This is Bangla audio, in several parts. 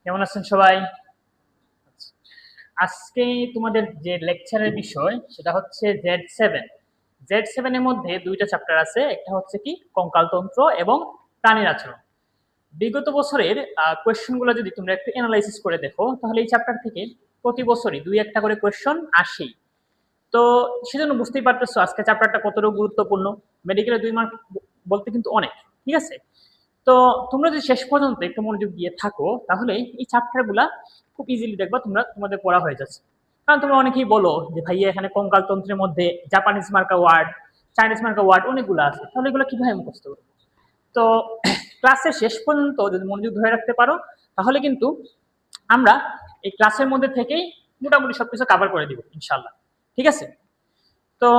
কেমন আছেন সবাই? আজকে তোমাদের যে লেকচারের বিষয় সেটা হচ্ছে Z7 এর মধ্যে দুইটা চ্যাপ্টার আছে। একটা হচ্ছে কি কঙ্কালতন্ত্র এবং প্রাণীর আচরণ। বিগত বছরের কোয়েশ্চেনগুলো যদি তোমরা একটু অ্যানালাইসিস করে দেখো তাহলে এই চ্যাপ্টার থেকে প্রতি বছরই দুই একটা করে কোয়েশ্চেন আসেই। তো সেজন্য বুঝতেই পারতেছো আজকে চ্যাপ্টারটা কতটা গুরুত্বপূর্ণ। মেডিকেলে 2 মার্ক বলতে কিন্তু অনেক, ঠিক আছে? তো তোমরা যদি শেষ পর্যন্ত একটু মনোযোগ দিয়ে থাকো তাহলে এই চ্যাপ্টার গুলা খুব ইজিলি দেখবা তোমাদের পড়া হয়ে যাচ্ছে। কারণ তোমরা অনেকেই বলো যে ভাইয়া এখানে কঙ্কালতন্ত্রের মধ্যে জাপানিজ মার্কা ওয়ার্ড, চাইনিজ মার্কা ওয়ার্ড অনেকগুলো আছে, তাহলে এগুলো কিভাবে মুখস্থ করবো? তো ক্লাসের শেষ পর্যন্ত যদি মনোযোগ ধরে রাখতে পারো তাহলে কিন্তু আমরা এই ক্লাসের মধ্যে থেকেই মোটামুটি সবকিছু কভার করে দিব ইনশাল্লাহ, ঠিক আছে? তো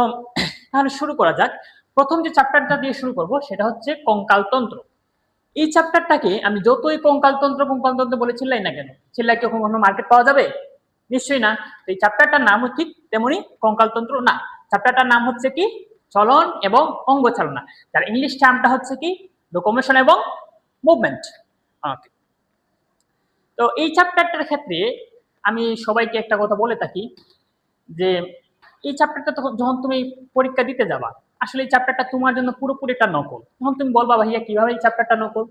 তাহলে শুরু করা যাক। প্রথম যে চ্যাপ্টারটা দিয়ে শুরু করব সেটা হচ্ছে কঙ্কালতন্ত্র। এই চ্যাপ্টারটাকে আমি যতই কঙ্কালতন্ত্র বলে চিল্লাই না কেন, চিল্লাই কি কোনো মার্কেট পাওয়া যাবে? নিশ্চয়ই না। এই চ্যাপ্টারটার নামও ঠিক তেমনি কঙ্কালতন্ত্র না। চ্যাপ্টারটার নাম হচ্ছে কি চলন এবং অঙ্গ চালনা, যার ইংলিশ টার্মটা হচ্ছে কি লোকোমোশন এবং মুভমেন্ট। ওকে, তো এই চ্যাপ্টারটার ক্ষেত্রে আমি সবাইকে একটা কথা বলে থাকি যে এই চ্যাপ্টারটা যখন তুমি পরীক্ষা দিতে যাবা, আসলে এই চ্যাপ্টারটা তোমার জন্য পুরোপুরি একটা নকল। তখন তুমি বলবা ভাইয়া কিভাবে এই চ্যাপ্টারটা নকল?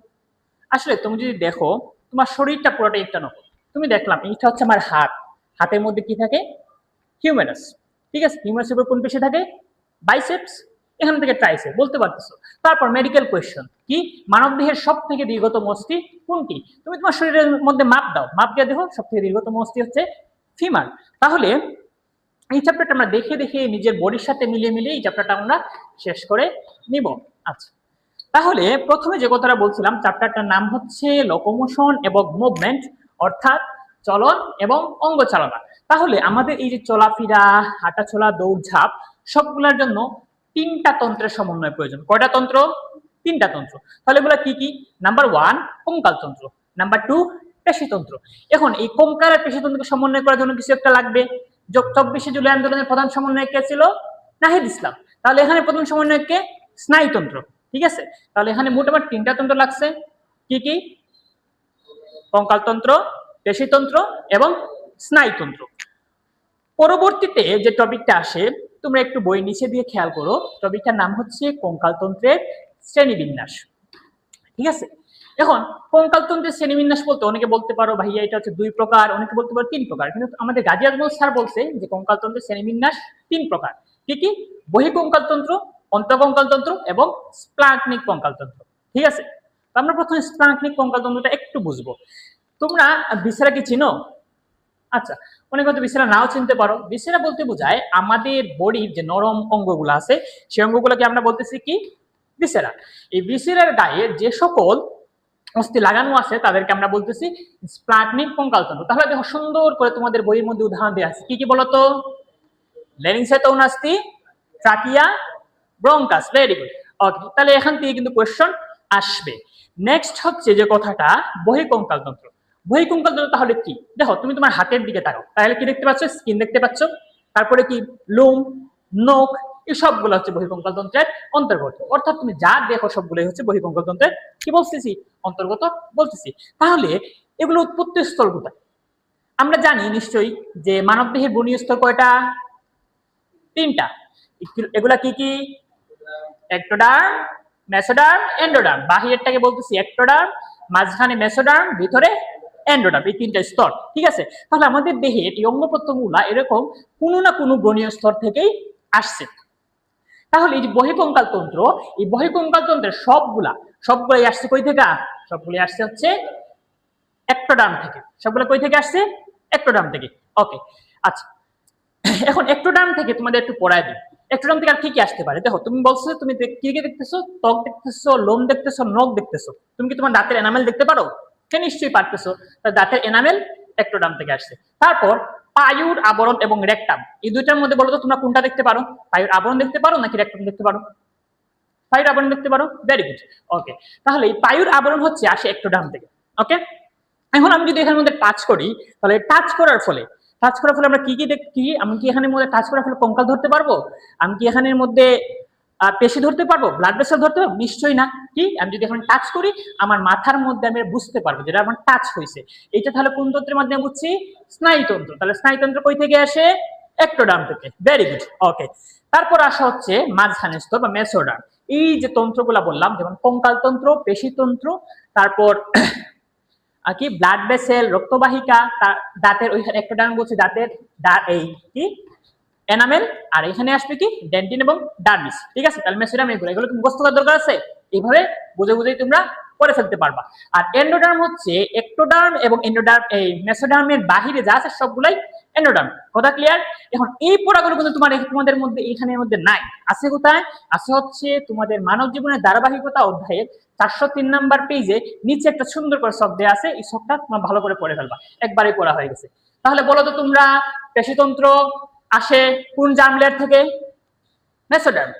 আসলে তুমি যদি দেখো তোমার শরীরটা পুরোটাই একটা নকল। তুমি দেখলাম এইটা হচ্ছে আমার হাত, হাতের মধ্যে কি থাকে? হিউমেরাস, ঠিক আছে? হিউমেরাসের উপর কোন পেশি থাকে? বাইসেপস, এখান থেকে ট্রাইসেপ বলতে পারতেছো। তারপর মেডিকেল কোয়েশ্চেন কি মানব দেহের সব থেকে দীর্ঘতম অস্থি কোনটি? তুমি তোমার শরীরের মধ্যে মাপ দাও, মাপ দিয়ে দেখো সব থেকে দীর্ঘতম অস্থি হচ্ছে ফিমার। তাহলে এই চ্যাপ্টারটা আমরা দেখে দেখে নিজের বডির সাথে মিলিয়ে মিলিয়ে এই চ্যাপ্টারটা আমরা শেষ করে নিব। আচ্ছা, তাহলে প্রথমে যে কথাটা বলছিলাম চ্যাপ্টারটার নাম হচ্ছে লোকোমোশন এবং মুভমেন্ট, অর্থাৎ চলন এবং অঙ্গ চালনা। তাহলে আমাদের এই যে চলাফেরা, হাঁটাচলা, দৌড়ঝাঁপ সবগুলোর জন্য তিনটা তন্ত্রের সমন্বয় প্রয়োজন। কয়টা তন্ত্র? তিনটা তন্ত্র। তাহলে এগুলো কি কি? নাম্বার 1 কঙ্কালতন্ত্র, নাম্বার 2 পেশিতন্ত্র। এখন এই কঙ্কাল আর পেশিতন্ত্রকে সমন্বয় করার জন্য কিছু একটা লাগবে। 24শে জুলাই আন্দোলনের প্রধান সমন্বয়ক কে ছিল? নাহিদ ইসলাম। তাহলে এখানে প্রধান সমন্বয়ক কে? স্নায়ুতন্ত্র, ঠিক আছে? তাহলে এখানে মোটামুটি তিনটা তন্ত্র লাগছে। কি কি? কঙ্কালতন্ত্র, পেশিতন্ত্র এবং স্নায়ুতন্ত্র। পরবর্তীতে যে টপিকটা আসে তোমরা একটু বই নিচে দিয়ে খেয়াল করো, টপিকটার নাম হচ্ছে কঙ্কালতন্ত্রের শ্রেণীবিন্যাস, ঠিক আছে? এখন কঙ্কালতন্ত্রের শ্রেণীবিন্যাস বলতে অনেকে বলতে পারো ভাইয়া এটা হচ্ছে 2 প্রকার, অনেকে বলতে পারো 3 প্রকার, কিন্তু আমাদের গাজী আজমল স্যার বলছে যে কঙ্কালতন্ত্রের শ্রেণীবিন্যাস 3 প্রকার। কি কি? বহিঃকঙ্কালতন্ত্র, অন্তঃকঙ্কালতন্ত্র এবং স্প্লাঙ্কনিক কঙ্কালতন্ত্র, ঠিক আছে? তো আমরা প্রথমে স্প্লাঙ্কনিক কঙ্কালতন্ত্রটা একটু বুঝবো। তোমরা ভিসেরা কি চিনো? আচ্ছা, অনেক হয়তো ভিসেরা নাও চিনতে পারো। ভিসেরা বলতে বোঝায় আমাদের বডির যে নরম অঙ্গগুলো আছে সেই অঙ্গগুলোকে আমরা বলতেছি কি ভিসেরা। এই ভিসেরার গায়ে যে সকল অস্থি লাগানো আছে তাদেরকে আমরা বলতেছি স্প্লাঙ্কনিক কঙ্কালতন্ত্র। তাহলে দেখো সুন্দর করে তোমাদের বইয়ের মধ্যে উদাহরণ দেওয়া আছে। কি কি বলতো? লেরিংসেতৌনাস্তি, trachea, bronchus. Very good. Okay, তাহলে এখান থেকে কিন্তু কোশ্চেন আসবে। নেক্সট হচ্ছে যে কথাটা বহিঃকঙ্কালতন্ত্র। বহিঃকঙ্কালতন্ত্র তাহলে কি? দেখো তুমি তোমার হাতের দিকে তাকাও, তাহলে কি দেখতে পাচ্ছ? স্কিন দেখতে পাচ্ছ, তারপরে কি লোম, নখ, এই সবগুলো হচ্ছে বহিঃকঙ্কালতন্ত্রের অন্তর্গত। অর্থাৎ তুমি যা দেখো সবগুলোই হচ্ছে বহিঃকঙ্কালতন্ত্রের কি বলতেছি? অন্তর্গত বলতেছি। তাহলে এগুলো উৎপত্তি স্থল কোথায়? আমরা জানি নিশ্চয়ই যে মানবদেহের বনীয় স্তর কয়টা? 3টা। এগুলা কি কি? Ectoderm, mesoderm, endoderm. বাহিরেরটাকে বলতেছি একটোডার্ম, মাঝখানে মেসোডার্ম, ভিতরে এন্ডোডার্ম। এই 3টা স্তর, ঠিক আছে? তাহলে আমাদের দেহে এই অঙ্গ প্রত্যঙ্গগুলা এরকম কোনো না কোনো ব্রণীয় স্তর থেকেই আসছে। তাহলে এই যে বহিঃকঙ্কালতন্ত্র, এই বহিঃকঙ্কালতন্ত্রের সবগুলাই আসছে কই থেকে? সবগুলাই আসছে হচ্ছে একটোডার্ম থেকে। সবগুলো কই থেকে আসছে? একটোডার্ম থেকে। ওকে, আচ্ছা, এখন একটোডার্ম থেকে তোমাদের একটু পড়ায় দিই। একটোডার্ম থেকে আর কি কি আসতে পারে? দেখো তুমি বলছো তুমি কি কি দেখতেছো? ত্বক দেখতেছো, লোম দেখতেছো, নখ দেখতেছো। তুমি কি তোমার দাঁতের এনামেল দেখতে পারো? হ্যাঁ, নিশ্চয়ই পারতেছো। দাঁতের এনামেল একটোডার্ম থেকে আসছে। তারপর পায়ুর আবরণ এবং রেকটাম, এই দুইটার মধ্যে বলো তো তোমরা কোনটা দেখতে পারো? পায়ুর আবরণ দেখতে পারো নাকি রেকটাম দেখতে পারো? পায়ুর আবরণ দেখতে পারো। Very good. ওকে, তাহলে এই পায়ুর আবরণ হচ্ছে আসে একটোডার্ম থেকে। ওকে, এখন আমি যদি এখানের মধ্যে টাচ করি তাহলে টাচ করার ফলে আমরা কি কি দেখি? আমি কি এখানের মধ্যে টাচ করার ফলে কঙ্কাল ধরতে পারবো? আমি কি এখানের মধ্যে পেশি ধরতে পারবো, ব্লাড প্রেসার ধরতে পারবো? নিশ্চয়ই না। কি আমি যদি এখন টাচ করি আমার মাথার মধ্যে আমি বুঝতে পারবো যেটা আমার টাচ হয়েছে। এটা তাহলে কোন তন্ত্রের মাধ্যমে বুঝছি? স্নায়ুতন্ত্র। তাহলে স্নায়ুতন্ত্র কই থেকে আসে? একটোডার্ম থেকে। ভেরি গুড, ওকে। তারপর আসা হচ্ছে মাঝখানে স্তর বা মেসোডার্ম। এই যে তন্ত্রগুলা বললাম, যেমন কঙ্কাল তন্ত্র, পেশিতন্ত্র, তারপর কি ব্লাড ভেসেল, রক্তবাহিকা, দাঁতের ওইখানে একটোডার্ম বলছি, দাঁতের এই কি এনামেল, আর এখানে আসবে কি ডেন্টিন এবং ডার্মিস। ঠিক আছে, তাহলে মেসোডার্ম এগুলো কি মুখস্থ করার দরকার আছে? এইভাবে বুঝে বুঝেই তোমরা পড়ে ফেলতে পারবা। আর এন্ডোডার্ম হচ্ছে একটোডার্ম এবং এন্ডোডার্ম, এই মেসোডার্মের বাহিরে যা আছে সবগুলাই এন্ডোডার্ম। কথা ক্লিয়ার? এখন এই পড়াগুলো কিন্তু তোমাদের মধ্যে এখানের মধ্যে নাই। আছে কোথায়? আছে হচ্ছে তোমাদের মানব জীবনের ধারাবাহিকতা অধ্যায়ের 403 নাম্বার পেজে নিচে একটা সুন্দর করে শব্দ দেয়া আছে। এই শব্দটা তোমরা ভালো করে পড়ে ফেলবা, একবারই পড়া হয়ে গেছে। তাহলে বলো তো তোমরা, পেশিতন্ত্র আসে কোন জার্ম লেয়ার থেকে? মেসোডার্ম।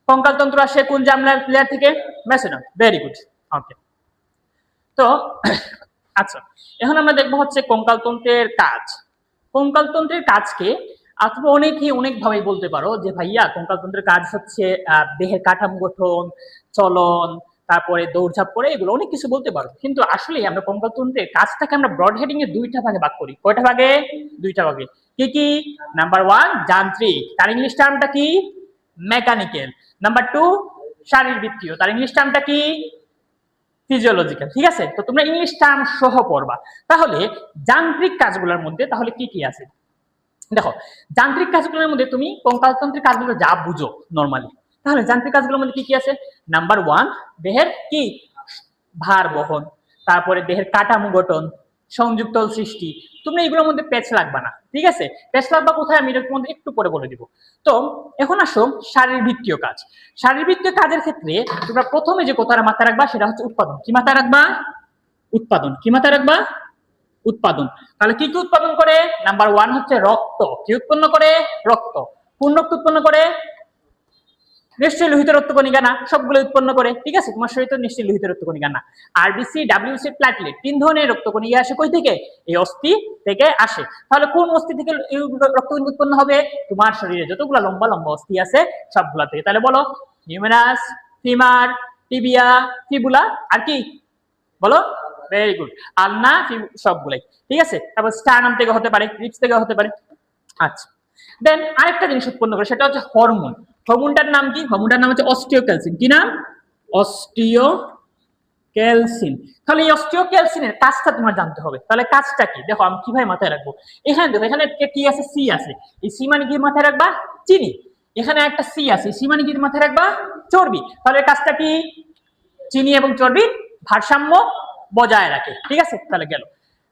কঙ্কালতন্ত্র আসে কোন জার্ম লেয়ার থেকে? মেসোডার্ম। ভেরি গুড, ওকে। তো আচ্ছা, এখন আমরা দেখবো হচ্ছে কঙ্কালতন্ত্রের কাজ। কঙ্কালতন্ত্রের কাজকে তুমি অনেকেই অনেকভাবে বলতে পারো যে ভাইয়া কঙ্কালতন্ত্রের কাজ হচ্ছে দেহের কাঠামো গঠন, চলন, তারপরে দৌড়ঝাঁপ করে, এগুলো অনেক কিছু বলতে পারো। কিন্তু আসলে আমরা কঙ্কালতন্ত্রের কাজটাকে আমরা ব্রড হেডিং এ দুইটা ভাগে ভাগ করি। কয়টা ভাগে? দুইটা ভাগে। কি কি? নাম্বার 1 যান্ত্রিক, তার ইংলিশ টার্মটা কি? মেকানিক্যাল। নাম্বার 2 শারীরবৃত্তীয়, তার ইংলিশ টার্মটা কি? ফিজিওলজিক্যাল। ঠিক আছে, তো তোমরা ইংলিশ টার্ম সহ পড়বা। তাহলে যান্ত্রিক কাজগুলোর মধ্যে তাহলে কি কি আছে দেখো। যান্ত্রিক কাজগুলোর মধ্যে তুমি কঙ্কালতন্ত্রের কাজগুলো যা বুঝো নরমালি, তাহলে যান্ত্রিক কাজগুলোর মধ্যে কি কি আছে? নাম্বার 1 দেহের কি ভার বহন, তারপরে দেহের কাঠামো গঠন, সংযুক্ত সৃষ্টি। তুমি এগুলোর মধ্যে পেচ লাগবা না। ঠিক আছে, পেচ লাগবা কোথায় আমি এটার মধ্যে একটু পরে বলে দিব। তো এখন আসো শারীরবৃত্তীয় কাজ। শারীরবৃত্তীয় কাজের ক্ষেত্রে তোমরা প্রথমে যে কথাটা মাথায় রাখবা সেটা হচ্ছে উৎপাদন। কি মাথায় রাখবা? উৎপাদন। কি মাথায় রাখবা? উৎপাদন। তাহলে কি কি উৎপাদন করে? নাম্বার 1 হচ্ছে রক্ত। কি উৎপন্ন করে? রক্ত। কোন রক্ত উৎপন্ন করে? নিশ্চয়ই লোহিত রক্তকণিকা না, সবগুলো উৎপন্ন করে। ঠিক আছে, তোমার শরীরে তো নিশ্চয়ই লোহিত রক্তকণিকা না। আরবিসি, ডাব্লিউসি, প্ল্যাটলেট, 3 ধরনের রক্তকণিকা আসে কই থেকে? এই অস্থি থেকে আসে। তাহলে কোন অস্থি থেকে এই রক্তকণিকা উৎপন্ন হবে? তোমার শরীরে যতগুলো লম্বা লম্বা অস্থি আছে সবগুলা থেকে। তাহলে বলো, হিউমেরাস, ফিমার, টিবিয়া, ফিবুলা, আর কি বলো? ভেরি গুড, আলনা, সবগুলাই। ঠিক আছে, তারপর স্টার্নাম থেকে হতে পারে, রিপস থেকে হতে পারে। আচ্ছা, দেন আরেকটা জিনিস উৎপন্ন করে সেটা হচ্ছে হরমোন। হরমোনটার নাম কি? হরমোনটার নাম হচ্ছে অস্টিওক্যালসিন। কি নাম? অস্টিওক্যালসিন। তাহলে এই অস্টিওক্যালসিনের কাজটা তোমার জানতে হবে। তাহলে কাজটা কি দেখো, আমি কিভাবে মাথায় রাখবো। এখানে দেখো, এখানে কি আছে? সি আছে। এই সি মানে কি মাথায় রাখবা? চিনি। এখানে একটা সি আছে, সি মানে কি মাথায় রাখবা? চর্বি। তাহলে কাজটা কি? চিনি এবং চর্বি ভারসাম্য বজায় রাখে। ঠিক আছে, তাহলে গেল।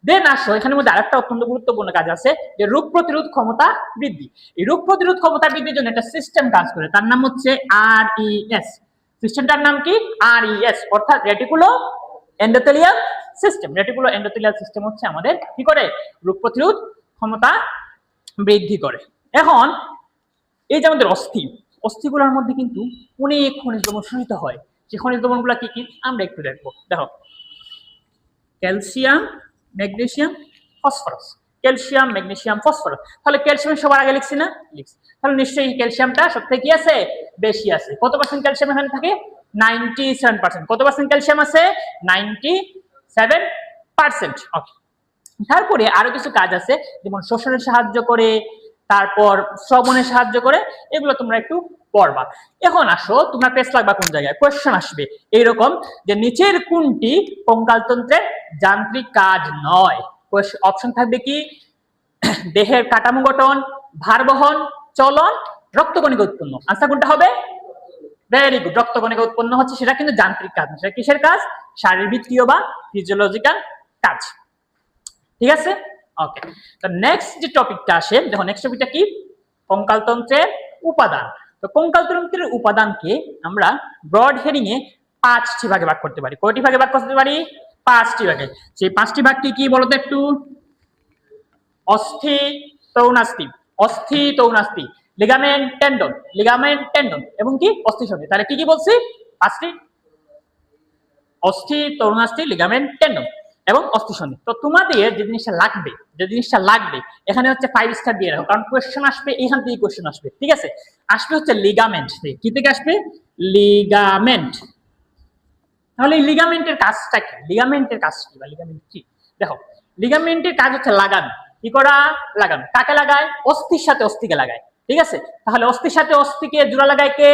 দেন আসো, এখানের মধ্যে আরেকটা অত্যন্ত গুরুত্বপূর্ণ কাজ আছে, যে রোগ প্রতিরোধ ক্ষমতা বৃদ্ধি। এই রোগ প্রতিরোধ ক্ষমতা বৃদ্ধির জন্য একটা সিস্টেম কাজ করে, তার নাম হচ্ছে আরইএস। সিস্টেমটার নাম কি? আরইএস, অর্থাৎ রেটিকুলো এন্ডোথেলিয়াল সিস্টেম। রেটিকুলো এন্ডোথেলিয়াল সিস্টেম হচ্ছে আমাদের কি করে? রোগ প্রতিরোধ ক্ষমতা বৃদ্ধি করে। এখন এই যে আমাদের অস্থিগুলোর মধ্যে কিন্তু অনেক খনিজ লবণ শোষিত হয়। যে খনিজ লবণগুলো কি কি আমরা একটু দেখবো। দেখো, calcium, magnesium, phosphorus. Calcium, magnesium, phosphorus. তাহলে ক্যালসিয়াম সবার আগে লিখছি না? লিখছি। তাহলে নিশ্চয়ই ক্যালসিয়ামটা সবথেকে কি আছে? বেশি আছে। কত পার্সেন্ট ক্যালসিয়াম এখানে থাকে? 97%। কত পার্সেন্ট ক্যালসিয়াম আছে? 97%। ওকে। তারপরে আরো কিছু কাজ আছে, যেমন শ্বসনে সাহায্য করে, তারপর শ্রবণে সাহায্য করে। এগুলো তোমরা একটু পড়বা। এখন আসো, তোমরা পেশ লাগবা কোন জায়গায়? কোয়েশ্চেন আসবে এইরকম যে নিচের কোনটি কঙ্কালতন্ত্রের যান্ত্রিক কাজ নয়? অপশন থাকবে কি? দেহের কাঠামো গঠন, ভার বহন, চলন, রক্তকণিকা উৎপন্ন। আনসার কোনটা হবে? ভেরি গুড, রক্তকণিকা উৎপন্ন হচ্ছে, সেটা কিন্তু যান্ত্রিক কাজ। সেটা কিসের কাজ? শারীরবৃত্তীয় বা ফিজিওলজিক্যাল কাজ। ঠিক আছে, ওকে। তো নেক্সট যে টপিকটা আসে, দেখো নেক্সট টপিকটা কি? কঙ্কালতন্ত্রের উপাদান। তো কঙ্কালতন্ত্রের উপাদানকে আমরা ব্রড হেডিং এ 5টি ভাগে ভাগ করতে পারি। কয়টি ভাগে ভাগ করতে পারি? 5টি ভাগে। সেই 5টি ভাগ কি কি বলতো একটু? অস্থি, তৌনাস্থি, অস্থি, তৌনাস্থি, লিগামেন্ট, টেন্ডন, লিগামেন্ট, টেন্ডন, এবং কি অস্থিসন্ধি। তাহলে কি কি বলছি? 5টি: অস্থি, তরুণাস্থি, লিগামেন্ট, টেন্ডন। এবং অস্থি সন্ধি। তো তোমাদের যে জিনিসটা লাগবে এখানে হচ্ছে 5 স্টার দিয়ে রাখো, কারণ কোয়েশ্চেন আসবে এখান থেকে, কোয়েশ্চেন আসবে, ঠিক আছে। আসবে হচ্ছে লিগামেন্ট থেকে। কি থেকে আসবে? লিগামেন্ট। তাহলে এই লিগামেন্টের কাজটা কি? লিগামেন্টের কাজ কি বা লিগামেন্ট কি? দেখো, লিগামেন্টের কাজ হচ্ছে লাগানো। কি করা? লাগানো। কাকে লাগায়? অস্থির সাথে অস্থিকে লাগায়, ঠিক আছে। তাহলে অস্থির সাথে অস্থিকে জোড়া লাগায় কে?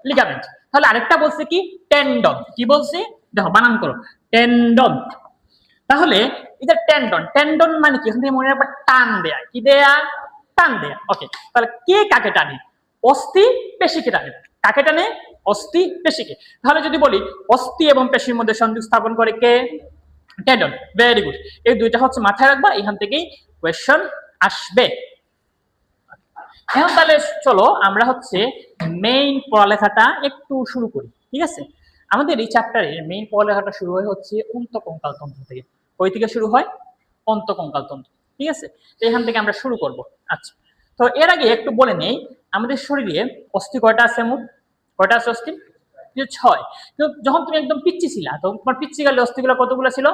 লিগামেন্ট। তাহলে আরেকটা বলছে কি? টেন্ডন। কি বলছে? দেখো বানান করো, টেন্ডন। তাহলে এটা টেন্ডন, টেন্ডন মানে কি? এখান থেকে মনে রাখবা টান দেয়া। কি দেয়া? টান দেয়া। ওকে, তাহলে কে কাকে টানে? অস্থি পেশিকে টানে। কাকে টানে? অস্থি পেশিকে। তাহলে যদি বলি অস্থি এবং পেশির মধ্যে সংযোগ স্থাপন করে কে? টেন্ডন। Very good. এই দুইটা হচ্ছে মাথায় রাখবা, এখান থেকেই কোয়েশ্চন আসবে। এখন তাহলে চলো আমরা হচ্ছে মেইন পড়ালেখাটা একটু শুরু করি, ঠিক আছে। আমাদের এই চ্যাপ্টারের মেইন পড়ালেখাটা শুরু হয় হচ্ছে অন্তঃকঙ্কাল তন্ত্র থেকে। কই থেকে শুরু হয়? অন্তঃকঙ্কাল তন্ত্র, ঠিক আছে। তো এখান থেকে আমরা শুরু করব। আচ্ছা, তো এর আগে একটু বলে নেই, আমাদের শরীরে অস্থি কয়টা আছে মোট? কয়টা আছে অস্থি? 6। তো যখন তুমি একদম পিচ্চি ছিলা, তখন তোমার পিচ্চি কালে অস্থিগুলো কতগুলো ছিল?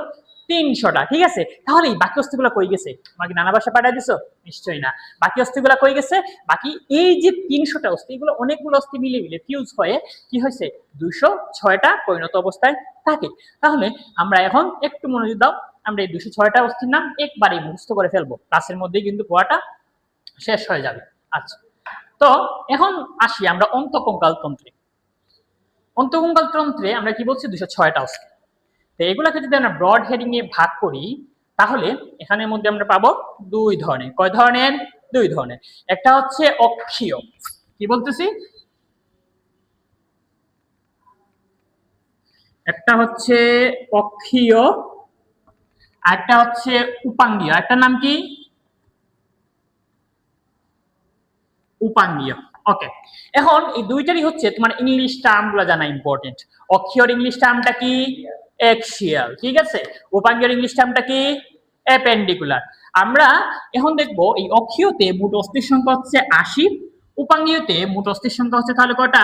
300টা, ঠিক আছে। তাহলে এই বাকি অস্থিগুলো কই গেছে? তোমাকে নানা বাসা পাঠিয়ে দিছো? নিশ্চয়ই না। বাকি অস্থিগুলো কই গেছে? বাকি এই যে 300টা অস্থি, এগুলো অনেকগুলো অস্থি মিলে মিলে ফিউজ হয়ে কি হয়েছে? 206টা পরিণত অবস্থায় থাকে। তাহলে আমরা এখন একটু মনোযোগ দাও, আমরা এই 206টা অস্থির নাম একবারেই মুখস্থ করে ফেলবো, ক্লাসের মধ্যেই কিন্তু পড়াটা শেষ হয়ে যাবে। আচ্ছা, তো এখন আসি আমরা অন্তঃকঙ্কাল তন্ত্রে। অন্তঃকঙ্কাল তন্ত্রে আমরা কি বলছি? 206টা অস্থি। তো এগুলাকে যদি আমরা ব্রড হেডিং এ ভাগ করি, তাহলে এখানের মধ্যে আমরা পাবো 2 ধরনের। কয় ধরনের? 2 ধরনের। একটা হচ্ছে অক্ষীয়। কি বলতেছি? একটা হচ্ছে অক্ষীয়, আর একটা হচ্ছে উপাঙ্গীয়। একটা নাম কি? উপাঙ্গীয়। ওকে, এখন এই দুইটারই হচ্ছে তোমার ইংলিশ টার্ম গুলো জানা ইম্পর্টেন্ট। অক্ষীয়র ইংলিশ টার্মটা কি? অ্যাক্সিয়াল, ঠিক আছে। উপাঙ্গীয়র ইংলিশ টার্মটা কি? অ্যাপেন্ডিকুলার। আমরা এখন দেখবো এই অক্ষীয়তে মোট অস্থির সংখ্যা হচ্ছে 80, উপাঙ্গীয়তে মোট অস্থির সংখ্যা হচ্ছে তাহলে কয়টা?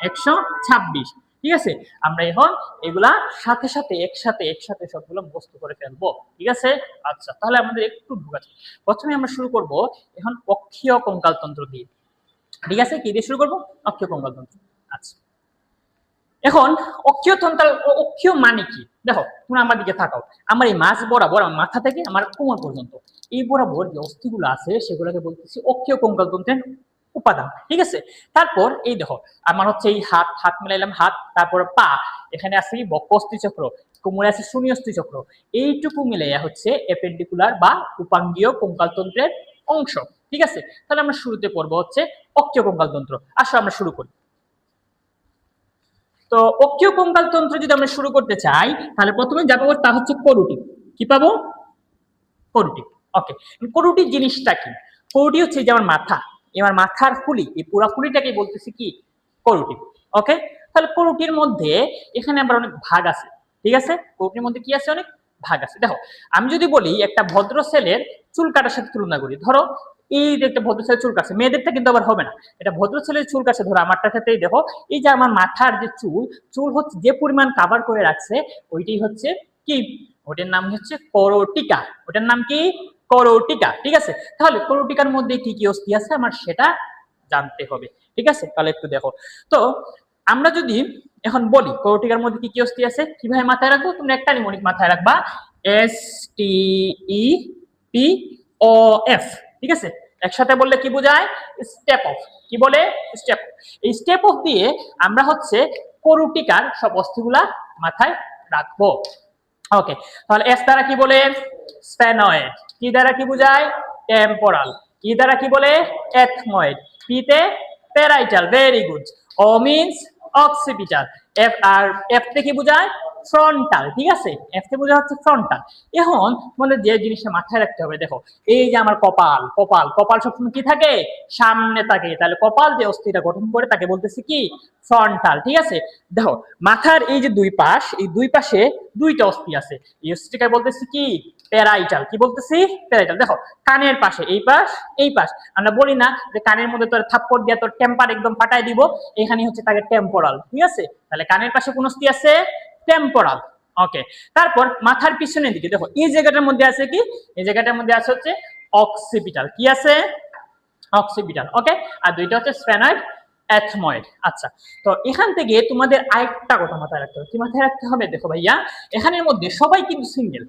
126, ঠিক আছে। আমরা এখন এগুলা সাথে সাথে একসাথে সবগুলো মুখস্থ করে ফেলবো, ঠিক আছে। আচ্ছা, তাহলে আমাদের একটু ঢুকাচ্ছি। প্রথমে আমরা শুরু করব এখন অক্ষীয় কঙ্কাল তন্ত্র দিয়ে, ঠিক আছে। কি দিয়ে শুরু করবো? অক্ষীয় কঙ্কাল তন্ত্র। আচ্ছা, এখন অক্ষীয় তন্ত্র, অক্ষীয় মানে কি? দেখো, তুমি আমার দিকে তাকাও। আমার এই মাঝ বরাবর, আমার মাথা থেকে আমার কোমর পর্যন্ত এই বরাবর যে অস্থিগুলো আছে সেগুলোকে বলতেছি অক্ষীয় কঙ্কাল তন্ত্রের উপাদান, ঠিক আছে। তারপর এই দেখো, আমার হচ্ছে এই হাত মিলাইলাম, হাত, তারপর পা, এখানে আছে বক্ষ অস্থি চক্র, কোমরে আছে শূন্য অস্থি চক্র, এইটুকু মিলাইয়া হচ্ছে এপেন্ডিকুলার বা উপাঙ্গীয় কঙ্কাল তন্ত্রের অংশ, ঠিক আছে। তাহলে আমরা শুরুতে পড়বো হচ্ছে অক্ষীয় কঙ্কাল তন্ত্র। আসো আমরা শুরু করি। তো অক্ষীয় কঙ্কাল তন্ত্র যদি আমরা শুরু করতে চাই, তাহলে প্রথমে যা পাবো তা হচ্ছে করুটি। কি পাবো? করুটি। ওকে, করুটি জিনিসটা কি? করুটি হচ্ছে যে আমার মাথা, আমার মাথার খুলি, এই পুরা খুলিটাকে বলতেছি কি? করুটি। ওকে, তাহলে করুটির মধ্যে এখানে আবার অনেক ভাগ আছে, ঠিক আছে। করুটির মধ্যে কি আছে? অনেক ভাগ আছে। দেখো, আমি যদি বলি একটা ভদ্র ছেলের চুল কাটার সাথে তুলনা করি, ধরো এই যে একটা ভদ্র ছেলের চুল কাটছে, মেয়েদেরটা কিন্তু আবার হবে না, এটা ভদ্র ছেলের চুল কাটছে, ধরো আমারটা ক্ষেত্রেই দেখো, এই যে আমার মাথার যে চুল হচ্ছে যে পরিমাণ কাভার করে রাখছে, ওইটাই হচ্ছে কি? ওটার নাম হচ্ছে করটিকা। ওটার নাম কি? করটিকা, ঠিক আছে। তাহলে করটিকার মধ্যে কি কি অস্থি আছে আমার সেটা জানতে হবে, ঠিক আছে। তাহলে একটু দেখো তো, আমরা যদি এখন বলি করটিকার মধ্যে কি কি অস্থি আছে, কিভাবে মাথায় রাখবো? তুমি একটা নিমোনিক মাথায় রাখবা, STEPOF, ঠিক আছে। একসাথে বললে কি বোঝায়? Step of. কি বলে? স্টেপ। এই স্টেপ অফ দিয়ে আমরা হচ্ছে করটিকার সব অস্থিগুলা মাথায় রাখবো। ওকে, তাহলে এস দ্বারা কি বলে? স্ফেনয়েড। কি দ্বারা কি বোঝায়? টেম্পোরাল। কি দ্বারা কি বলে? এথময়েড। পি তে parietal. Very good. O means occipital. F R F তে কি বোঝায়? ফ্রন্টাল, ঠিক আছে। এফ তে বোঝা হচ্ছে ফ্রন্টাল। এখন মানে যে জিনিসটা মাথায় রাখতে হবে, দেখো এই যে আমার কপাল, কপাল সবসময় কি থাকে? সামনে থাকে। তাহলে কপাল যে অস্থিটা গঠন করে তাকে বলতেছি কি? ফ্রন্টাল, ঠিক আছে। দেখো মাথার এই যে দুই পাশ, এই দুই পাশে দুইটা অস্থি আছে, এই অস্থিটাকে বলতেছি কি? প্যারাইটাল। কি বলতেছি? প্যারাইটাল। দেখো কানের পাশে এই পাশ, এই পাশ, আমরা বলি না যে কানের মধ্যে তোর থাপ্পড় দিয়ে তোর টেম্পার একদম ফাটাই দিব, এখানে হচ্ছে তাকে টেম্পোরাল, ঠিক আছে। তাহলে কানের পাশে কোন অস্থি আছে? টেম্পোরাল। ওকে, তারপর মাথার পিছনের দিকে দেখো এই জায়গাটার মধ্যে আছে কি, এই জায়গাটার মধ্যে আছে হচ্ছে অক্সিপিটাল, কি আছে অক্সিপিটাল। ওকে, আর দুইটা হচ্ছে স্ফেনয়েড এথময়েড। আচ্ছা, তো এখান থেকে তোমাদের আরেকটা কথা মাথায় রাখতে হবে, কি মাথায় রাখতে হবে, দেখো ভাইয়া এখানের মধ্যে সবাই কিন্তু সিঙ্গেল,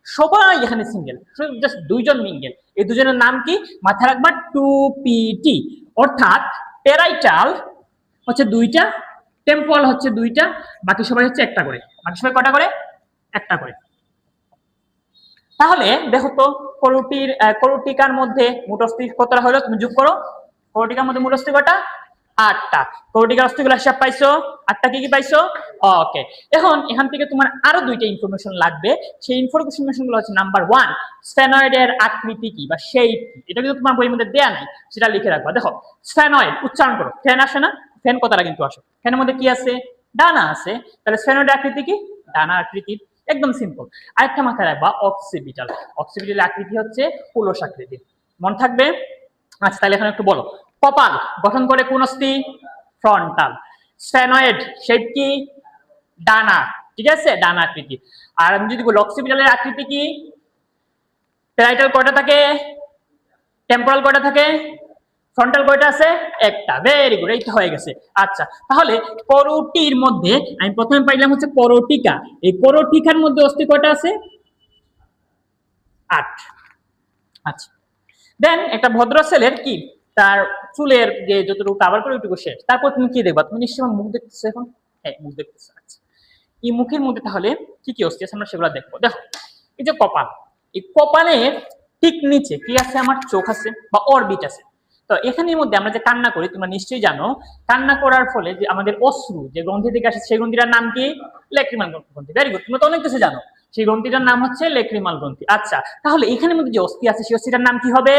সবাই এখানে সিঙ্গেল, জাস্ট দুইজন মিঙ্গেল। এই দুজনের নাম কি মাথায় রাখবা, 2pt, অর্থাৎ প্যারাইটাল হচ্ছে দুইটা, টেম্পোরাল হচ্ছে দুইটা, বাকি সবাই হচ্ছে একটা করে। বাকি সবাই কটা করে, একটা করে। তাহলে দেখো তো করোটিকার মধ্যে মোট অস্থি কতটা হলো, তুমি যোগ করো। করোটিকার মধ্যে মোট অস্থি কটা, 8টা। করোটিকার অস্থিগুলো হিসাব পাইছো, 8টা কি কি পাইছো। ওকে, এখন এখান থেকে তোমার আরো দুইটা ইনফরমেশন লাগবে। সেই ইনফরমেশন গুলো হচ্ছে নাম্বার 1, স্ফেনয়েডের আকৃতি কি বা শেপ কি, এটা কিন্তু তোমার বইয়ের মধ্যে দেয়া নাই, সেটা লিখে রাখবা। দেখো স্ফেনয়েড উচ্চারণ করো, ফ্যান আসে না, ফ্যান কথাটা কিন্তু আসে, ফ্যানের মধ্যে কি আছে, ডানা আছে, তাহলে স্ফেনয়েডের আকৃতি কি, ডানা আকৃতি, একদম সিম্পল। আরেকটা মাথায় রাখবা, অক্সিপিটাল, অক্সিপিটালের আকৃতি হচ্ছে পুলস আকৃতি, মনে থাকবে। আচ্ছা, তাহলে এখন একটু বলো, কপাল গঠন করে কোন অস্থি, ফ্রন্টাল। স্ফেনয়েড শেপ কি, ডানা, ঠিক আছে, ডানা আকৃতি। আর আমি যদি বলি অক্সিপিটালের আকৃতি কি, প্যারাইটাল কয়টা থাকে, টেম্পোরাল কয়টা থাকে, ফ্রন্টাল কয়টা আছে, একটা। ভেরি গুড, এইটা হয়ে গেছে। আচ্ছা, তাহলে করোটির মধ্যে আমি প্রথমে পাইলাম হচ্ছে করোটিকা, এই করোটিকার মধ্যে অস্থি কয়টা আছে, 8। আচ্ছা, দেন একটা ভদ্র ছেলের কি, তার চুলের যে যতটুকু কাভার করে ওইটুকু শেষ, তারপর তুমি কি দেখবা, তুমি নিশ্চয়ই মুখ দেখতেছো এখন, হ্যাঁ মুখ দেখতেছো। আচ্ছা, এই মুখের মধ্যে তাহলে কি কি অস্থি আছে আমরা সেগুলো দেখবো। দেখো এই যে কপাল, এই কপালের ঠিক নিচে কি আছে, আমার চোখ আছে বা অরবিট আছে। তো এখানের মধ্যে আমরা যে কান্না করি, তোমরা নিশ্চয়ই জানো, কান্না করার ফলে যে আমাদের অশ্রু যে গ্রন্থি থেকে আসে, সেই গ্রন্থিটার নাম কি, ল্যাক্রিমাল গ্রন্থি। ভেরি গুড, তোমরা তো অনেক কিছু জানো, সেই গ্রন্থিটার নাম হচ্ছে ল্যাক্রিমাল গ্রন্থি। আচ্ছা, তাহলে এখানের মধ্যে যে অস্থি আছে, সেই অস্থিটার নাম কি হবে,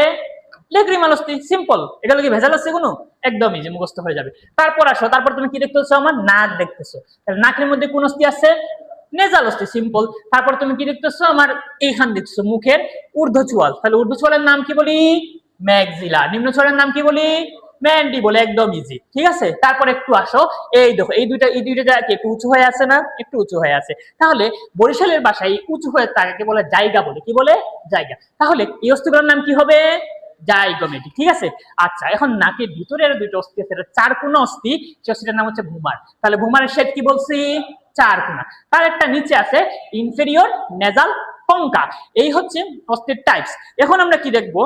ল্যাক্রিমাল অস্থি। সিম্পল, এটা কি ভেজাল আছে কোনো, একদম ইজি, মুখস্থ হয়ে যাবে। তারপর আসো, তারপর তুমি কি দেখতেছো, আমার নাক দেখতেছো, তাহলে নাকের মধ্যে কোন অস্থি আছে, নেজাল অস্থি, সিম্পল। তারপর তুমি কি দেখতেছো, আমার এইখান দেখতেছো মুখের ঊর্ধ্বচুয়াল, তাহলে ঊর্ধ্বচুয়ালের নাম কি বলি, ম্যাক্সিলা। নিম্নচুয়ালের নাম কি বলি, ম্যান্ডিবল, একদম ইজি, ঠিক আছে। তারপর একটু আসো, এই দেখো এই দুইটা একটু উঁচু হয়ে আছে না, একটু উঁচু হয়ে আছে। তাহলে বরিশালের ভাষায় উঁচু হয়ে তাকে বলে জায়গা বলে, কি বলে, জায়গা। তাহলে এই অস্থিগুলোর নাম কি হবে, জাইগোমেটিক, ঠিক আছে। আচ্ছা, এখন নাকের ভিতরের দুইটা অস্থি আছে, চার কোনা অস্থি, সেই অস্থিটার নাম হচ্ছে ভুমার। তাহলে ভুমারের শেপ কি বলছি, চার কোনা। তার একটা নিচে আছে ইনফেরিয়র নেজাল কঙ্কা। এই হচ্ছে অস্থির টাইপস। এখন আমরা কি দেখবো,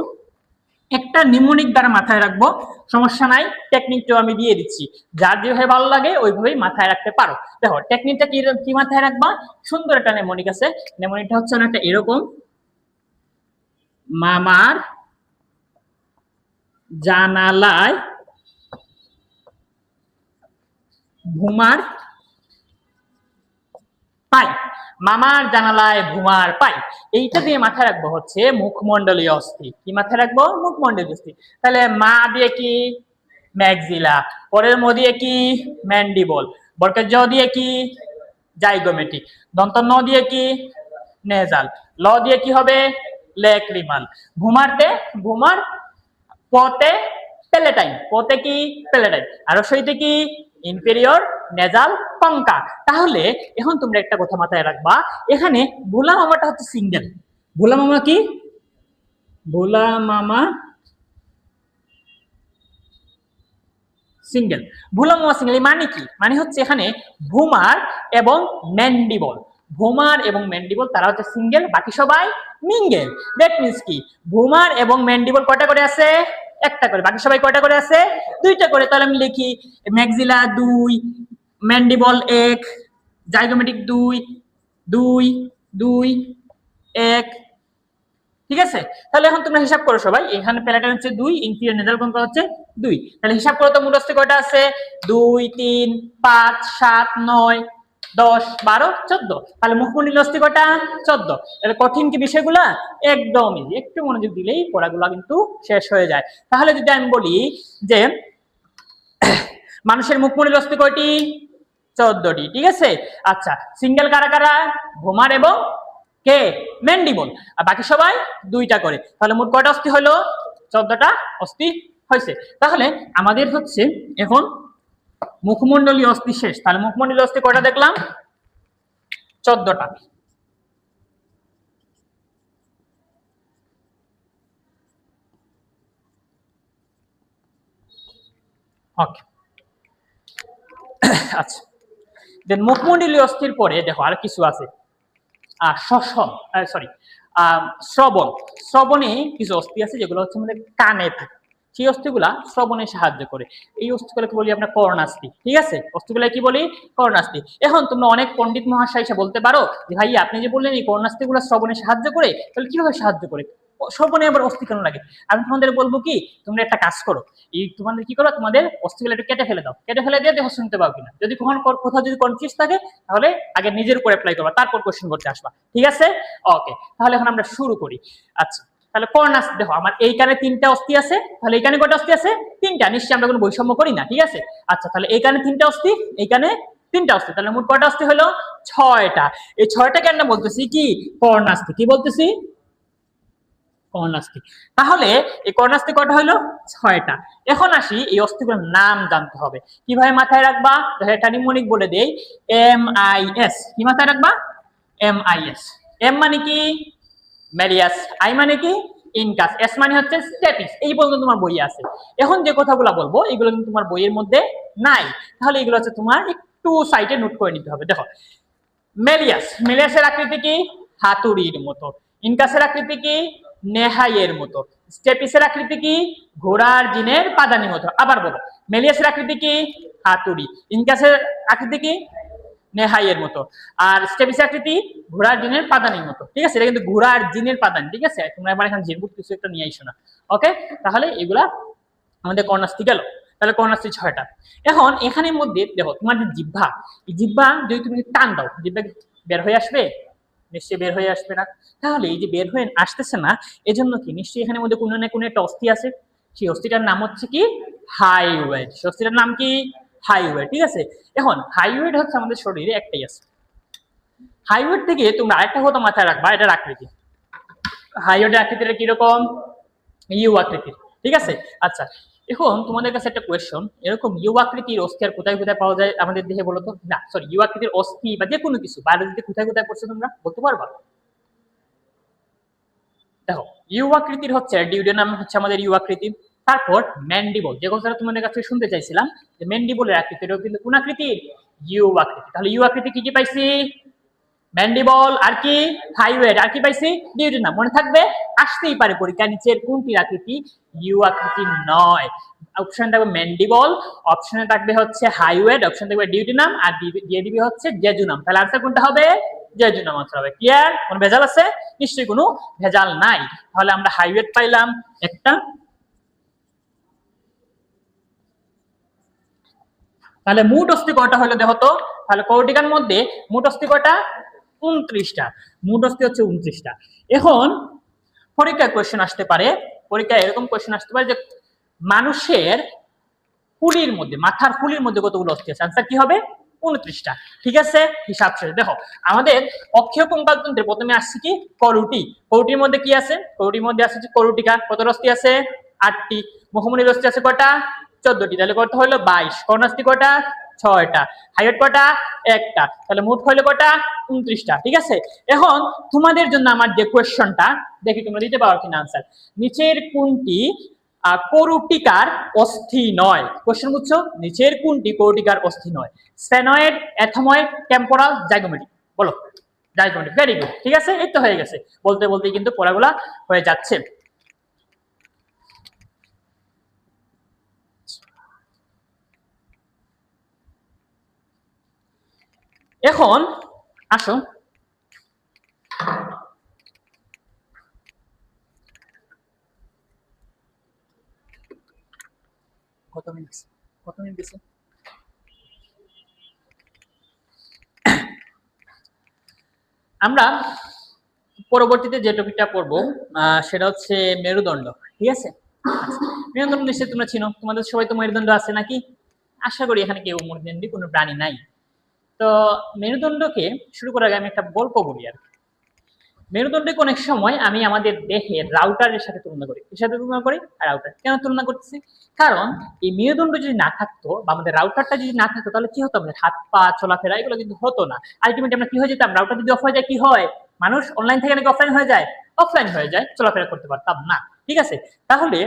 একটা নিউমোনিক দ্বারা মাথায় রাখবো, সমস্যা নাই, টেকনিকটাও আমি দিয়ে দিচ্ছি, যার যেভাবে ভালো লাগে ওইভাবেই মাথায় রাখতে পারো। দেখো টেকনিকটা কি মাথায় রাখবা, সুন্দর একটা নেমোনিক আছে, নেমোনিকটা হচ্ছে অনেকটা এরকম, মামার জানালায় ভুমার পাই, মামার জানালায় ভুমার পাই। এইটা দিয়ে মাথায় রাখবো হচ্ছে মুখমণ্ডলীয় অস্থি। কি মাথায় রাখবো, মুখমণ্ডলীয় অস্থি। তাহলে মা দিয়ে কি, ম্যাক্সিলা, পরের ম দিয়ে কি, ম্যান্ডিবল, বর্গের জ দিয়ে কি, জাইগোমেটিক, দন্ত ন দিয়ে কি, নেজাল, ল দিয়ে কি হবে, ল্যাক্রিমাল, ভুমারতে ভুমার, পতে প্যালেটাইন, পতে কি, প্যালেটাইন, আর সইতে কি, ইনফেরিয়র নেজাল কঙ্কা। তাহলে এখন তোমরা একটা কথা মাথায় রাখবা, এখানে ভোলা মামাটা হচ্ছে সিঙ্গেল। ভোলা মামা কি, ভোলা মামা সিঙ্গেল, ভোলা মামা সিঙ্গেল। মানে কি, মানে হচ্ছে এখানে ভুমার এবং ম্যান্ডিবল, ভুমার এবং ম্যান্ডিবল তারা হচ্ছে সিঙ্গেল, বাকি সবাই মিঙ্গেল। দ্যাট মিন্স কি, ভুমার এবং ম্যান্ডিবল কয়টা করে আছে, একটা করে, বাকি সবাই কয়টা করে আছে, দুইটা করে। তাহলে আমি লিখি ম্যাক্সিলা 2, ম্যান্ডিবল 1, জাইগোমেটিক 2, 2, 2, 1, ঠিক আছে। তাহলে এখন তোমরা হিসাব করো সবাই, এখানে প্যালাটাইন হচ্ছে 2, ইনফিরিয়র নেজাল কঙ্কা হচ্ছে 2, তাহলে হিসাব করো তো মোট অস্থি কয়টা আছে, 2, 3, 5, 7, 9, 10, 12, 14। তাহলে মুখমণ্ডলীয় অস্থি কয়টা, 14। তাহলে কঠিন কি বিষয়গুলা, একদম ইজি, একটু মনোযোগ দিলেই পড়াগুলা কিন্তু শেষ হয়ে যায়। তাহলে যদি আমি বলি যে মানুষের মুখমণ্ডলীয় অস্থি কয়টি, 14টি, ঠিক আছে। আচ্ছা, সিঙ্গেল কারা কারা, ভুমার এবং কে, ম্যান্ডিবল, আর বাকি সবাই দুইটা করে। তাহলে মোট কয়টা অস্থি হলো, 14টা অস্থি হয়েছে। তাহলে আমাদের হচ্ছে এখন মুখমণ্ডলীয় অস্থি শেষ। তাহলে মুখমণ্ডলীয় অস্থি কয়টা দেখলাম, 14টা। ওকে, আচ্ছা। দেন মুখমণ্ডলীয় অস্থির পরে দেখো আর কিছু আছে, শ্বসন, সরি, শ্রবণ। শ্রবণে কিছু অস্থি আছে যেগুলো হচ্ছে আমাদের কানে থাকে, সেই অস্থিগুলা শ্রবণে সাহায্য করে। এই অস্থিগুলোকে বলি আমরা কর্ণাস্থি। ঠিক আছে, অস্থিগুলা কি বলি? কর্ণাস্থি। এখন তোমরা অনেক পণ্ডিত মহাশয় এসে বলতে পারো যে ভাই আপনি যে বললেন এই কর্ণাস্থিগুলা শ্রবণে সাহায্য করে, তাহলে কিভাবে সাহায্য করে? শ্রবণে আবার অস্থি কেন লাগে? আমি তোমাদের বলবো কি, তোমরা একটা কাজ করো, এই তোমাদের কি করো, তোমাদের অস্থিগুলো একটু কেটে ফেলে দাও, কেটে ফেলে দিয়ে দেখো শুনতে পাও কিনা। যদি কখন কোথাও যদি কনফিউজ থাকে তাহলে আগে নিজের উপর অ্যাপ্লাই করবা, তারপর কোশ্চেন করতে আসবা। ঠিক আছে? ওকে, তাহলে এখন আমরা শুরু করি। আচ্ছা, তাহলে কর্ণাস্থি দেখো, আমার এইখানে 3টা অস্থি আছে, তাহলে এইখানে কয়টা অস্থি আছে? 3টা। নিশ্চয়ই আমরা কোনো বৈষম্য করি না। ঠিক আছে, আচ্ছা, তাহলে এইখানে 3টা অস্থি, এইখানে 3টা অস্থি, তাহলে মোট কয়টা অস্থি হলো? 6টা। এই 6টাকে আমরা বলতেছি কি? কর্ণাস্থি। কি বলতেছি? কর্ণাস্থি। তাহলে এই কর্ণাস্থি কয়টা হলো? 6টা। এখন আসি এই অস্থিগুলোর নাম জানতে হবে। কিভাবে মাথায় রাখবা? এটা নিউমোনিক বলে দেই, MIS। কি মাথায় রাখবা? MIS। এম মানে কি? ম্যালিয়াস। আই মানে কি? ইনকাস। এস মানে হচ্ছে স্ট্যাটিস। এই পর্যন্ত তোমার বইয়ে আছে। এখন যে কথাগুলো বলবো এগুলো কিন্তু তোমার বইয়ের মধ্যে নাই, তাহলে এগুলো হচ্ছে তোমার একটু সাইটে নোট করে নিতে হবে। দেখো, মেলিয়াস, মেলিয়াসের আকৃতি কি? হাতুড়ির মতো। ইনকাসের আকৃতি কি? নেহাইয়ের মতো। স্টেপিসের আকৃতি কি? ঘোড়ার জিনের পাদানির মতো। আবার বলো, মেলিয়াসের আকৃতি কি? হাতুড়ি। ইনকাসের আকৃতি কি? নেহাইয়ের মতো। আর স্টেপিসের আকৃতি ঘোড়ার জিনের পাদানির মতো। ঠিক আছে, এটা কিন্তু ঘোড়ার জিনের পাদানি। ঠিক আছে, তোমরা এবার এখানে জিনবুট কিছু একটা নিয়ে আইসো না। ওকে, তাহলে এগুলা আমাদের কর্ণাস্থি গেল। তাহলে কর্ণাস্থি 6টা। এখন এখানের মধ্যে দেখো, তোমার যে জিহ্বা, এই জিহ্বা যদি তুমি টান দাও, জিহ্বা বের হয়ে আসবে? নিশ্চয়ই বের হয়ে আসবে না। তাহলে এই যে বের হয়ে আসতেছে না, এজন্য কি নিশ্চয়ই এখানের মধ্যে কোনো না কোনো একটা অস্থি আছে। সেই অস্থিটার নাম হচ্ছে কি? হাইওয়েড। সেই অস্থিটার নাম কি? হাইওয়েড। ঠিক আছে, এখন হাইওয়েড হচ্ছে আমাদের শরীরে একটাই আছে। হাইওয়েড থেকে তোমরা আরেকটা কথা মাথায় রাখবা, এটার আকৃতি। হাইওয়েডের আকৃতিটা কিরকম? ইউ আকৃতির। ঠিক আছে, আচ্ছা, এখন তোমাদের কাছে একটা কোয়েশ্চন, এরকম ইউ আকৃতির অস্থি আর কোথায় কোথায় পাওয়া যায় আমাদের দেহে বলো তো? না সরি, ইউ আকৃতির অস্থি বা যে কোনো কিছু বায়োলজিতে কোথায় কোথায় পড়ছে তোমরা বলতে পারবা? দেখো, ইউ আকৃতির হচ্ছে ডিউডেনাম হচ্ছে আমাদের ইউ আকৃতি। তারপর ম্যান্ডিবল, যে কথাটা তোমাদের কাছে শুনতে চাইছিলাম, যে ম্যান্ডিবলের আকৃতিটাও কিন্তু কোন আকৃতির? ইউ আকৃতি। তাহলে ইউ আকৃতি কি কি পাইছি? ম্যান্ডিবল, আর কি? হাইওয়েড, আর কি পাইছি? ডিউডেনাম। মনে থাকবে, আসতেই পারে পরীক্ষা, নিচের কোনটির আকৃতি ইউ আকৃতি নয়? অপশন থাকবে ম্যান্ডিবল, অপশনে থাকবে হচ্ছে হাইওয়েড, অপশন থাকবে ডিউডেনাম, আর দিয়ে দিবি হচ্ছে জেজুনাম। তাহলে আনসার কোনটা হবে? জেজুনাম আনসার হবে। ক্লিয়ার? কোনো ভেজাল আছে? নিশ্চয়ই কোনো ভেজাল নাই। তাহলে আমরা হাইওয়েড পাইলাম একটা। তাহলে মোট অস্থি কয়টা হলো দেখো তো? তাহলে কৌটিকার মধ্যে মোট অস্থি কয়টা? 29টা। মোট অস্থি হচ্ছে 29টা। এখন পরীক্ষায় কোয়েশ্চেন আসতে পারে, পরীক্ষায় এরকম কোয়েশ্চেন আসতে পারে যে মানুষের ফুলির মধ্যে, মাথার ফুলির মধ্যে কতগুলো অস্থি আছে? আনসার কি হবে? 29টা। ঠিক আছে, হিসাব শেষ। দেখো, আমাদের অক্ষীয় কঙ্কালতন্ত্রে প্রথমে আসছে কি? করুটি। করুটির মধ্যে কি আছে? করুটির মধ্যে আছে করুটিকা। কত অস্থি আছে? 8টি। মুখমণ্ডলীর অস্থি আছে কয়টা? 14টি। তাহলে কত হলো? 22। কর্ণাস্থি কয়টা? 6টা। হাইওয়েড কয়টা? একটা। তাহলে মোট হলো কয়টা? 29টা। ঠিক আছে, এখন তোমাদের জন্য আমার যে কোয়েশ্চনটা, দেখি তোমরা দিতে পারো কিনা আনসার। নিচের কোনটি করুটিকার অস্থি নয়? কোশ্চেন বুঝছো? নিচের কোনটি করুটিকার অস্থি নয়? Sphenoid, ethmoid, temporal, zygomatic. বলো। জাইগোমেটিক। Very good. ঠিক আছে, এই তো হয়ে গেছে। বলতে বলতে কিন্তু পড়াগুলা হয়ে যাচ্ছে। এখন আসো, কত মিনিট? কত মিনিট দিছে? আমরা পরবর্তীতে যে টপিকটা পড়বো সেটা হচ্ছে মেরুদণ্ড। ঠিক আছে, মেরুদণ্ড নিশ্চয়ই তোমরা চিনো, তোমাদের সবাই তো মেরুদণ্ড আছে নাকি? আশা করি এখানে কেউ মেরুদণ্ডী কোনো প্রাণী নাই। তো মেরুদণ্ডকে শুরু করার আগে আমি একটা গল্প বলি আর কি। মেরুদণ্ডকে অনেক সময় আমি আমাদের দেহের রাউটারের সাথে তুলনা করি। এর সাথে তুলনা করি রাউটার। কেন তুলনা করতেছি? কারণ এই মেরুদণ্ড যদি না থাকতো বা আমাদের রাউটারটা যদি না থাকতো তাহলে কি হতো, আমাদের হাত পা চলাফেরা এগুলো কিন্তু হতো না। আলটিমেটলি আমরা কি হয়ে যেতাম, রাউটার যদি অফ হয়ে যায় কি হয়, মানুষ অনলাইন থেকে নাকি অফলাইন হয়ে যায়, অফলাইন হয়ে যায়, চলাফেরা করতে পারতাম না। ঠিক আছে, তাহলে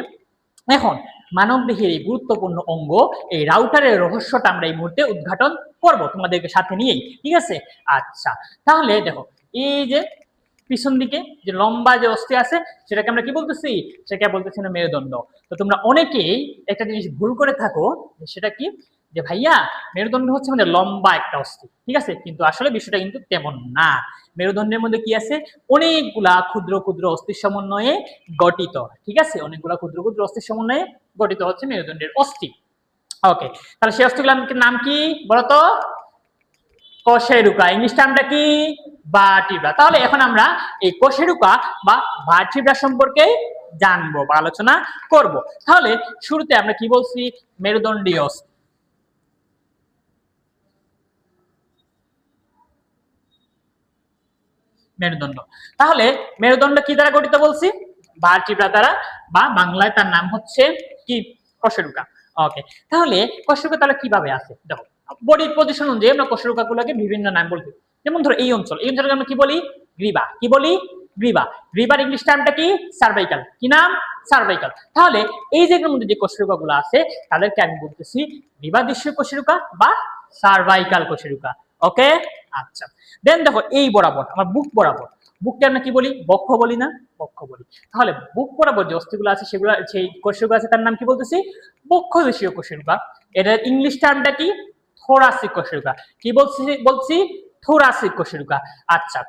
এখন মানব দেহের এই গুরুত্বপূর্ণ অঙ্গ এই রাউটারের রহস্যটা আমরা এই মুহূর্তে উদ্ঘাটন করব তোমাদেরকে সাথে নিয়েই। ঠিক আছে, আচ্ছা তাহলে দেখো এই যে পিছন দিকে যে লম্বা যে অস্থি আছে সেটাকে আমরা কি বলতেছি, সেটাকে বলতেছি না মেরুদণ্ড। তো তোমরা অনেকেই একটা জিনিস ভুল করে থাকো, সেটা কি, যে ভাইয়া মেরুদণ্ড হচ্ছে মানে লম্বা একটা অস্থি। ঠিক আছে, কিন্তু আসলে বিষয়টা কিন্তু তেমন না। মেরুদণ্ডের মধ্যে কি আছে, অনেকগুলা ক্ষুদ্র ক্ষুদ্র অস্থির সমন্বয়ে গঠিত। ঠিক আছে, অনেকগুলা ক্ষুদ্র ক্ষুদ্র অস্থির সমন্বয়ে গঠিত হচ্ছে মেরুদণ্ডের অস্থি। ওকে, তাহলে সেই অস্থিগুলোর নাম কি বলতো? কোষেরুকা। ইংলিশ টার্মটা কি? ভার্টিব্রা। তাহলে এখন আমরা এই কোষেরুকা বা ভার্টিব্রা সম্পর্কে জানবো বা আলোচনা করব। তাহলে শুরুতে আমরা কি বলছি, মেরুদণ্ডীয় অস্থি। মেরুদণ্ড, তাহলে মেরুদণ্ড কি দ্বারা গঠিত বলছি? ভার্টিব্রা দ্বারা, বা বাংলায় তার নাম হচ্ছে কি? কোষেরুকা। ওকে, তাহলে কোষেরুকা তাহলে কিভাবে আছে দেখো, বডির পজিশন অনুযায়ী আমরা কোষেরুকা গুলোকে বিভিন্ন নাম বলতে, যেমন ধরো এই অঞ্চলকে আমরা কি বলি? গ্রীবা। কি বলি? গ্রীবা। গ্রীবার ইংলিশ টার্মটা কি? সার্ভাইকাল। কি নাম? সার্ভাইকাল। তাহলে এই জায়গার মধ্যে যে কোষেরুকা গুলো আছে তাদেরকে আমি বলতেছি গ্রীবাদেশীয় কোষেরুকা বা সার্ভাইকাল কোষেরুকা। ওকে, আচ্ছা দেন দেখো এই বরাবর আমার বুক বরাবর, বুককে আমরা কি বলি? বক্ষ বলি না? বক্ষ বলি। তাহলে বুক বরাবর যে অস্থিগুলো আছে সেগুলো, সেই কোষেরুকা আছে তার নাম কি বলতেছি? বক্ষদেশীয় কোষেরুকা। এটার ইংলিশ টার্মটা কি? থোরাসিক কোষেরুকা। কি বলছি? থোরাসিক কোষেরুকা। আচ্ছা,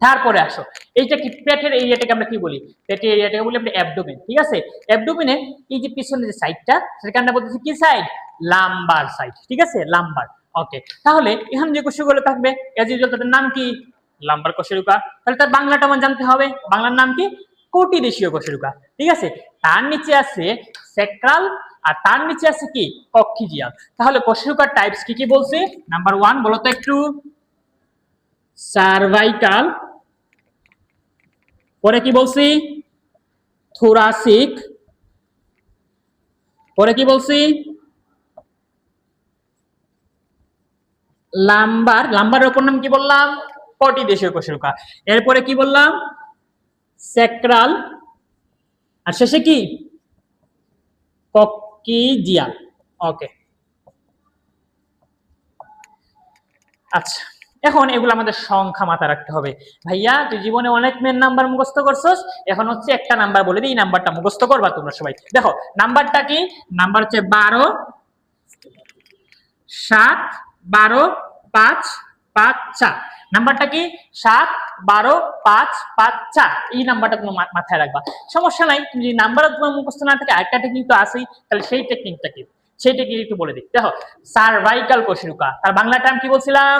তারপরে আসো, এইটা কি? পেটের এরিয়াটাকে আমরা কি বলি? পেটের এরিয়াটাকে বলি আমরা অ্যাবডোমেন। ঠিক আছে, অ্যাবডোমেনে এই যে পিছনের যে সাইডটা সেটাকে আমরা বলতেছি কি সাইড? Lumber side. ঠিক আছে, লাম্বার। ওকে, তাহলে এখানে যে কোষগুলো থাকবে এজ ইউজুয়াল তাদের নাম কি? লাম্বার কোষেরুকা। তাহলে তার বাংলাটা আমার জানতে হবে, বাংলার নাম কি? কোটিদেশীয় কোষেরুকা। ঠিক আছে, তার নিচে আছে স্যাক্রাল আর তার নিচে আছে কি? কক্ষিজিয়াল। তাহলে কোষেরুকার টাইপস কি কি বলছি? নাম্বার 1 বলো তো একটু। সার্ভাইকাল, পরে কি বলছি? থোরাসিক, পরে কি বলছি? লাম্বার। লাম্বারের অপর নাম কি বললাম? কোটিদেশীয় কোষেরুকা। এরপরে কি বললাম? স্যাক্রাল, আর শেষে কি? কক্ষিজিয়াল। ওকে, আচ্ছা এখন এগুলো আমাদের সংখ্যা মাথায় রাখতে হবে। ভাইয়া তুই জীবনে অনেক মেন নাম্বার মুখস্থ করছস, এখন হচ্ছে একটা নাম্বার বলে দিই, এই নাম্বারটা মুখস্থ করবা তোমরা সবাই। দেখো নাম্বারটা কি? নাম্বার হচ্ছে 12 7 12 5 5 4। নাম্বারটা কি? 7 12 5 5 4। এই নাম্বারটা তুমি মাথায় রাখবা, সমস্যা নাই। তুমি যদি নাম্বার তোমার মুখস্থ না থাকে, আরেকটা টেকনিক তো আছেই, তাহলে সেই টেকনিকটা কি? সেই টেকনিক একটু বলে দিই। দেখো সার্ভাইকাল কোষেরুকা, তার বাংলা টার্ম কি বলছিলাম?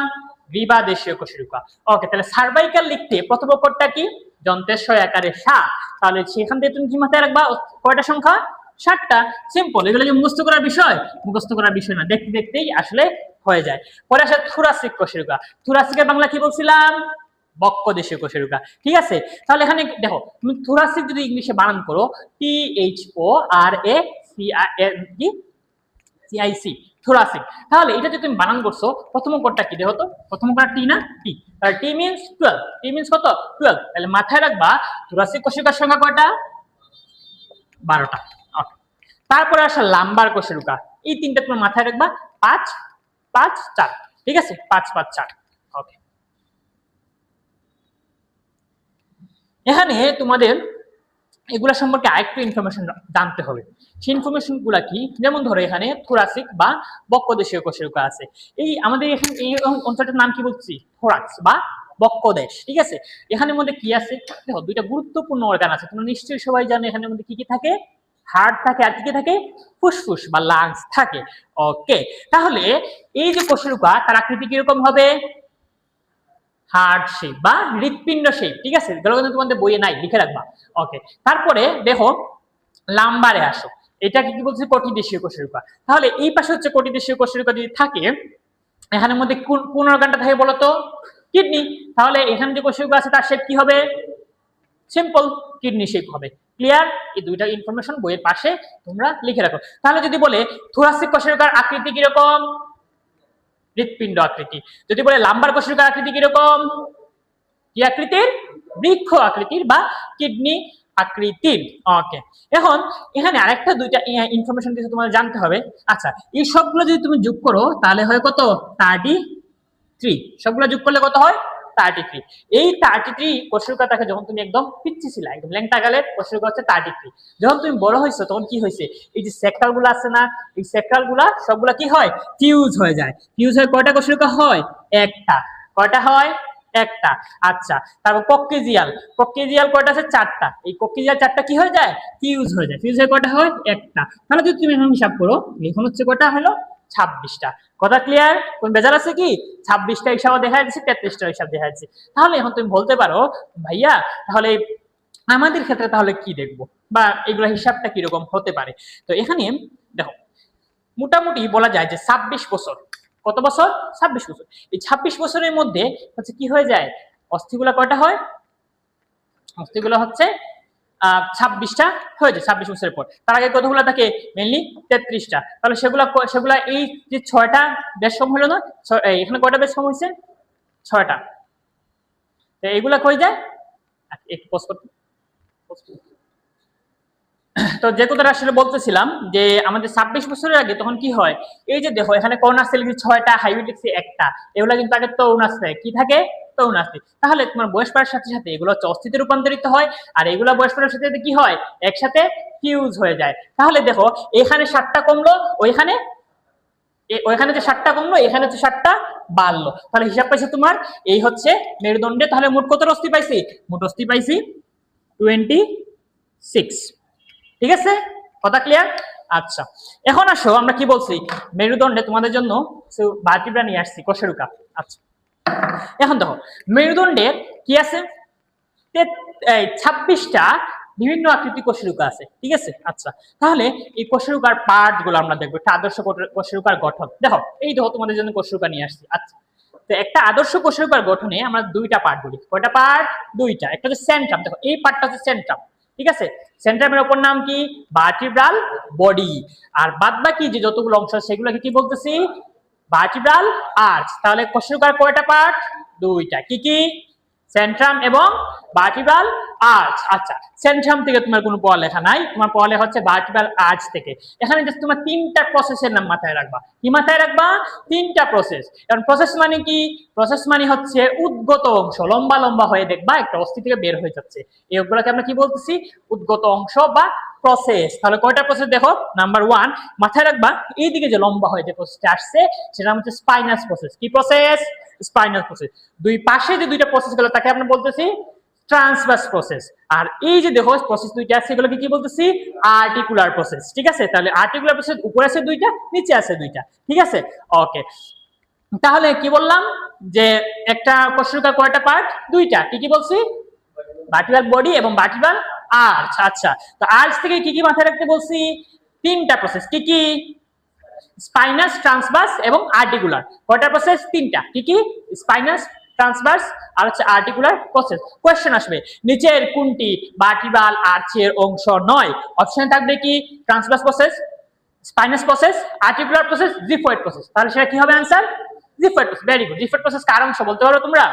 গ্রীবাদেশীয় কোষেরুকা। ওকে, তাহলে সার্ভাইকাল লিখতে প্রথম অক্ষরটা কি? যন্ত্রেশ্বয় আকারে সা। তাহলে সেখান থেকে তুমি কি মাথায় রাখবা? কয়টা সংখ্যা? 7টা। সিম্পল, এগুলো কি মুখস্থ করার বিষয়? মুখস্থ করার বিষয় না, দেখতে দেখতেই আসলে হয়ে যায়। পরে আসে থোরাসিক কোষেরুকা। থোরাসিকের বাংলা কি বলছিলাম? বক্ষদেশীয় কোষেরুকা। ঠিক আছে, তাহলে এখানে দেখো তুমি থোরাসিক যদি ইংলিশে বানান করো THORACIC, থোরাসিক, তাহলে এটা যে তুমি বানান করছো প্রথম অক্ষরটা কি দেখো তো? প্রথম অক্ষরটা টি না? টি। তাহলে টি মিন্স 12। টি মিন্স কত? 12। তাহলে মাথায় রাখবা থোরাসিক কোষেরুকার সংখ্যা কয়টা? 12টা। তারপরে আসে লাম্বার কোষেরুকা। এই তিনটা তোমার মাথায় রাখবা, 5 5 4। ঠিক আছে, 5 5 4। ওকে, এখানে তোমাদের এগুলা সম্পর্কে আরেকটু ইনফরমেশন জানতে হবে। সেই ইনফরমেশন গুলা কি? যেমন ধরো এখানে থোরাসিক বা বক্ষদেশীয় কোষেরুকা আছে। এই আমাদের এখানে এই অঞ্চলটার নাম কি বলছি? থোরাক্স বা বক্ষদেশ। ঠিক আছে, এখানের মধ্যে কি আছে দেখো, দুইটা গুরুত্বপূর্ণ অর্গান আছে, তোমরা নিশ্চয়ই সবাই জানো এখানের মধ্যে কি কি থাকে? হার্ট থাকে, আর কি থাকে? ফুসফুস বা লাংস থাকে। ওকে, তাহলে এই যে কোষেরুকা তার আকৃতি কিরকম হবে? হার্ট শেপ বা হৃৎপিণ্ড শেপ। ঠিক আছে, এগুলো কিন্তু তোমাদের বইয়ে নাই, লিখে রাখবা। ওকে, তারপরে দেখো লাম্বারে আসো, এটা কি বলছে? কোটিদেশীয় কোষেরুকা। তাহলে এই পাশে হচ্ছে কোটিদেশীয় কোষেরুকা যদি থাকে, এখানের মধ্যে কোন অর্গানটা থাকে বলতো? কিডনি। তাহলে এখানে যে কোষগুলো আছে তার শেপ কি হবে? সিম্পল কিডনি শেপ হবে। ক্লিয়ার? এই দুইটা ইনফরমেশন বইয়ের পাশে তোমরা লিখে রাখো। তাহলে যদি বলে থোরাসিক কোষের আকৃতি কিরকম? হৃৎপিণ্ড আকৃতি। যদি বলে লাম্বার কোষের আকৃতি কিরকম? কি আকৃতির? বৃক্ষ আকৃতির বা কিডনি আকৃতির। ওকে, এখন এখানে আরেকটা দুইটা ইনফরমেশন কিছু তোমাদের জানতে হবে। আচ্ছা, এই সবগুলো যদি তুমি যোগ করো তাহলে হয় কত? 33। সবগুলো যোগ করলে কত হয়? 33। এই 33 কোষরূপাটাকে যখন তুমি একদম পিচ্ছি ছিল, একদম ল্যাংটা গালের কোষরূপা হচ্ছে 33। যখন তুমি বড় হইছো তখন কি হয়েছে? এই যে সেক্টর গুলো আছে না, এই সেক্টর গুলা সবগুলা কি হয়? ফিউজ হয়ে যায়। ফিউজ হয়ে কয়টা কোষরূপা হয়? একটা। কয়টা হয়? একটা। আচ্ছা, তারপর কক্কেজিয়াল। কক্কেজিয়াল কয়টা আছে? 4টা। এই কক্কেজিয়াল 4টা কি হয়ে যায়? ফিউজ হয়ে যায়। ফিউজ হয়ে কয়টা হয়? একটা। তাহলে যদি তুমি এখন হিসাব করো, এখন হচ্ছে কয়টা হলো? 26টা। কথা ক্লিয়ার? কোন বেজার আছে কি? 26টা হিসাব দেখা যাচ্ছে, 33টা হিসাব দেখা যাচ্ছে। তাহলে এখন তুমি বলতে পারো ভাইয়া তাহলে আমাদের ক্ষেত্রে তাহলে কি দেখবো, বা এগুলা হিসাবটা কিরকম হতে পারে? তো এখানে দেখো, মোটামুটি বলা যায় যে 26 বছর। কত বছর? 26 বছর। এই 26 বছরের মধ্যে হচ্ছে কি হয়ে যায়? অস্থিগুলা কয়টা হয়? অস্থিগুলা হচ্ছে 26টা হয়ে যায় 26 বছরের পর। তার আগে কতগুলো থাকে? মেইনলি 33টা। তাহলে সেগুলা এই যে 6টা বেশ কম হলো না? এখানে কয়টা বেশ কম হয়েছে? 6টা। তো এগুলা কই যায়? একটু পজ করতে। তো যে কথাটা আসলে বলতেছিলাম যে আমাদের 26 বছরের আগে তখন কি হয়? এই যে দেখো এখানে কর্নার সেল 6টা, হাইব্রিড একটা, এগুলা কিন্তু আগে তরুণ আছে। কি থাকে? তরুণ আছে। তাহলে তোমার বয়স বাড়ার সাথে সাথে এগুলো হচ্ছে অস্থিতে রূপান্তরিত হয়, আর এগুলা বয়স বাড়ার সাথে সাথে কি হয়? একসাথে ফিউজ হয়ে যায়। তাহলে দেখো এখানে 7টা কমলো, ওইখানে যে 7টা কমলো, এখানে হচ্ছে 7টা বাড়লো। তাহলে হিসাব পাইছে তোমার এই হচ্ছে মেরুদণ্ডে। তাহলে মোট কত অস্থি পাইছি? মোট অস্থি পাইছি 26। ঠিক আছে? কথা ক্লিয়ার? আচ্ছা, এখন আসো আমরা কি বলছি, মেরুদণ্ডে তোমাদের জন্য ভার্টিব্রা নিয়ে আসছি, কোষেরুকা। আচ্ছা, এখন দেখো মেরুদণ্ডের কি আছে? 26টা বিভিন্ন আকৃতি কোষেরুকা আছে। ঠিক আছে? আচ্ছা, তাহলে এই কোষেরুকার পার্ট গুলো আমরা দেখবো। একটা আদর্শ কোষেরুকার গঠন দেখো, এই দেখো তোমাদের জন্য কোষেরুকা নিয়ে আসছি। আচ্ছা, তো একটা আদর্শ কোষেরুকার গঠনে আমরা দুইটা পার্ট বলি। কয়টা পার্ট? দুইটা। একটা হচ্ছে সেন্ট্রাম। দেখো এই পার্টটা হচ্ছে সেন্ট্রাম। ঠিক আছে? সেন্ট্রামের অপর নাম কি? Vertebral body. আর বাদ বাকি যে যতগুলো অংশ সেগুলোকে কি বলতেছি? Vertebral arch. তাহলে কোষেরুকার কয়টা পার্ট? দুইটা। কি কি? সেন্ট্রাম এবং ভার্টিব্রাল আর্চ। আচ্ছা, সেন্ট্রাম থেকে তোমার কোনো পড়ালেখা নাই, তোমার পড়ালেখা হচ্ছে ভার্টিব্রাল আর্চ থেকে। এখানে জাস্ট তোমার 3টা প্রসেসের নাম মাথায় রাখবা। কি মাথায় রাখবা? 3টা প্রসেস। কারণ প্রসেস মানে কি? প্রসেস মানে হচ্ছে উদ্গত অংশ, লম্বা লম্বা হয়ে দেখবা একটা অস্থি থেকে বের হয়ে যাচ্ছে। এগুলোকে আমরা কি বলতেছি? উদ্গত অংশ বা প্রসেস। তাহলে কয়টা প্রসেস দেখো? নাম্বার 1 মাথায় রাখবা, এইদিকে যে লম্বা হয়ে যে প্রসেসটা আসছে সেটা হচ্ছে স্পাইনাস প্রসেস। কি প্রসেস? Spinal process. দুই পাশে যে দুইটা প্রসেস গুলো তাকে আমরা বলতেছি ট্রান্সভার্স প্রসেস। আর এই যে দেখো প্রসেস দুইটা আছে এগুলোকে কি বলতেছি? Articular process. ঠিক আছে? তাহলে আর্টিকুলার প্রসেস উপরে আছে দুইটা, নিচে আছে দুইটা। ঠিক আছে? ওকে, তাহলে কি বললাম যে একটা কোষরুকার কয়টা পার্ট? দুইটা। কি কি বলছি? ভার্টিব্রাল বডি এবং ভার্টিব্রাল আর্চ। আচ্ছা, তো আর্চ থেকে কি কি মাথায় রাখতে বলছি? 3টা প্রসেস। কি কি? স্পাইনাস, ট্রান্সভার্স এবং আর্টিকুলার। কয়টা প্রসেস? 3টা। কি কি? স্পাইনাস, ট্রান্সভার্স আর হচ্ছে আর্টিকুলার প্রসেস। কোশ্চেন আসবে নিচের কোনটি ভার্টিব্রাল আর্চের অংশ নয়? অপশন থাকবে কি? Transverse process, spinous process, articular process, xiphoid process. তাহলে সেটা কি হবে answer? Xiphoid process. Very good. Xiphoid process কার অংশ বলতে পারো তোমরা?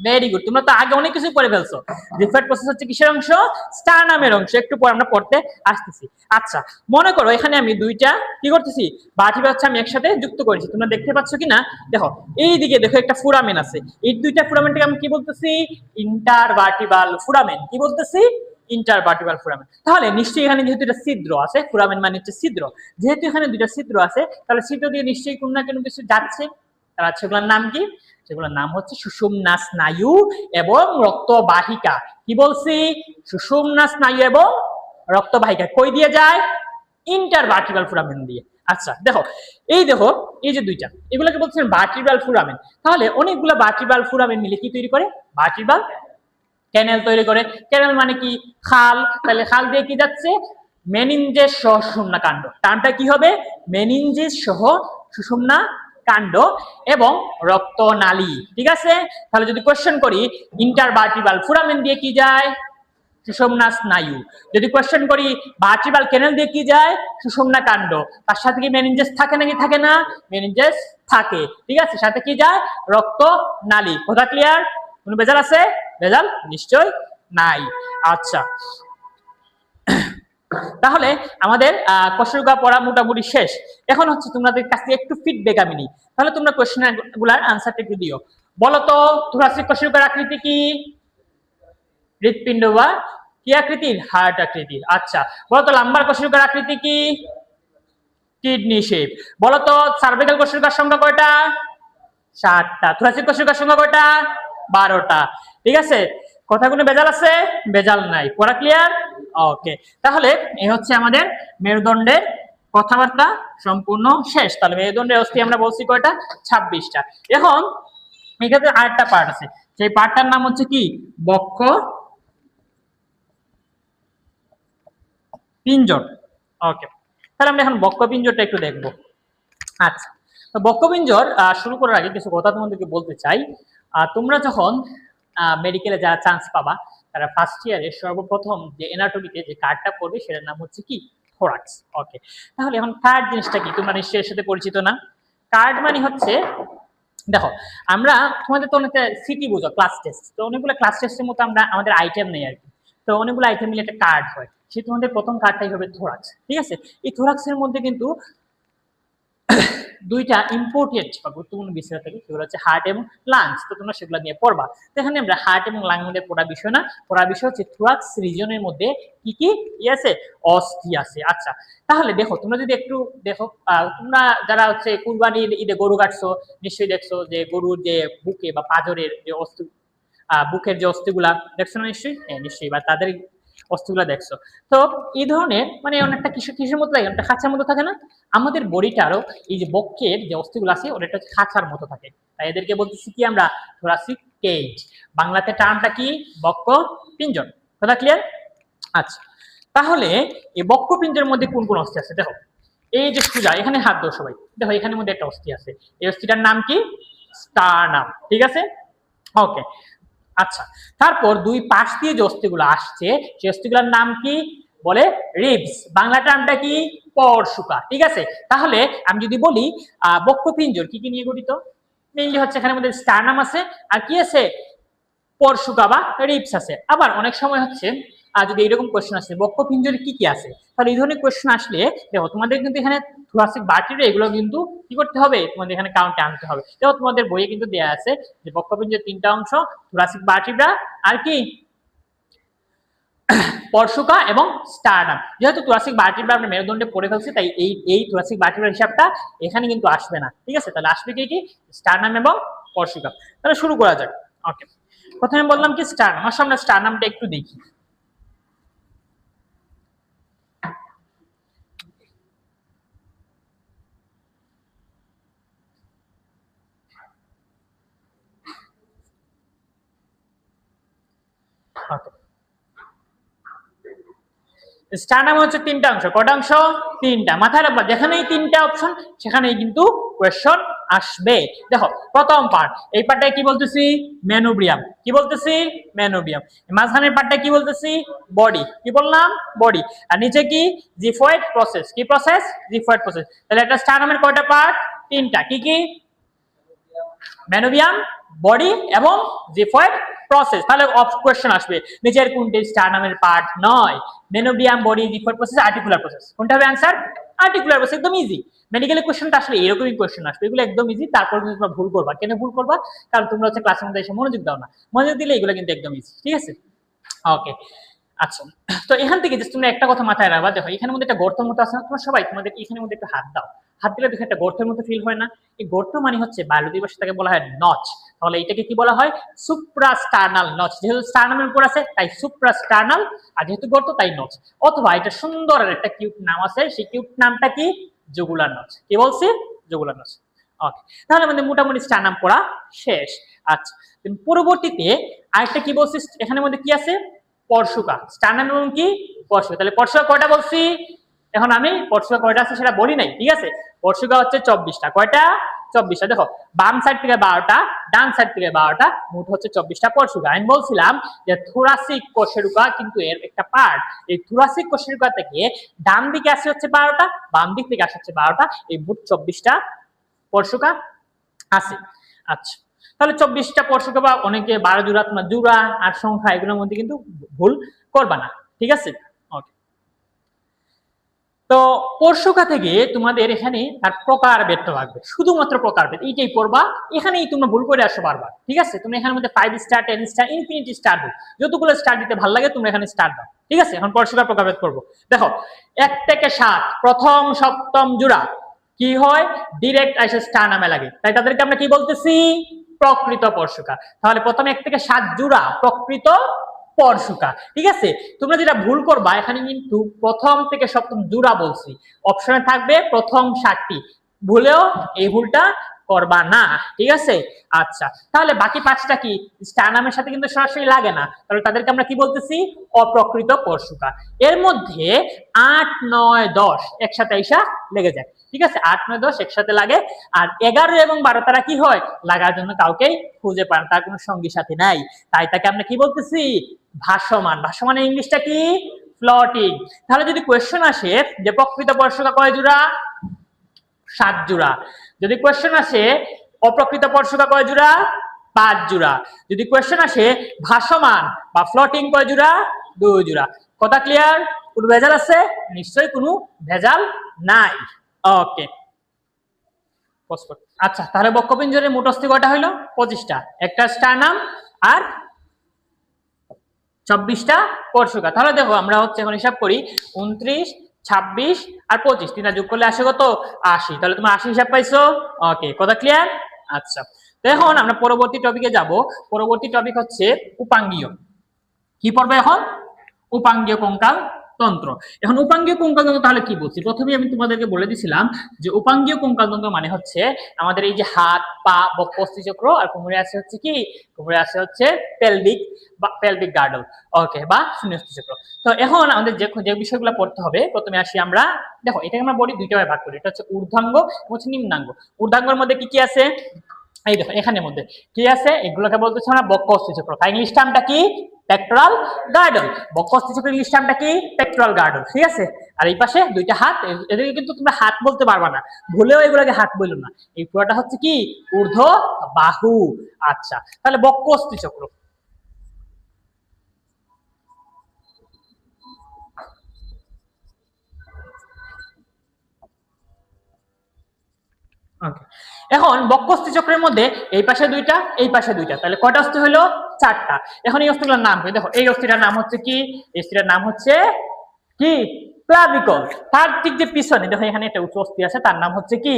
ভেরি গুড, তোমরা তো আগে অনেক কিছু পড়ে ফেলছো। জিফয়েড প্রসেস হচ্ছে কিসের অংশ? স্টারনামের অংশ। একটু পর আমরা পড়তে আসতেছি। আচ্ছা, মনে করো এখানে আমি দুইটা কি করতেছি? ভার্টিব্রা হচ্ছে আমি একসাথে যুক্ত করেছি। তোমরা দেখতে পাচ্ছ কিনা দেখো, এই দিকে দেখো একটা ফুরামেন আছে। এই দুইটা ফুরামেনটাকে আমি কি বলতেছি? Intervertebral foramen. কি বলতেছি? Intervertebral foramen. তাহলে নিশ্চয়ই এখানে যেহেতু এটা ছিদ্র আছে, ফুরামেন মানে হচ্ছে ছিদ্র, যেহেতু এখানে দুইটা ছিদ্র আছে তাহলে ছিদ্র দিয়ে নিশ্চয়ই কোনো না কোনো কিছু যাচ্ছে। তাহলে সেগুলোর নাম কি? সেগুলোর নাম হচ্ছে সুষুম্না স্নায়ু এবং রক্তবাহিকা। কি বলছি? সুষুম্না স্নায়ু এবং রক্তবাহিকা কই দিয়ে যায়? ইন্টারভার্টিব্রাল ফুরামেন দিয়ে। আচ্ছা দেখো, এই দেখো এই যে দুইটা, এগুলোকে বলছেন ভার্টিব্রাল ফুরামেন। তাহলে অনেকগুলো ভার্টিব্রাল ফুরামেন মিলে কি তৈরি করে? ভার্টিব্রাল ক্যানেল তৈরি করে। ক্যানেল মানে কি? খাল। তাহলে খাল দিয়ে কি যাচ্ছে? মেনিনজেস সহ সুষুম্না কাণ্ড। টার্মটা কি হবে? মেনিনজেস সহ সুষুম্না কাণ্ড এবং রক্তনালী। ঠিক আছে, তাহলে যদি কোশ্চেন করি ইন্টারভার্টিব্রাল ফোরামেন দিয়ে কি যায়? সুষুম্না স্নায়ু। যদি কোশ্চেন করি ভার্টিব্রাল ক্যানেল দিয়ে কি যায়? সুষুম্না কাণ্ড। তার সাথে কি মেনিনজাস থাকে নাকি থাকে না? মেনিনজাস থাকে। ঠিক আছে, সাথে কি যায়? রক্তনালী। কথা ক্লিয়ার? কোনো ভেজাল আছে? ভেজাল নিশ্চয় নাই। আচ্ছা, তাহলে আমাদের কোশ্চেনগুলো পড়া মোটামুটি শেষ। এখন হচ্ছে তোমাদের কাছে একটু ফিডব্যাক আমি নিই, তাহলে তোমরা কোশ্চেনগুলোর আনসারটা একটু দিও। বলো তো থোরাসিক কোশ্চেনগুলোর আকৃতি কি? হৃৎপিণ্ড বা কি আকৃতির? হার্ট আকৃতির। আচ্ছা, বলো তো লাম্বার কোশ্চেনগুলোর আকৃতি কি? Kidney shape. বলো তো সার্ভাইকাল কোশ্চেনগুলোর সংখ্যা কয়টা? 7টা। থোরাসিক কোশ্চেনগুলোর সংখ্যা কয়টা? 12টা। ঠিক আছে, কথাগুলো ভেজাল আছে? ভেজাল নাই। পড়া ক্লিয়ার? ওকে, তাহলে এই হচ্ছে আমাদের মেরুদণ্ডের কথাবার্তা সম্পূর্ণ শেষ। তাহলে মেরুদণ্ডের অস্থি আমরা বলছি কয়টা? 26টা। এখন এখানে আরেকটা পার্ট আছে, সেই পার্টটার নাম হচ্ছে কি? বক্ষ পিঞ্জর। ওকে, তাহলে আমরা এখন বক্ষ পিঞ্জরটা একটু দেখবো। আচ্ছা, তো বক্ষ পিঞ্জর শুরু করার আগে কিছু কথা তোমাদেরকে বলতে চাই। তোমরা যখন মেডিকেলে যারা চান্স পাবা, তারা ফার্স্ট ইয়ারে সর্বপ্রথম যে এনাটমিতে যে কার্ডটা পড়বে সেটার নাম হচ্ছে কি? থোরাক্স। ওকে, তাহলে এখন কার্ড জিনিসটা কি তোমরা নিশ্চয়ই এর সাথে পরিচিত না? কার্ড মানে হচ্ছে, দেখো আমরা তোমাদের তো অনেক সিটি বুঝো, ক্লাস টেস্ট, তো অনেকগুলো ক্লাস টেস্টের মতো আমরা আমাদের আইটেম নেই আর কি। তো অনেকগুলো আইটেম মিলে একটা কার্ড হয়, সে তোমাদের প্রথম কার্ডটাই হবে থোরাক্স। ঠিক আছে, এই থোরাক্সের মধ্যে কিন্তু দুইটা ইম্পর্টেন্ট বা গুরুত্বপূর্ণ বিষয় থাকে, সেগুলো হচ্ছে হার্ট এবং লাংস। তো তোমরা সেগুলো নিয়ে পড়বা। তো এখানে আমরা হার্ট এবং লাং মধ্যে পড়া বিষয় না, পড়া বিষয় হচ্ছে থোরাক্স রিজনের মধ্যে কি কি আছে? অস্থি আছে। আচ্ছা, তাহলে দেখো তোমরা যদি একটু দেখো, তোমরা যারা হচ্ছে কুরবানির ঈদে গরু কাটছো, নিশ্চয়ই দেখছো যে গরুর যে বুকে বা পাঁজরের যে অস্থি, বুকের যে অস্থিগুলা দেখছো না? নিশ্চয়ই, হ্যাঁ নিশ্চয়ই, বা তাদের অস্থিগুলা দেখছো। তো এই ধরনের মানে অনেকটা কিসের মতো থাকে? একটা খাঁচার মতো থাকে না? আমাদের বডিটারও এই যে বক্ষের যে অস্থিগুলো আছে ওটা একটা খাঁচার মতো থাকে, তাই এদেরকে বলতেছি কি আমরা? Thoracic cage. বাংলাতে টার্মটা কি? বক্ষ পিঞ্জর। কথা ক্লিয়ার? আচ্ছা, তাহলে এই বক্ষ পিঞ্জরের মধ্যে কোন কোন অস্থি আছে? দেখো এই যে সোজা এখানে হাত দাও সবাই, দেখো এখানের মধ্যে একটা অস্থি আছে, এই অস্থিটার নাম কি? স্টার্নাম। ঠিক আছে, ওকে। আচ্ছা, তারপর দুই পাশ দিয়ে যে অস্থিগুলো আসছে সেই অস্থিগুলোর নাম কি? বলে রিবস। বাংলা টার্মটা কি? পরশুকা। ঠিক আছে, তাহলে আমি যদি বলি বক্ষপিঞ্জর কি কি নিয়ে গঠিত? মেইনলি হচ্ছে এখানের মধ্যে স্টার্নাম আছে, আর কি আছে? পরশুকা বা রিবস আছে। আবার অনেক সময় হচ্ছে যদি এরকম কোশ্চেন আসে বক্ষপিঞ্জরে কি কি আছে, তাহলে এই ধরনের কোশ্চেন আসলে দেখো তোমাদের কিন্তু এখানে থোরাসিক ভার্টিব্রা এগুলো কিন্তু কি করতে হবে? তোমাদের এখানে কাউন্টে আনতে হবে। দেখো তোমাদের বইয়ে কিন্তু দেয়া আছে যে বক্ষপিঞ্জরের 3টা অংশ, থোরাসিক ভার্টিব্রা আর কি? পরশুকা এবং স্টার্নাম। যেহেতু থোরাসিক ভার্টিব্রা আমরা মেরুদণ্ডে পড়ে ফেলছি, তাই এই থোরাসিক ভার্টিব্রার হিসাবটা এখানে কিন্তু আসবে না। ঠিক আছে, তাহলে আসবে কি কি? স্টার্নাম এবং পরশুকা। তাহলে শুরু করা যাক। ওকে, প্রথমে বললাম কি? স্টার্নাম। আসলে আমরা স্টার্নামটা একটু দেখি। স্টার্নাম হচ্ছে 3টা অংশ। কটা অংশ? 3টা। মাথায় রাখবা, যেখানেই 3টা অপশন সেখানেই কিন্তু কোয়েশ্চন আসবে। দেখো প্রথম পার্ট, এই পার্টটায় কি বলতেছি? মেনোব্রিয়াম। কি বলতেছি? মেনোব্রিয়াম। মাঝখানের পার্টটা কি বলতেছি? বডি। কি বললাম? বডি। আর নিচে কি? Xiphoid process. কি প্রসেস? Xiphoid process. তাহলে একটা স্টার্নামের কয়টা পার্ট? 3টা। কি কি? মেনোবিয়াম, বডি এবং জিফয়েড প্রসেস। তাহলে কোশ্চেন আসবে নিচের কোনটি স্টার্নামের পার্ট নয়? Manubrium, body, xiphoid process, articular process. কোনটা হবে आंसर? Articular process. একদম ইজি। মেডিকেল কোশ্চেনটা আসলে এরকমই কোশ্চেন আসবে, এগুলো একদম ইজি। তারপর কিন্তু তোমরা ভুল করবা। কেন ভুল করবা? কারণ তোমরা হচ্ছে ক্লাসের মধ্যে এসে মনোযোগ দাও না। মনোযোগ দিলে এগুলো কিন্তু একদম ইজি। ঠিক আছে, ওকে। আচ্ছা, তো এখান থেকে জাস্ট তোমরা একটা কথা মাথায় রাখবা, দেখো এখানের মধ্যে একটা গর্তের মতো আছে না? তোমরা সবাই তোমাদের এখানের মধ্যে একটু হাত দাও, হাত দিলে দেখো একটা গর্তের মতো ফিল হয় না? এই গর্ত মানে হচ্ছে বায়োলজি ভাষায় তাকে বলা হয় নচ। তাহলে এটাকে কি বলা হয়? সুপ্রাস্টার্নাল নচ। যেহেতু স্টার্নামের উপর আছে তাই সুপ্রাস্টার্নাল, আর যেহেতু গর্ত তাই নচ। অথবা এটা সুন্দর একটা কিউট নাম আছে, সেই কিউট নামটা কি? Jugular notch. কি বলছি? Jugular notch. ওকে, তাহলে আমাদের মোটামুটি স্টার্নাম পড়া শেষ। আচ্ছা, পরবর্তীতে আরেকটা কি বলছি এখানের মধ্যে কি আছে? পরশুকা। স্টার্নাম এবং কি? পরশুকা। তাহলে পরশুকা কয়টা বলছি? এখন আমি পরশুকা কয়টা আছে সেটা বলি নাই। ঠিক আছে, পরশুকা হচ্ছে 24টা। কয়টা? 24টা। দেখো বাম সাইড থেকে 12টা, ডান সাইড থেকে 12টা, মোট হচ্ছে 24টা পরশুকা। আমি বলছিলাম যে থোরাসিক কোষেরুকা কিন্তু এর একটা পার্ট। এই থোরাসিক কোষেরুকা থেকে ডান দিকে আসে হচ্ছে 12টা, বাম দিক থেকে আসে হচ্ছে 12টা, এই মোট 24টা পরশুকা আছে। আচ্ছা, তাহলে 24টা পরশুকা বা অনেকে 12 জোড়া, তোমার জোড়া আর সংখ্যা এগুলোর মধ্যে কিন্তু ভুল করবা না, ঠিক আছে? ওকে, তো পরশুকা থেকে তোমাদের এখানে তার প্রকারভেদটা লাগবে, শুধুমাত্র প্রকারভেদ এইটাই পড়বা, এখানেই তোমরা ভুল করে আসো বারবার, ঠিক আছে? তুমি এখানের মধ্যে 5 স্টার, 10 স্টার, ইনফিনিটি স্টার দাও, যতগুলো স্টার দিতে ভালো লাগে তোমরা এখানে স্টার দাও, ঠিক আছে? এখন পরশুকার প্রকারভেদ করবো। দেখো 1 থেকে 7 প্রথম সপ্তম জোড়া কি হয়, ডিরেক্ট আইসে স্টার নামে লাগে, তাই তাদেরকে আমরা কি বলতেছি, প্রকৃত পরশুকা। তাহলে প্রথম 1 থেকে 7 জোড়া প্রকৃত পরশুকা, ঠিক আছে? তোমরা যেটা ভুল করবা, এখানে কিন্তু প্রথম থেকে সপ্তম জোড়া বলছি, অপশনে থাকবে প্রথম 7টি, ভুলেও এই ভুলটা করবা না, ঠিক আছে? আচ্ছা, তাহলে বাকি 5টা কি স্টার নামের সাথে কিন্তু সরাসরি লাগে না, তাহলে তাদেরকে আমরা কি বলতেছি, অপ্রকৃত পরশুকা। এর মধ্যে 8, 9, 10 একসাথে আইসা লেগে যায়, ঠিক আছে? 8, 9, 10 একসাথে লাগে, আর 11 এবং 12 তারা কি হয়, লাগার জন্য কাউকেই খুঁজে পান, তার কোনো সঙ্গী সাথী নাই, তাই তাকে আমরা কি বলতেছি, ভাসমান। ভাসমানের ইংলিশটা কি, ফ্লোটিং। তাহলে যদি কোয়েশ্চেন আসে যে প্রকৃত পরশুকা কয় জোড়া, 7 জোড়া, যদি কোয়েশ্চেন আসে অপ্রকৃত পরশুকা কয় জোড়া, 5 জোড়া, যদি কোয়েশ্চেন আসে ভাসমান বা ফ্লোটিং কয় জোড়া, 2 জোড়া। কথা ক্লিয়ার? কোনো ভেজাল আছে? নিশ্চয়ই কোনো ভেজাল নাই। ওকে, আচ্ছা, তাহলে বক্ষপিঞ্জরের মোট অস্থি কয়টা হইলো, 25টা, একটা স্টার নাম আর 24টা পরশুকা। তাহলে দেখো আমরা হচ্ছে এখন হিসাব করি, 29, 26 আর 25, তিনটা যোগ করলে আসে কত, 80। তাহলে তোমরা 80 হিসাব পাইছো। ওকে, কথা ক্লিয়ার? আচ্ছা, তো এখন আমরা পরবর্তী টপিকে যাব। পরবর্তী টপিক হচ্ছে উপাঙ্গীয়। কি পড়বে এখন, উপাঙ্গীয় কঙ্কাল তন্ত্র। এখন উপাঙ্গীয় কঙ্কাল তন্ত্র তাহলে কি বলছি, প্রথমে আমি তোমাদেরকে বলে দিছিলাম যে উপাঙ্গীয় কঙ্কাল তন্ত্র মানে হচ্ছে আমাদের এই যে হাত, পা, বক্ষ, অস্থিচক্র আর কোমরে আছে হচ্ছে কি, কোমরে আছে হচ্ছে পেলভিক বা পেলভিক গার্ডল, ওকে, বা শূন্য অস্থিচক্র। তো এখন আমাদের যে বিষয়গুলো পড়তে হবে, প্রথমে আসি আমরা, দেখো এটাকে আমরা বডি দুইটা ভাগ করি, এটা হচ্ছে ঊর্ধ্বাঙ্গ এবং হচ্ছে নিম্নাঙ্গ। ঊর্ধ্বাঙ্গের মধ্যে কি কি আছে, এই দেখো এখানের মধ্যে কি আছে, এগুলোকে বলতেছে আমরা বক্ষ অস্থিচক্র। তাই ইংলিশ টার্মটা কি, পেক্টোরাল গার্ডল। বক্ষ অস্থিচক্র ইংলিশ টার্মটা কি, পেক্টোরাল গার্ডল, ঠিক আছে? আর এই পাশে দুইটা হাত, এদেরকে কিন্তু তোমরা হাত বলতে পারবা না, ভুলেও এগুলোকে হাত বললো না, এই পুরোটা হচ্ছে কি, ঊর্ধ্ব বাহু। আচ্ছা, তাহলে বক্ষ অস্থিচক্র, এখন বক্ষ অস্থি চক্রের মধ্যে এই পাশে দুইটা, এই পাশে দুইটা, তাহলে কয়টা অস্থি হলো, 4টা। এখন এই অস্থিগুলোর নাম কি, দেখো এই অস্থিটার নাম হচ্ছে কি, এই অস্থিটার নাম হচ্ছে কি, ক্লাভিকল। তার ঠিক যে পিছনে দেখো এখানে একটা উচ্চ অস্থি আছে, তার নাম হচ্ছে কি,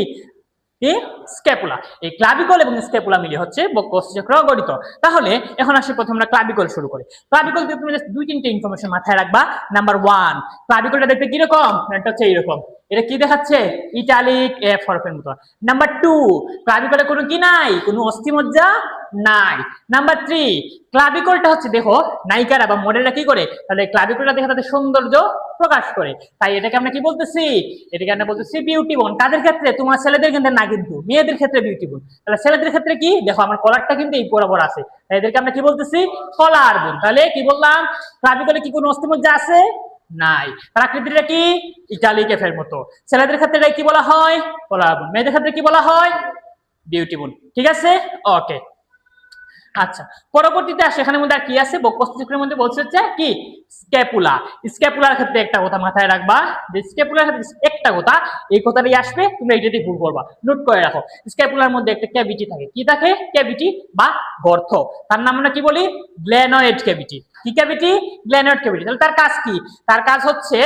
স্ক্যাপুলা। এই ক্লাভিকল এবং স্ক্যাপুলা মিলে হচ্ছে বক্ষ অস্থিচক্র গঠিত। তাহলে এখন আসি প্রথমে আমরা ক্লাভিকল শুরু করি। ক্লাভিকল দিয়ে তুমি দুই তিনটে ইনফরমেশন মাথায় রাখবা। নাম্বার 1, ক্লাভিকলটা দেখতে কি রকম, এটা হচ্ছে এইরকম, এটা কি দেখাচ্ছে, ইটালিক এফ হরফের মতো। নাম্বার 2, ক্লাভিকলে কোনো কি নাই, কোনো অস্থিমজ্জা নাই। নাম্বার 3, ক্লাভিকলটা হচ্ছে দেখো নায়িকারা বা মডেলরা কি করে, তাহলে ক্লাভিকলটা দেখে তাদের সৌন্দর্য প্রকাশ করে, তাই এটাকে আমরা কি বলতেছি, এটাকে আমরা বলতেছি বিউটি বোন। কাদের ক্ষেত্রে, তোমার ছেলেদের ক্ষেত্রে না, কিন্তু মেয়েদের ক্ষেত্রে বিউটি বোন। তাহলে ছেলেদের ক্ষেত্রে কি, দেখো আমার কলারটা কিন্তু এই বরাবর আছে, তাই এদেরকে আমরা কি বলতেছি, কলার বোন। তাহলে কি বললাম, ক্লাভিকলে কি কোনো অস্থিমজ্জা আছে, নাই। তার আকৃতিটা কি, ইটালিক এফের মতো। ছেলেদের ক্ষেত্রে কি বলা হয়, কলার বোন, মেয়েদের ক্ষেত্রে কি বলা হয়, বিউটি বোন, ঠিক আছে? ওকে, আচ্ছা, পরবর্তীতে আসে এখানের মধ্যে আর কি আছে, বক্ষ অস্থিচক্রের মধ্যে বলছে হচ্ছে কি, স্ক্যাপুলা। স্ক্যাপুলার ক্ষেত্রে একটা কথা মাথায় রাখবা, যে স্ক্যাপুলার ক্ষেত্রে একটা কথা, এই কথাটাই আসবে, তুমি এইটাতে ভুল করবা, নোট করে রাখো। স্ক্যাপুলার মধ্যে একটা ক্যাভিটি থাকে, কি থাকে, ক্যাভিটি বা গর্ত, তার নাম আমরা কি বলি, গ্ল্যানয়েড ক্যাভিটি। কি ক্যাভিটি, গ্ল্যানয়েড ক্যাভিটি। তাহলে তার কাজ কি, তার কাজ হচ্ছে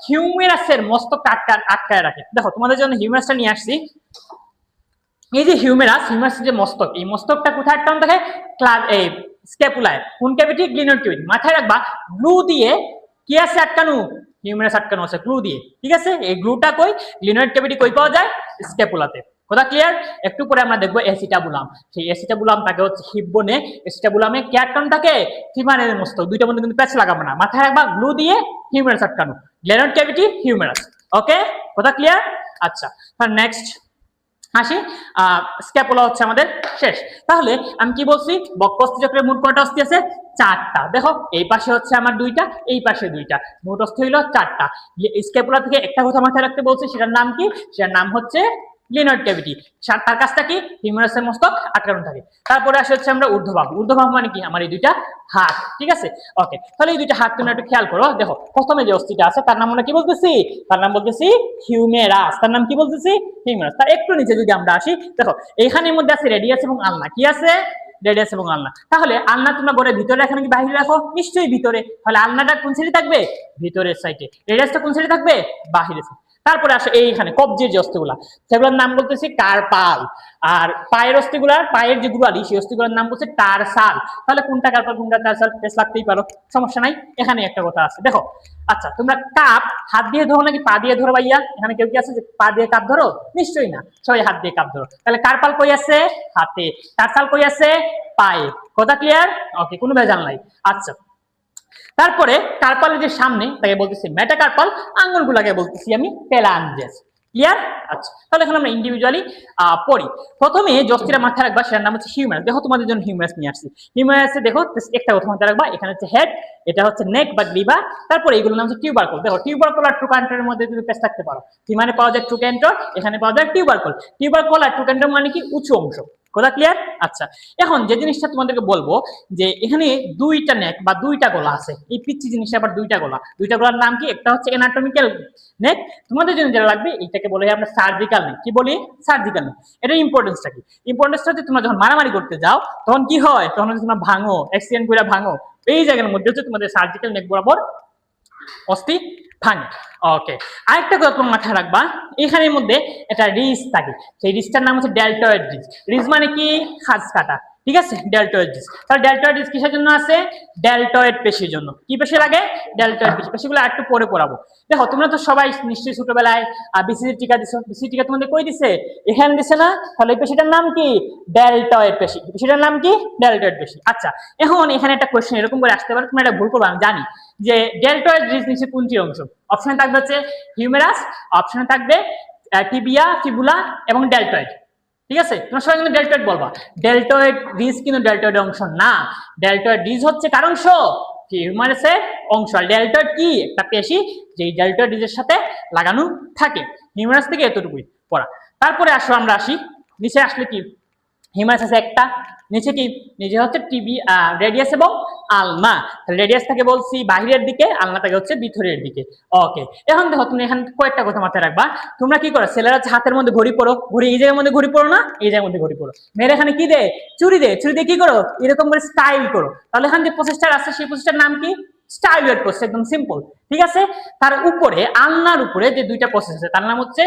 হিউমেরাসের মস্তকটা আটকায় রাখে। দেখো তোমাদের জন্য হিউমেরাসটা নিয়ে আসছি, এই যে হিউমেরাস যে মস্তক, এই মস্তকটা কোথায় আটকানো থাকে, এই স্ক্যাপুলায়। কোন ক্যাভিটি, গ্লিনয়েড ক্যাভিটি। মাথায় রাখবা গ্লু দিয়ে কি আছে আটকানো, হিউমেরাস আটকানো আছে গ্লু দিয়ে, ঠিক আছে? এই গ্লুটা কই, গ্লিনয়েড ক্যাভিটি কই পাওয়া যায়, স্ক্যাপুলাতে। কথা ক্লিয়ার? একটু পরে আমরা দেখবো অ্যাসিটাবুলাম। সেই অ্যাসিটাবুলাম থাকে হচ্ছে হিপ বোনে, অ্যাসিটাবুলামে কি আটকানো থাকে, ফিমারের মস্তক। দুইটার মধ্যে কিন্তু প্যাচ লাগাবো না, মাথায় রাখবা গ্লু দিয়ে হিউমেরাস আটকানো, গ্লিনয়েড ক্যাভিটি, হিউমেরাস। ওকে, কথা ক্লিয়ার? আচ্ছা, তার নেক্সট আসি স্ক্যাপুলা হচ্ছে আমাদের শেষ। তাহলে আমি কি বলছি, বক্ষ অস্থিচক্রের মোট কয়টা অস্থি আছে? 4টা। দেখো এই পাশে হচ্ছে আমার 2টা, এই পাশে 2টা, মোট অস্থি হইলো 4টা। স্ক্যাপুলা থেকে একটা কথা মাথায় রাখতে বলছি, সেটার নাম কি? সেটার নাম হচ্ছে গ্লিনয়েড ক্যাভিটি। তার কাজটা কি? হিউমেরাসের মস্তক আটকানো থাকে। তারপরে আসে হচ্ছে আমরা ঊর্ধ্ববাহু। ঊর্ধ্ববাহু মানে কি? আমার এই 2টা হাত, ঠিক আছে? ওকে, তাহলে এই 2টা হাত তোমরা একটু খেয়াল করো। দেখো প্রথমে যে অস্থিটা আছে তার নাম আমরা কি বলতেছি? তার নাম বলতেছি হিউমেরাস। তার নাম কি বলতেছি? হিউমেরাস। তার একটু নিচে যদি আমরা আসি, দেখো এইখানের মধ্যে আছে রেডিয়াস এবং আলনা। কি আছে? রেডিয়াস এবং আলনা। তাহলে আলনা তোমরা ঘরের ভিতরে রাখো নাকি বাইরে রাখো? নিশ্চয়ই ভিতরে। তাহলে আলনাটা কোন সাইডে থাকবে? ভিতরের সাইডে। রেডিয়াসটা কোন সাইডে থাকবে? বাহিরের সাইডে। তারপরে আসে এইখানে কবজির যে অস্থিগুলা, সেগুলোর নাম বলতেছি কার্পাল। আর পায়ের অস্থিগুলার, পায়ের যে গুড়ালি, সেই অস্থিগুলোর নাম বলছে টারসাল। তাহলে কোনটা কার্পাল কোনটা টারসাল টেস্ট লাগতেই পারো, সমস্যা নাই। এখানে একটা কথা আছে, দেখো। আচ্ছা, তোমরা কাপ হাত দিয়ে ধরো নাকি পা দিয়ে ধরো ভাইয়া? এখানে কেউ কি আছে যে পা দিয়ে কাপ ধরো? নিশ্চয়ই না, সবাই হাত দিয়ে কাপ ধরো। তাহলে কার্পাল কই আছে? হাতে। টারসাল কই আছে? পায়ে। কথা ক্লিয়ার? ওকে, কোনো ভেজাল নাই। আচ্ছা, তারপরে কার্পালের যে সামনে তাকে বলতেছি মেটাকার্পাল, আঙ্গুলগুলাকে বলতেছি আমি ফ্যালাঞ্জেস। ক্লিয়ার? আচ্ছা, তাহলে এখন আমরা ইন্ডিভিজুয়ালি পড়ি। প্রথমে যে অস্থিটা মাথায় রাখবা সেটার নাম হচ্ছে হিউমেরাস। দেখো তোমাদের জন্য হিউমেরাস নিয়ে আসছি। হিউমেরাসে দেখো একটা কথা মাথায় রাখবা, এখানে হচ্ছে হেড, এটা হচ্ছে নেক বা গ্লিভা, তারপরে এইগুলোর নাম হচ্ছে টিউবারকল। দেখো টিউবারকল আর ট্রুক্যান্টারের মধ্যে তুমি পেশ থাকতে পারো। মানে পাওয়া যায় ট্রুক্যান্টার, এখানে পাওয়া যায় টিউবারকল। টিউবারকল আর ট্রুক্যান্টার মানে কি? উঁচু অংশ। কথা ক্লিয়ার? আচ্ছা, এখন যে জিনিসটা তোমাদেরকে বলবো, যে এখানে 2টা নেক বা 2টা গলা আছে। এই পিচ্ছি জিনিসটা আবার 2টা গলা। 2টা গলার নাম কি? একটা হচ্ছে অ্যানাটমিক্যাল নেক, তোমাদের জন্য যেটা লাগবে এটাকে বলে আমরা সার্জিক্যাল নেক। কি বলি? সার্জিক্যাল নেক। এটা ইম্পর্টেন্সটা কি? ইম্পর্টেন্সটা হচ্ছে তোমরা যখন মারামারি করতে যাও তখন কি হয়? তখন তোমরা ভাঙো, অ্যাক্সিডেন্ট করে ভাঙো, এই জায়গার মধ্যে হচ্ছে তোমাদের সার্জিক্যাল নেক বরাবর অস্থি ভাঙে। ওকে, আরেকটা কথা তোমার মাথায় রাখবা, এখানের মধ্যে একটা রিজ থাকে, সেই রিজটার নাম হচ্ছে ডেল্টয়েড রিজ। রিজ মানে কি? খাঁজ কাটা, ঠিক আছে? Deltoid ridge. তাহলে ডেল্টয়েড রিজ কিসের জন্য আছে? ডেল্টয়েড পেশির জন্য। কি পেশি লাগে? ডেল্টয়েড পেশি। পেশিগুলো একটু পরে পড়াবো। দেখো তোমরা তো সবাই নিশ্চয়ই ছোটবেলায় বিসিজি টিকা দিছো। বিসিজি টিকা তোমাদের কই দিছে? এখানে দিছে না? তাহলে এই পেশিটার নাম কি? ডেল্টয়েড পেশি। পেশিটার নাম কি? ডেল্টয়েড পেশি। আচ্ছা, এখন এখানে একটা কোশ্চেন এরকম করে আসতে পারে, তুমি এটা ভুল করবে আমি জানি, যে ডেল্টয়েড রিজ নিচে কোনটি অংশ? অপশনে থাকবে হচ্ছে হিউমেরাস, অপশনে থাকবে টিবিয়া, ফিবুলা এবং ডেল্টয়েড। ঠিক আছে, তোমরা সবাই কিন্তু ডেল্টয়েড বলবা। ডেল্টয়েড রিজ কিন্তু ডেল্টয়েড অংশ না। ডেল্টয়েড রিজ হচ্ছে কার অংশ? হিউমেরাসের অংশ। আর ডেল্টয়েড কি? একটা পেশি, যে ডেল্টয়েড রিজের সাথে লাগানো থাকে। হিউমেরাস থেকে এতটুকুই পড়া। তারপরে আমরা আসি নিচে। আসলে কি? হিউমেরাস আছে একটা, নিচে কি? নিচে হচ্ছে টিবি, রেডিয়াস এবং আলনা। রেডিয়াস থেকে বলছি বাহিরের দিকে, আলনা থেকে হচ্ছে ভিতরের দিকে। ওকে, এখন দেখো তুমি এখানে কয়েকটা কথা মাথায় রাখবা। তোমরা কি করো? ছেলেরা হাতের মধ্যে ঘড়ি পরো, ঘড়ি এই জায়গার মধ্যে ঘড়ি পরো না? এই জায়গার মধ্যে ঘড়ি পরো। মেয়েরা এখানে কি দেয়? চুরি দেয়। চুরি দিয়ে কি করো? এরকম করে স্টাইল করো। তাহলে এখানে যে প্রসেসটা আছে সেই প্রসেসটার নাম কি? Styloid process. একদম সিম্পল, ঠিক আছে? তার উপরে, আলনার উপরে যে 2টা প্রসেস আছে তার নাম হচ্ছে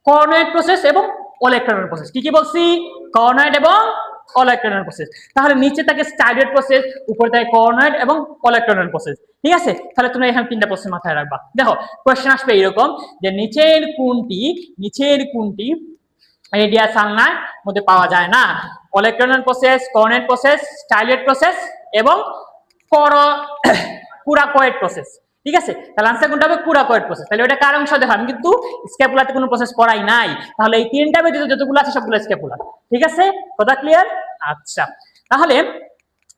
কর্নয়েড প্রসেস এবং ওলেক্ট্রনের প্রসেস। কি কি বলছি? কর্নয়েড এবং ওলেক্ট্রনের প্রসেস। তাহলে নিচে থাকে স্টাইলয়েড প্রসেস, উপরে থাকে কর্নয়েড এবং ওলেক্ট্রনের প্রসেস। ঠিক আছে, তাহলে তোমরা এখানে 3টা প্রসেস মাথায় রাখবা। দেখো কোশ্চেন আসবে এরকম, যে নিচের কোনটি রেডিয়াস আলনার মধ্যে পাওয়া যায় না? ওলেক্ট্রনের প্রসেস, কর্নয়েড প্রসেস, স্টাইলয়েড প্রসেস এবং কুরাকয়েড প্রসেস। ঠিক আছে, তাহলে আনসার কোনটা হবে? কুরাকয়েড প্রসেস। তাহলে ওটা কার অংশ? দেখো আমি কিন্তু স্ক্যাপুলাতে কোনো প্রসেস পড়াই নাই। তাহলে এই 3টা ব্যতীত যতগুলো আছে সবগুলো স্ক্যাপুলা। ঠিক আছে, কথা ক্লিয়ার? আচ্ছা, তাহলে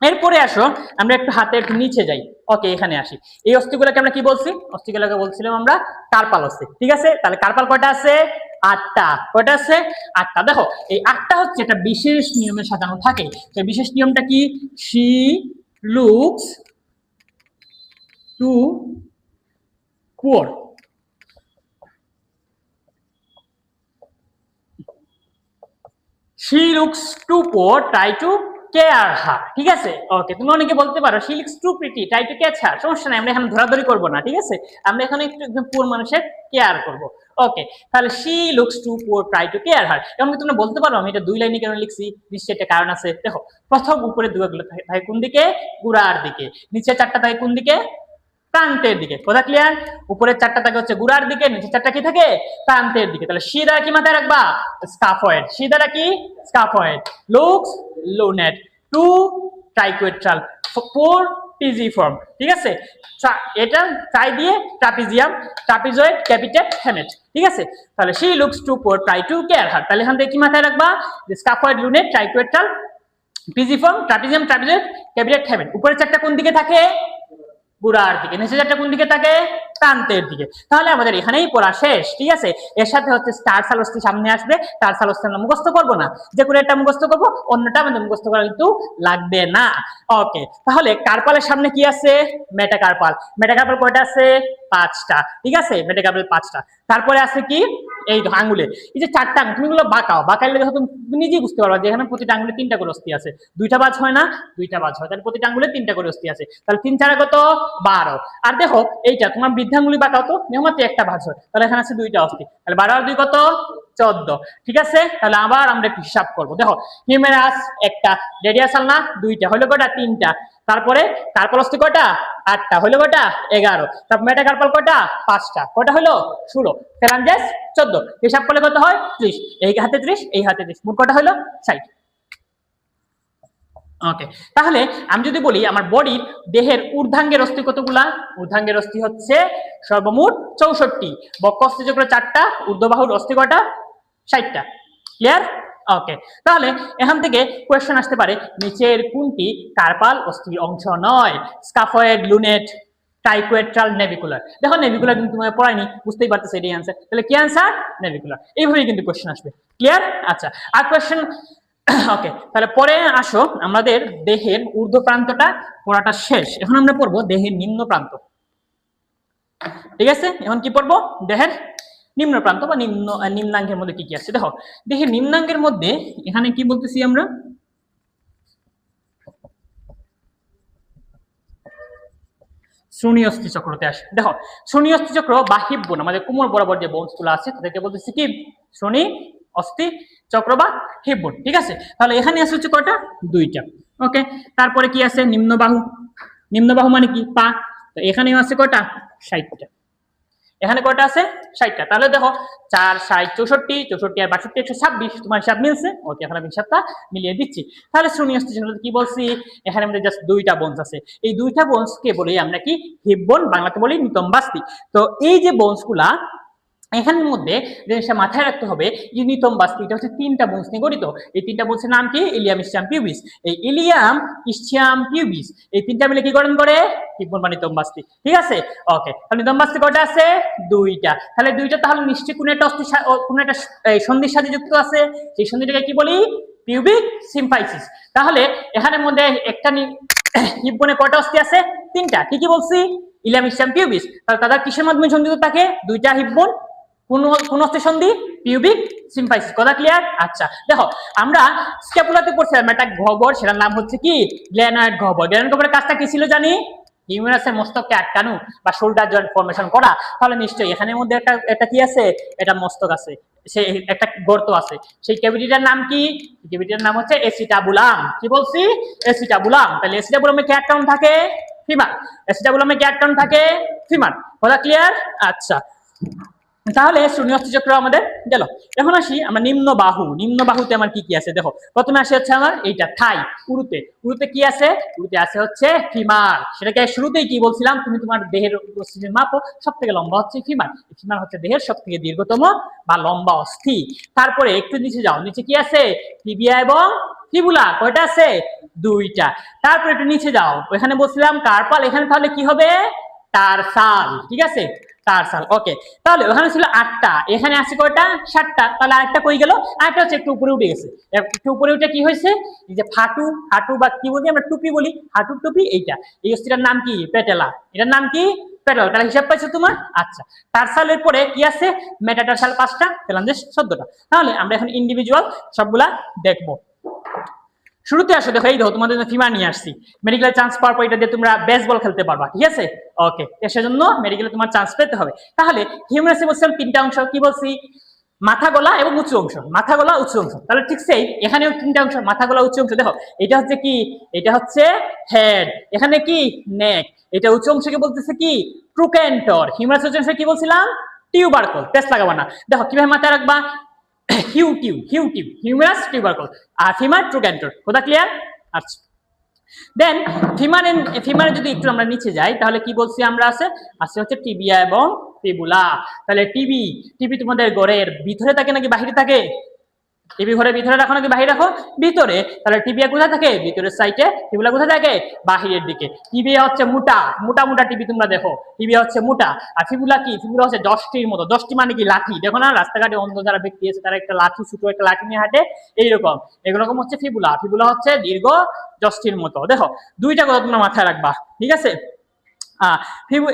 এরপরে আসো আমরা একটু হাতে একটু নিচে যাই। ওকে, এখানে আসি। এই অস্থিগুলোকে আমরা কি বলছি? অস্থিগুলোকে বলছিলাম আমরা কার্পাল অস্থি। ঠিক আছে, তাহলে কার্পাল কয়টা আছে? 8টা। কয়টা আছে? 8টা। দেখো এই 8টা হচ্ছে একটা বিশেষ নিয়মে সাজানো থাকে। সেই বিশেষ নিয়মটা কি? She looks too poor. she looks too poor, try to care her। ঠিক আছে, ওকে। তুমি অনেকে বলতে পারো she looks too pretty, try to catch her। সমস্যা নাই, আমরা এখানে ধরাধরি করব না। ঠিক আছে, আমরা এখানে একটু পুয়ার মানুষের কেয়ার করব। ওকে, তাহলে she looks too poor, try to care her। এমন তোমরা বলতে পারো আমি এটা 2 লাইনে কেন লিখছি? নিশ্চয়ই একটা কারণ আছে। দেখো, প্রথম উপরে দুগুলো থাকে কোন দিকে? গোড়ার দিকে। নিচে 4টা থাকে কোন দিকে? প্রান্তের দিকে। কথা ক্লিয়ার? উপরের 4টা থাকে হচ্ছে গোড়ার দিকে, নিচে 4টা কি থাকে? প্রান্তের দিকে। তাহলে সি দ্বারা কি মাথায় রাখবা? স্কাফয়েড। সি দ্বারা কি? Scaphoid. Looks lunate, too triquetral, four pisiform, ঠিক আছে। এটা ট্রাই দিয়ে ট্রাপিজিয়াম, ট্রাপিজয়েড, ক্যাপিটেট, হেমেট, ঠিক আছে। তাহলে she looks too poor try to care her, তাহলে এখান থেকে কি মাথায় রাখবা যে scaphoid, lunate, triquetral, pisiform, trapezium, trapezoid, capitate, hamate. উপরের চারটা কোন দিকে থাকে? গোড়ার দিকে। নিচে চারটা কোন দিকে থাকে? প্রান্তের দিকে। তাহলে আমাদের এখানেই পড়া শেষ, ঠিক আছে। এর সাথে হচ্ছে টার্সাল অস্থি সামনে আসবে, টার্সাল অস্থি আমরা মুখস্থ করবো না, যে কোনো একটা মুখস্থ করবো, অন্যটা আমাদের মুখস্থ করা কিন্তু লাগবে না। ওকে, তাহলে কার্পালের সামনে কি আছে? মেটাকার্পাল। মেটাকার্পাল কয়টা আছে? 5টা, ঠিক আছে। মেটাকার্পাল 5টা। তারপরে আছে কি? এই আঙ্গুলে, এই যে 4টা আঙ্গুল, তুমি এগুলো বাঁকাও, বাঁকাইলে দেখো তুমি নিজেই বুঝতে পারবা যে এখানে প্রতিটা আঙ্গুলে 3টা করে অস্থি আছে। 2টা বাজ হয় না? 2টা বাজ হয়, তাহলে প্রতিটা আঙ্গুলে 3টা করে অস্থি আছে। তাহলে 3 4 কত? 12। আর দেখো এইটা তোমার বৃদ্ধাঙ্গুলি বাঁকাও তো, নিয়মিত একটা ভাঁজ হয়, তাহলে এখানে আছে 2টা অস্থি, তাহলে 12 আর 2 কত? 14, ঠিক আছে। তাহলে আবার আমরা একটু হিসাব করবো। দেখো হিউমেরাস একটা, রেডিয়াসাল না 2টা, হলো কয়টা? 3টা। তারপরে কার্পাল অস্থি কয়টা? 8টা, হলো কয়টা? 11। তারপর মেটাকার্পাল কয়টা? 5টা, কয়টা হলো? 16। ফ্যালাঞ্জেস 14, হিসাব করলে কত হয়? 30। এই হাতে 30, এই হাতে 30, মোট কয়টা হলো? 60। ওকে, তাহলে আমি যদি বলি আমার বডির দেহের ঊর্ধ্বাঙ্গের অস্থি কতগুলা? ঊর্ধ্বাঙ্গের অস্থি হচ্ছে সর্বমোট 64, বক্ষ অস্থি চক্র 4টা, ঊর্ধ্ববাহুর অস্থি কয়টা? 60টা। ক্লিয়ার? ওকে, তাহলে এখান থেকে কোয়েশ্চেন আসতে পারে নিচের কোনটি কার্পাল অস্থির অংশ নয়? Scaphoid, lunate, triquetral, navicular. দেখো নেভিকুলার কিন্তু তোমায় পড়াইনি, বুঝতেই পারতেছে এটাই आंसर, তাহলে কি आंसर? নেভিকুলার। এইভাবেই কিন্তু কোশ্চেন আসবে। ক্লিয়ার? আচ্ছা, আর কোশ্চেন ওকে, তাহলে পরে আসো আমাদের দেহের ঊর্ধ্ব প্রান্তটা পড়াটা শেষ, এখন আমরা পড়বো দেহের নিম্ন প্রান্ত। ঠিক আছে, এখন কি পড়বো? দেহের নিম্ন প্রান্ত বা নিম্নাঙ্গের মধ্যে কি কি আছে। দেখো দেহের নিম্নাঙ্গের মধ্যে এখানে কি বলতেছি আমরা? শ্রোণী অস্থি চক্রতে আসে। দেখো শ্রোণী অস্থি চক্র বা হিপ বোন, আমাদের কোমর বরাবর যে বোনস গুলো আছে তাদেরকে বলতেছি কি? শ্রোণী অস্থি চক্র বা হিপ বোন, ঠিক আছে। তাহলে এখানে আছে হচ্ছে কয়টা? 2টা। ওকে, তারপরে কি আছে? নিম্ন বাহু। নিম্ন বাহু মানে কি? পা। তো এখানেও আছে কয়টা? 60টা। এখানে কয়টা আছে? 60টা। তাহলে দেখো 4 60 64, 64 আর 62 126, তোমার হিসাব মিলছে। ওকে, এখন আমি হিসাবটা মিলিয়ে দিচ্ছি। তাহলে শ্রোণী অস্থি চক্র কি বলছি? এখানে আমাদের জাস্ট 2টা বোনস আছে, এই 2টা বোনস কে বলি আমরা কি? হিপ বোন, বাংলাতে বলি নিতম্বাস্থি। তো এই যে বোনস গুলা এখানের মধ্যে জিনিসটা মাথায় রাখতে হবে, যে নিতম্বাস্থি এটা হচ্ছে 3টা বোনস নিয়ে গঠিত। এই 3টা বোনসের নাম কি? Ilium, ischium, pubis. এই ইলিয়াম, ইসচিয়াম, পিউবিস এই 3টা মিলে কি গঠন করে? হিপ বোন বা নিতম্বাস্থি, ঠিক আছে। ওকে, তাহলে নিতম্বাস্থি কয়টা আছে? 2টা। তাহলে 2টা, তাহলে নিশ্চয়ই কোন একটা অস্থি কোন একটা সন্ধির সাথে যুক্ত আছে, সেই সন্ধিটাকে কি বলি? Pubic symphysis. তাহলে এখানের মধ্যে একটা হিপ বোনে কয়টা অস্থি আছে? 3টা। কি কি বলছি? Ilium, ischium, pubis. তাহলে তারা কিসের মাধ্যমে সন্ধিত থাকে? 2টা হিপ বোন, কোন অস্থি সন্ধি? Pubic symphysis. কথা ক্লিয়ার? আচ্ছা, দেখো আমরা স্ক্যাপুলাতে পড়ছিলাম একটা গহ্বর, সেটার নাম হচ্ছে কি? গ্ল্যানয়েড গহ্বর। গ্ল্যানয়েড গহ্বরের কাজটা কি ছিল জানি? হিউমেরাসের মস্তককে আটকানো বা শোল্ডার জয়েন্ট ফর্মেশন করা। তাহলে নিশ্চয়ই এখানের মধ্যে একটা কি আছে? এটা মস্তক আছে, সেই একটা গর্ত আছে, সেই ক্যাভিটিটার নাম কি? ক্যাভিটিটার নাম হচ্ছে এসিটাবুলাম। কি বলছি? এসিটাবুলাম। তাহলে এসিটাবুলামে কি অ্যাকাউন্ট থাকে? ফিমার। এসিটাবুলামে কি অ্যাকাউন্ট থাকে? ফিমার। কথা ক্লিয়ার? আচ্ছা, তাহলে শ্রোণী অস্থি চক্র আমাদের গেল। এখন আসি আমরা নিম্ন বাহু। নিম্ন বাহুতে আমার কি কি আছে? দেখো প্রথমে আসে হচ্ছে আমার এইটা থাই। উরুতে, উরুতে কি আছে? উরুতে আছে হচ্ছে ফিমার। সেটাকে শুরুতেই কি বলছিলাম? তুমি তোমার দেহের অস্থির মাপো, সব থেকে লম্বা হচ্ছে ফিমার। ফিমার হচ্ছে দেহের সব থেকে দীর্ঘতম বা লম্বা অস্থি। তারপরে একটু নিচে যাও, নিচে কি আছে? টিবিয়া এবং ফিবুলা। কয়টা আছে? 2টা। তারপরে একটু নিচে যাও, ওখানে বলছিলাম কার্পাল, এখানে তাহলে কি হবে? টারসাল, ঠিক আছে, টারসাল। ওকে, তাহলে ওখানে ছিল 8টা, এখানে আছে কয়টা? 7টা। তাহলে আরেকটা কই গেল? আরেকটা হচ্ছে একটু উপরে উঠে গেছে। একটু উপরে উঠে কি হয়েছে? এই যে ফাটু, হাঁটু বা কি বলি আমরা? টুপি বলি, হাঁটুর টুপি। এইটা, এই অস্থিটার নাম কি? পেটেলা। এটার নাম কি? পেটেলা। তাহলে হিসাব পাইছো তোমার? আচ্ছা, টারসালের পরে কি আছে? মেটাটারসাল 5টা, ফ্যালাঞ্জেস 14টা। তাহলে আমরা এখন ইন্ডিভিজুয়াল সবগুলা দেখবো। শুরুতে আসো, দেখো এই দেখো তোমাদের ফিমার নিয়ে আসছি। মেডিকেল চান্স পাওয়ার পর এটা দিয়ে তোমরা বেসবল খেলতে পারবা, ঠিক আছে। ওকে, সেজন্য মেডিকেলে তোমার চান্স পেতে হবে। তাহলে হিউম্যারাসে বলছিলাম 3টা অংশ, কি বলছি? মাথা, গলা এবং উচ্চ অংশ। মাথা, গলা, উচ্চ অংশ। তাহলে ঠিক সেই এখানেও 3টা অংশ, মাথা, গলা, উচ্চ অংশ। দেখো এটা হচ্ছে কি? এটা হচ্ছে হেড, এখানে কি? নেক। এটা উচ্চ অংশকে বলতেছে কি? ট্রুকেন্টর। হিউম্যারাস উচ্চ অংশে কি বলছিলাম? টিউবারকল। পেস লাগাবা না। দেখো কিভাবে মাথায় রাখবা? হিউটিউব, হিউটিউব, হিউম্যারাস টিউবারকল, আর ফিমার ট্রুকেন্টর। কথা ক্লিয়ার? আচ্ছা, দেন ফিমারে যদি একটু আমরা নিচে যাই তাহলে কি বলছি আমরা আছে হচ্ছে টিবিয়া এবং ফিবুলা। তাহলে টিবি তোমাদের ঘরের ভিতরে থাকে নাকি বাহিরে থাকে? টিবি ঘরের ভিতরে রাখো নাকি বাহিরে রাখো? ভিতরে। তাহলে টিবিয়া কোথায় থাকে? ভিতরের সাইডে। ফিবুলা কোথায় থাকে? বাহিরের দিকে। টিবিয়া হচ্ছে মোটা মোটা টিবি, তোমরা দেখো টিবিয়া হচ্ছে মোটা। আর ফিবুলা কি? ফিবুলা হচ্ছে দশটির মতো। দশটি মানে কি? লাঠি। দেখো না রাস্তাঘাটে অন্ধ যারা ব্যক্তি আছে তারা একটা লাঠি, ছোট একটা লাঠি নিয়ে হাঁটে, এইরকম এরকম হচ্ছে ফিবুলা। ফিবুলা হচ্ছে দীর্ঘ দশটির মতো। দেখো দুইটা কথা তোমরা মাথায় রাখবা, ঠিক আছে?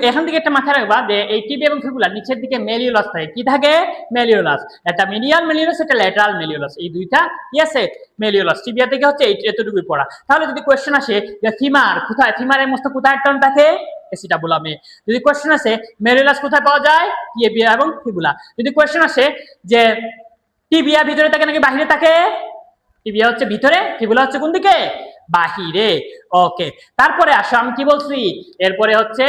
এখান থেকে একটা মাথায় রাখবা যে এই টিবি এবং ফিবুলার নিচের দিকে মেলিওলাস থাকে। কি থাকে? মেলিওলাস। একটা মিডিয়াল মেলিওলাস, একটা ল্যাটারাল মেলিওলাস। এই দুইটা কি আছে? মেলিওলাস। টিবিয়া থেকে হচ্ছে এতটুকুই পড়া। তাহলে যদি কোশ্চেন আসে যে ফিমার কোথায়, ফিমারের মধ্যে কোথায় টার্ন থাকে? এসিটাবুলামে। যদি কোশ্চেন আসে মেলিওলাস কোথায় পাওয়া যায়? টিবিয়া এবং ফিবুলা। যদি কোশ্চেন আসে যে টিবিয়া ভিতরে থাকে নাকি বাহিরে থাকে? টিবিয়া হচ্ছে ভিতরে, ফিবুলা হচ্ছে কোন দিকে? বাহিরে। ওকে, তারপরে আসো আমি কি বলছি, এরপরে হচ্ছে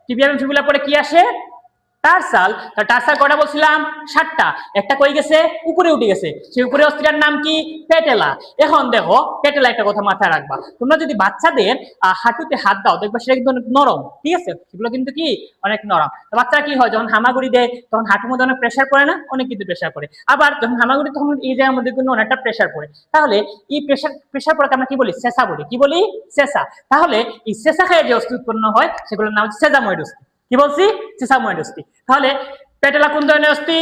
টিবিয়া এবং ফিবুলার পরে কি আসে? টার্সাল। টার্সাল কয়টা বলছিলাম? 7টা। একটা কই গেছে? উপরে উঠে গেছে। সেই উপরে অস্থিটার নাম কি? পেটেলা। এখন দেখো পেটেলা একটা কথা মাথায় রাখবা, তোমরা যদি বাচ্চাদের হাঁটুতে হাত দাও দেখবা সেটা কিন্তু অনেক নরম, ঠিক আছে? সেগুলো কিন্তু কি অনেক নরম। তো বাচ্চারা কি হয় যখন হামাগুড়ি দেয় তখন হাঁটুর মধ্যে অনেক প্রেশার পড়ে না? অনেক কিন্তু প্রেশার পড়ে। আবার যখন হামাগুড়ি তখন এই জায়গার মধ্যে কিন্তু অনেকটা প্রেশার পড়ে। তাহলে এই প্রেশার পড়াকে আমরা কি বলি? সেসা বলি। কি বলি? সেসা। তাহলে এই সেসা খায় যে অস্থি উৎপন্ন হয় সেগুলোর নাম হচ্ছে সেসাময়েড অস্থি। কি বলছি? সেসাময়েড অস্থি। তাহলে পেটেলা কোন ধরনের অস্থি?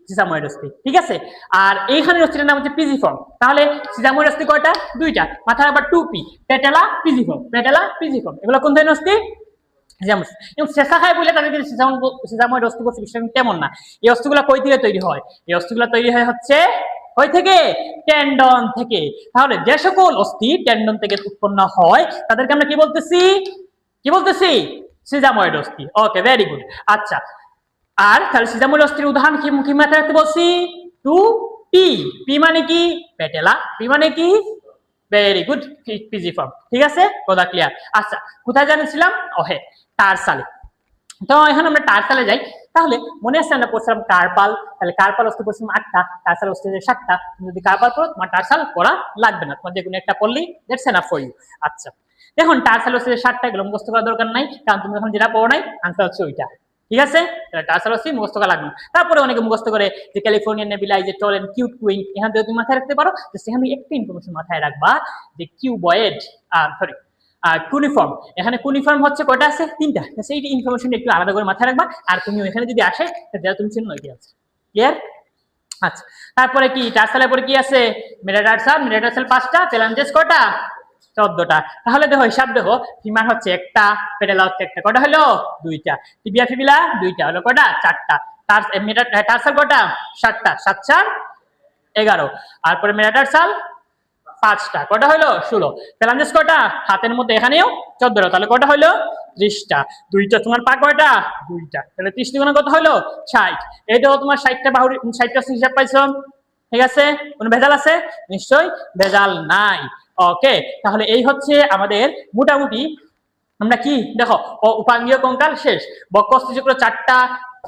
সেসাময়েড অস্থি, ঠিক আছে? আর এইখানের অস্থিটার নাম হচ্ছে পিজিফর্ম। তাহলে সেসাময়েড অস্থি কয়টা? দুইটা। মাথায় আবার 2p, পেটেলা পিজিফর্ম, পেটেলা পিজিফর্ম। এগুলো কোন ধরনের অস্থি? শেষা খায় বলে তাদের সেসাময়েড অস্থি বলছে, বিষয়টা তেমন না। এই অস্থিগুলো কই থেকে তৈরি হয়? এই অস্থিগুলো তৈরি হয় হচ্ছে কই থেকে? টেন্ডন থেকে। তাহলে যে সকল অস্থি টেন্ডন থেকে উৎপন্ন হয় তাদেরকে আমরা কি বলতেছি? কি বলতেছি? সিজাময়েড অস্থি। ওকে, ভেরি গুড। আচ্ছা, আর তাহলে সিজাময়েড অস্থির উদাহরণ কি মাথায় রাখতে বলছি? 2p। পি মানে কি? পেটেলা। পি মানে কি? Very good, pisiform. ঠিক আছে, কথা ক্লিয়ার? আচ্ছা, কোথায় জানিয়েছিলাম? ওহে, টার্সালে। তো এখন আমরা টার্সালে যাই। তাহলে মনে আছে আমরা পড়ছিলাম কার্পাল। তাহলে কার্পাল অস্থি পড়ছিলাম 8টা, টার্সাল অস্থি 7টা। তুমি যদি কার্পাল পড়ো তোমার টার্সাল পড়া লাগবে না, তোমার যে কোনো একটা পড়লেই দ্যাটস এনাফ ফর ইউ। আচ্ছা, দেখুন টার্সাল অস্থি 7টা, এগুলো মুখস্থ করার দরকার নাই, কারণ তুমি এখন যেটা পড়ো নাই আনসার হচ্ছে ওইটা। ঠিক আছে, টার্সাল অস্থি মুখস্থ করা লাগবে না। তারপরে অনেকে মুখস্থ করে যে ক্যালিফোর্নিয়ান নেবিলা, যে টল এন্ড কিউট কুইন, এখান থেকে তুমি মাথায় রাখতে পারো। সেখানে একটা ইনফরমেশন মাথায় রাখবা যে কিউবয়েড, সরি কুনিফর্ম। এখানে কুনিফর্ম হচ্ছে কয়টা আছে? 3টা। সেই ইনফরমেশন একটু আলাদা করে মাথায় রাখবা। আর তুমি এখানে যদি আসে তাহলে তুমি চিনো কি আছে। ক্লিয়ার? আচ্ছা, তারপরে কি টার্সালের পরে কি আছে? মেটাটার্সাল। মেটাটার্সাল 5টা, ফ্যালাঞ্জেস কয়টা? 14টা। তাহলে দেখো হিসাব দেখো, ফিমার হচ্ছে 1টা, পেটেলা হচ্ছে 1টা, কয়টা হলো? 2টা। টিবিয়া ফিবিলা 2টা, হলো কয়টা? 4টা। টার্সাল কয়টা? 7টা। 7 4 11। তারপরে মেটাটার্সাল 5টা, কয়টা হলো? 16। ফ্যালাঞ্জেস কয়টা? হাতের মধ্যে এখানেও 14টা, তাহলে কয়টা হলো? 30টা। 2টা। তোমার পা কয়টা? 2টা, তাহলে 30 গুণ কত হলো? 60। এই দেখো তোমার 60টা বাহুর 60টা হিসাব পাইছো, ঠিক আছে? কোনো ভেজাল আছে? নিশ্চয়ই ভেজাল নাই। ওকে, তাহলে এই হচ্ছে আমাদের মোটামুটি আমরা কি দেখো উপাঙ্গীয় কঙ্কাল শেষ। বক্ষ অস্থিচক্র 4টা,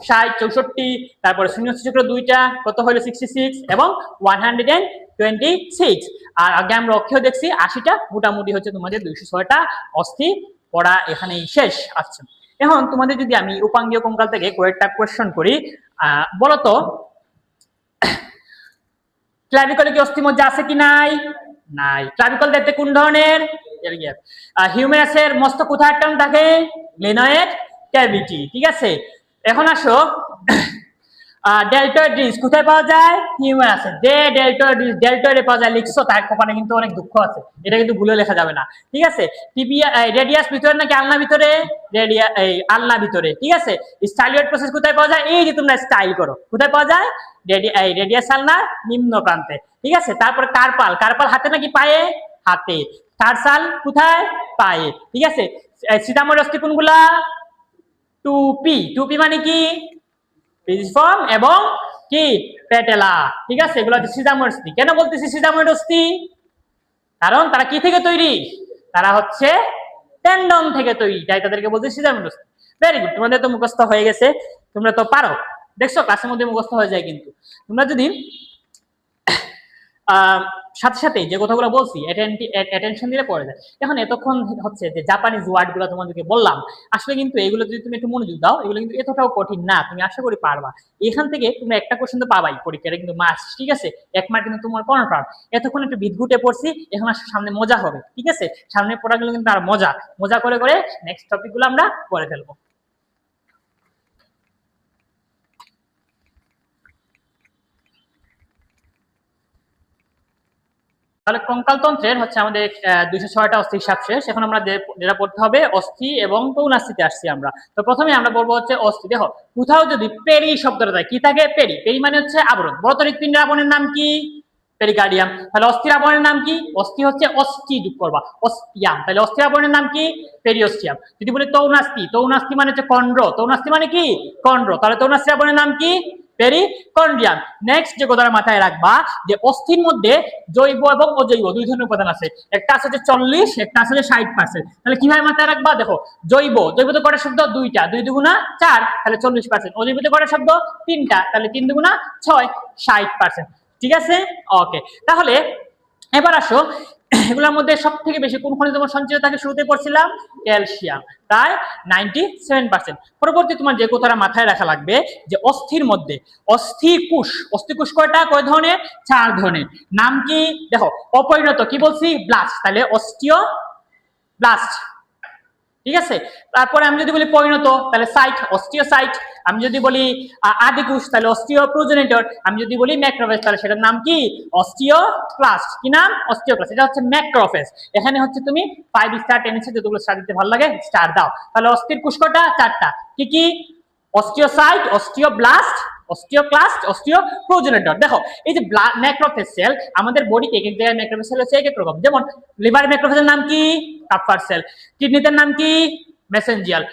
60 64, তারপরে শূন্য অস্থিচক্র 2টা, কত হলো? 66 এবং 126। আর আগে আমরা অক্ষীয় দেখছি 80টা। মোটামুটি হচ্ছে তোমাদের 206টা অস্থি পড়া এখানেই শেষ। আচ্ছা, এখন তোমাদের যদি আমি উপাঙ্গীয় কঙ্কাল থেকে কয়েকটা কোয়েশ্চন করি, বলতো ক্লাভিকলে কি অস্থি মজ্জা আছে কি নাই? নাই। ক্লাভিকল দেখতে কোন ধরনের? হিউমেরাসের মস্ত কোথায় টার্ম থাকে? Glenoid cavity. ঠিক আছে, এখন আসো ডেল্টয়েড রিজ কোথায় পাওয়া যায়? হিউমেরাসে। যে ডেল্টয়েডে পাওয়া যায় লিখছো তার কপালে কিন্তু অনেক দুঃখ আছে, এটা কিন্তু ভুলে লেখা যাবে না। ঠিক আছে, টিবিয়া রেডিয়াস ভিতরে নাকি আলনা ভিতরে? আলনা ভিতরে। ঠিক আছে, স্টাইলয়েড প্রসেস কোথায় পাওয়া যায়? এই যে তোমরা স্টাইল করো, কোথায় পাওয়া যায়? রেডিয়াস আলনা নিম্ন প্রান্তে। ঠিক আছে, তারপর কার্পাল। কার্পাল হাতে নাকি পায়ে? হাতে। টার্সাল কোথায়? পায়ে। ঠিক আছে, সিজাময়েড অস্থি কোনগুলা? 2p। 2p মানে কি? পিজিফর্ম এবং কি? পেটেলা। ঠিক আছে, এগুলো হচ্ছে সিজাময়েড অস্থি। কেন বলতেছি সিজাময়েড অস্থি? কারণ তারা কি থেকে তৈরি? তারা হচ্ছে টেন্ডন থেকে তৈরি, তাই তাদেরকে বলতে সিজাময়েড অস্থি। ভেরি গুড, তোমাদের তো মুখস্থ হয়ে গেছে, তোমরা তো পারো। দেখছো ক্লাসের মধ্যে মুখস্থ হয়ে যায়। কিন্তু তোমরা যদি সাথে সাথে যে কথাগুলো বলছি অ্যাটেনশন দিলে পড়ে যায়। এখন এতক্ষণ হচ্ছে যে জাপানিজ ওয়ার্ড গুলো তোমাদেরকে বললাম, আসলে কিন্তু এগুলো যদি তুমি একটু মনোযোগ দাও, এগুলো কিন্তু এতটাও কঠিন না, তুমি আশা করি পারবা। এখান থেকে তুমি একটা কোশ্চেন তো পাবাই, পরীক্ষাটা কিন্তু মাস, ঠিক আছে, 1 মার্ক কিন্তু তোমার কনফার্ম। এতক্ষণ একটু বিদঘুটে পড়ছি, এখন আসলে সামনে মজা হবে, ঠিক আছে, সামনে পড়াগুলো কিন্তু আর মজা মজা করে করে নেক্সট টপিক গুলো আমরা পড়ে ফেলবো। তাহলে কঙ্কালতন্ত্রের হচ্ছে আমাদের 206টা অস্থির হিসাব শেষ। এখন আমরা যেটা পড়তে হবে অস্থি এবং তৌনাস্থিতে আসছি আমরা। তো প্রথমে আমরা বলবো হচ্ছে অস্থি। দেখো কোথাও যদি পেরি শব্দটা থাকে, কি থাকে? পেরি। পেরি মানে হচ্ছে আবরণ। বলতরিক পিণ্ডের আবরণের নাম কি? পেরিকার্ডিয়াম। তাহলে অস্থির আবরণের নাম কি? অস্থি হচ্ছে অস্থি যোগ করবা, অস্টিয়াম। তাহলে অস্থির আবরণের নাম কি? পেরিওস্টিয়াম। যদি বলি তৌনাস্থি, তৌনাস্থি মানে হচ্ছে কন্ড্র। তৌনাস্থি মানে কি? কন্ড্র। তাহলে তৌনাস্থির আবরণের নাম কি? পেরিকন্ডিয়াম। নেক্সট যে কথাটা মাথায় রাখবা, যে অস্থির মধ্যে জৈব এবং অজৈব দুই ধরনের উপাদান আছে। একটা আছে যে 40, একটা আছে যে 60%। তাহলে কিভাবে মাথায় রাখবা? দেখো জৈবতে কয়টা শব্দ? দুইটা, 2 দুগুণা 4, তাহলে 40%। অজৈবতে কয়টা শব্দ? তিনটা, তাহলে 3 দুগুণা 6, 60%। ঠিক আছে, ওকে। তাহলে এবার আসো, এগুলোর মধ্যে সব থেকে বেশি কোন খনিজ তোমার সঞ্চিত থাকে? শুরুতে পড়ছিলাম ক্যালসিয়াম, প্রায় 97%। পরবর্তী তোমার যে কথাটা মাথায় রাখা লাগবে, যে অস্থির মধ্যে অস্থিকোষ কয়টা? কয় ধরনের? 4 ধরনের। নাম কি? দেখো অপরিণত কি বলছি? ব্লাস্ট, তাহলে অস্টিও ব্লাস্ট, ঠিক আছে। তারপরে আমি যদি বলি পরিণত, তাহলে সাইট, অস্টিওসাইট। আমি যদি বলি আদিকোষ, তাহলে অস্টিওপ্রোজেনেটর। আমি যদি বলি ম্যাক্রোফেজ, তাহলে সেটার নাম কি? অস্টিওক্লাস্ট। কি নাম? অস্টিওক্লাস্ট। এটা হচ্ছে ম্যাক্রোফেজ। এখানে হচ্ছে তুমি 5 স্টার 10 স্টার যতগুলো স্টার দিতে ভালো লাগে স্টার দাও। তাহলে অস্থির কোষ কয়টা? 4টা। কি কি? Osteocyte, osteoblast, osteoclast, osteoprogenitor. দেখো এই যে ম্যাক্রোফেজ সেল, আমাদের বডিতে এক এক জায়গায় ম্যাক্রোফেজ সেল হচ্ছে এক এক রকম। যেমন লিভার ম্যাক্রোফেজের নাম কি? Kupffer cell. কিডনিতে নাম কি? মেসেঞ্জিয়াল।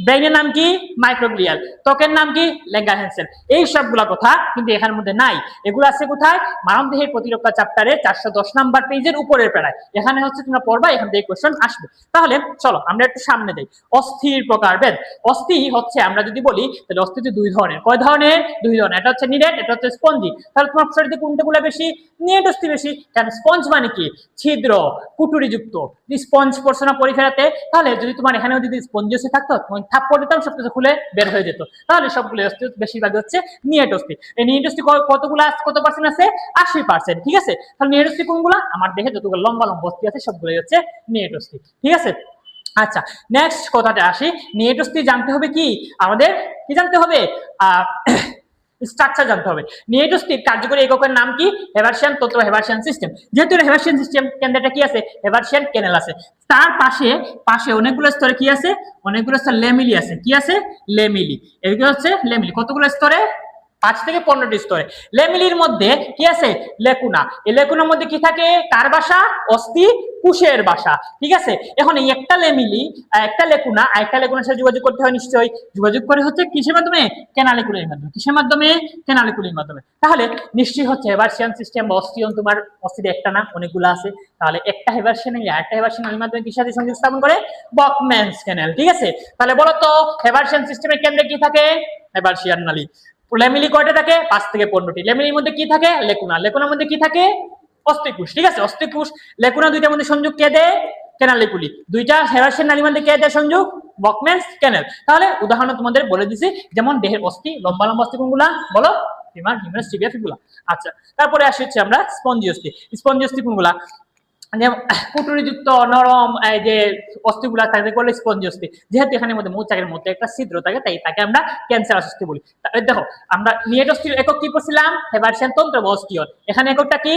ব্রেইনের নাম কি? মাইক্রোগ্লিয়াল। ত্বকের নাম কি? Langerhans cell. এই সবগুলা কথা কিন্তু এখানের মধ্যে নাই। এগুলো আছে কোথায়? মানবদেহের প্রতিরক্ষা চ্যাপ্টারে 410 নাম্বার পেজের উপরের প্যারায়। এখানে হচ্ছে তোমরা পড়বা, এখান থেকে কোশ্চেন আসবে। তাহলে চলো আমরা একটু সামনে যাই। অস্থির প্রকারভেদ। অস্থি হচ্ছে আমরা যদি বলি, তাহলে অস্থি দুই ধরনের। কয় ধরনের? 2 ধরনের। এটা হচ্ছে নিরেট, এটা হচ্ছে স্পঞ্জি। তাহলে তোমার শরীরে কোনটাগুলো বেশি? নিরেট অস্থি বেশি। কারণ স্পঞ্জ মানে কি? ছিদ্র, কুটুরিযুক্ত। স্পঞ্জ পড়ছো না পরীক্ষাতে? তাহলে যদি তোমার এখানেও যদি স্পঞ্জি অস্থি থাকতো, থাপ্পড় দিতাম, সবকিছু খুলে বের হয়ে যেত। তাহলে সবগুলো অস্থি বেশিরভাগ হচ্ছে নিরেট অস্থি। এই নিরেট অস্থি কতগুলো? কত পার্সেন্ট আছে? 80%। ঠিক আছে। তাহলে নিরেট অস্থি কোনগুলো? আমার দেখে যতগুলো লম্বা লম্বা অস্থি আছে সবগুলোই হচ্ছে নিরেট অস্থি। ঠিক আছে। আচ্ছা, নেক্সট কথাটা আসি। নিরেট অস্থি জানতে হবে কি আমাদের? কি জানতে হবে? স্ট্রাকচার জানতে হবে। নিরেট অস্থির কার্যকরী এককের নাম কি? হেভারশিয়ান তন্ত্র, হেভারশিয়ান সিস্টেম। যেহেতু হেভারশিয়ান সিস্টেম, কেন্দ্রটা কি আছে? হেভারশিয়ান ক্যানেল আছে। তার পাশে পাশে অনেকগুলো স্তরে কি আছে? অনেকগুলো স্তর লেমিলি আছে। কি আছে? লেমিলি। এগুলো হচ্ছে লেমিলি। কতগুলো স্তরে? 5 থেকে 15টি স্তরে। লেমিলির মধ্যে কি আছে? লেকুনা। এই লেকুনার মধ্যে কি থাকে? কার বাসা? অস্থি কোষের বাসা। ঠিক আছে। এখন এই একটা লেমিলি, একটা লেকুনা আর একটা লেকুনার সাথে যোগাযোগ করতে হয় নিশ্চয়ই। যোগাযোগ করে হচ্ছে কিসের মাধ্যমে? ক্যানালিকুলির মাধ্যমে। কিসের মাধ্যমে? ক্যানালিকুলির মাধ্যমে। তাহলে নিশ্চয়ই হচ্ছে হেভারশিয়ান সিস্টেম বা অস্টিয়ন, তোমার অস্থির একটা না, অনেকগুলো আছে। তাহলে একটা হেভারশিয়ান আর একটা হেভারশিয়ানের মাধ্যমে কিসের সাথে সংযোগ স্থাপন করে? বকম্যানস ক্যানেল। ঠিক আছে। তাহলে বলো তো হেভারশিয়ান সিস্টেমের কেন্দ্রে কি থাকে? হেভারশিয়ান নালী। লেমিলি কয়টা থাকে? 5 থেকে 15টি। লেমিলির মধ্যে কি থাকে? লেকুনা। লেকুনার মধ্যে কি থাকে? অস্থিকোষ। ঠিক আছে। অস্থিকোষ, লেকুনা দুইটার মধ্যে সংযোগ কে দেয়? ক্যানালিকুলি। দুইটা হেভারশিয়ান নালীর মধ্যে কে দেয় সংযোগ? বকম্যানস ক্যানেল। তাহলে উদাহরণ তোমাদের বলে দিছি, যেমন দেহের অস্থি, লম্বা লম্বা অস্থি কোনগুলা? বলো। Femur, humerus, tibia, fibula. আচ্ছা, তারপরে আসি হচ্ছে আমরা স্পঞ্জি অস্থি। স্পঞ্জি অস্থি কোনগুলা? কুটুরিযুক্ত নরম এই যে অস্থিগুলা থাকে বলে স্পঞ্জি অস্থি। যেহেতু এখানের মধ্যে মৌচাকের মধ্যে একটা ছিদ্র থাকে, তাই তাকে আমরা ক্যান্সারাস অস্থি বলি। দেখো আমরা নিরেট অস্থির একক কি পড়ছিলাম? হেভারশিয়ান তন্ত্র বা অস্টিয়ন। এখানে এককটা কি?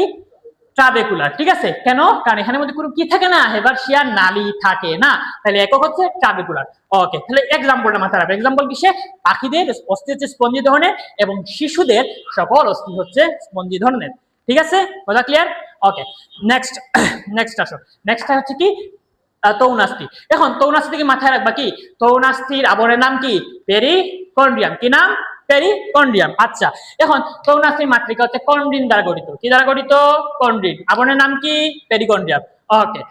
ট্রাবেকুলার। ঠিক আছে। কেন? কারণ এখানের মধ্যে কোনো কি থাকে না? হেভারশিয়ান নালী থাকে না। তাহলে একক হচ্ছে ট্রাবেকুলার। ওকে। তাহলে এক্সাম্পলটা মাথায় রাখবে। এক্সাম্পল কিসে? পাখিদের অস্থি হচ্ছে স্পঞ্জি ধরনের এবং শিশুদের সকল অস্থি হচ্ছে স্পঞ্জি ধরনের। ঠিক আছে, কথা ক্লিয়ার? ওকে। নেক্সট নেক্সট আসো। নেক্সট হচ্ছে কি? তৌনাস্থি। এখন তৌনাস্থি থেকে মাথায় রাখবা কি? তৌনাস্থির আবরণের নাম কি? পেরিকন্ডিয়াম। কি নাম? পেরিকন্ডিয়াম। আচ্ছা, এখন তৌনাস্থির মাতৃকা হচ্ছে কন্ড্রিন দ্বারা গঠিত। কি দ্বারা গঠিত? কন্ড্রিন। আবরণের নাম কি? পেরিকন্ডিয়াম। ওকে।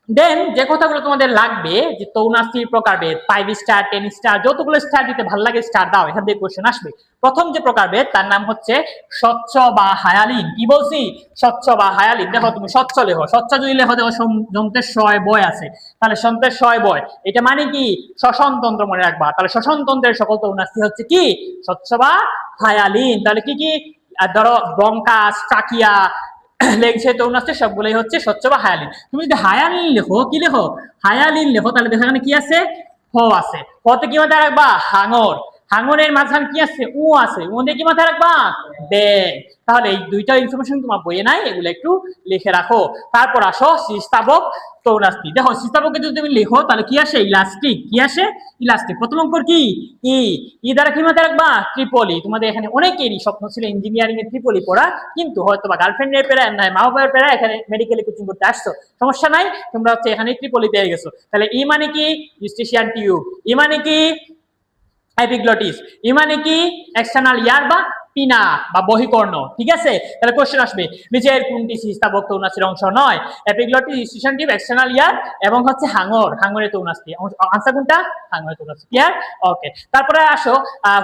দেন যে কথাগুলো তোমাদের লাগবে যে তৌনাস্তির প্রকারভেদ 5 স্টার 10 স্টার যতগুলো স্টার দিতে ভালো লাগে স্টার দাও, এখান থেকে কোশ্চেন আসবে। প্রথম যে প্রকারভেদ তার নাম হচ্ছে স্বচ্ছ বা হায়ালিন। কি বলছি? স্বচ্ছ বা হায়ালিন। দেখো তুমি স্বচ্ছ লেখো, স্বচ্ছ যদি লেখো দেখো যন্ত্রের শয় বয় আছে, তাহলে যন্ত্রের শয় বয় এটা মানে কি শ্বসন তন্ত্র মনে রাখবা, তাহলে শ্বসন তন্ত্রের সকল তৌনাস্তি হচ্ছে কি স্বচ্ছ বা হায়ালিন। তাহলে কি কি ধরো ব্রঙ্কাস, ট্রাকিয়া, লেগছে তৌনাস্তি সবগুলোই হচ্ছে স্বচ্ছ বা হায়ালিন। তুমি যদি হায়ালিন লেখো, কি লেখো হায়ালিন লেখো, তাহলে দেখো এখানে কি আছে হ আছে, হতে কি মাথায় রাখবা হাঙর, হাঙরের মাঝখানে কি আছে উ আছে, উ দিয়ে কি মাথায় রাখবা ব্যাগ। তাহলে এই দুইটা ইনফরমেশন তোমার বইয়ে নাই, এগুলো একটু লিখে রাখো। তারপর আসো স্থাবক তৌনাস্তি। দেখো স্থাবকে যদি তুমি লিখো তাহলে কি আসে ইলাস্টিক, কি আসে ইলাস্টিক। প্রথম অঙ্কর কি ই, ই দ্বারা কি মাথায় রাখবা ত্রিপলি। তোমাদের এখানে অনেকেরই স্বপ্ন ছিল ইঞ্জিনিয়ারিং এ ত্রিপলি পড়া, কিন্তু হয়তো বা গার্লফ্রেন্ডের পেরা নাই মা বাবার পেরা এখানে মেডিকেলে কোচিং করতে আসছো, সমস্যা নাই, তোমরা হচ্ছে এখানে ত্রিপলি পেয়ে গেছো। তাহলে ই মানে কি ইউস্টেশিয়ান টিউব, ই মানে কি এপিগ্লটিস, ই মানে কি এক্সটার্নাল ইয়ার বা পিনা বা বহিকর্ণ। ঠিক আছে, তাহলে কোশ্চেন আসবে নিচের কোনটি স্থাবক তৌনাস্তির অংশ নয়? এপিগ্লটিস, ইউস্টেশিয়ান টিউব, এক্সটার্নাল ইয়ার এবং হচ্ছে হাঙর, হাঙরের তৌনাস্তি। আনসার কোনটা? হাঙরের তৌনাস্তি। ক্লিয়ার? ওকে। তারপরে আসো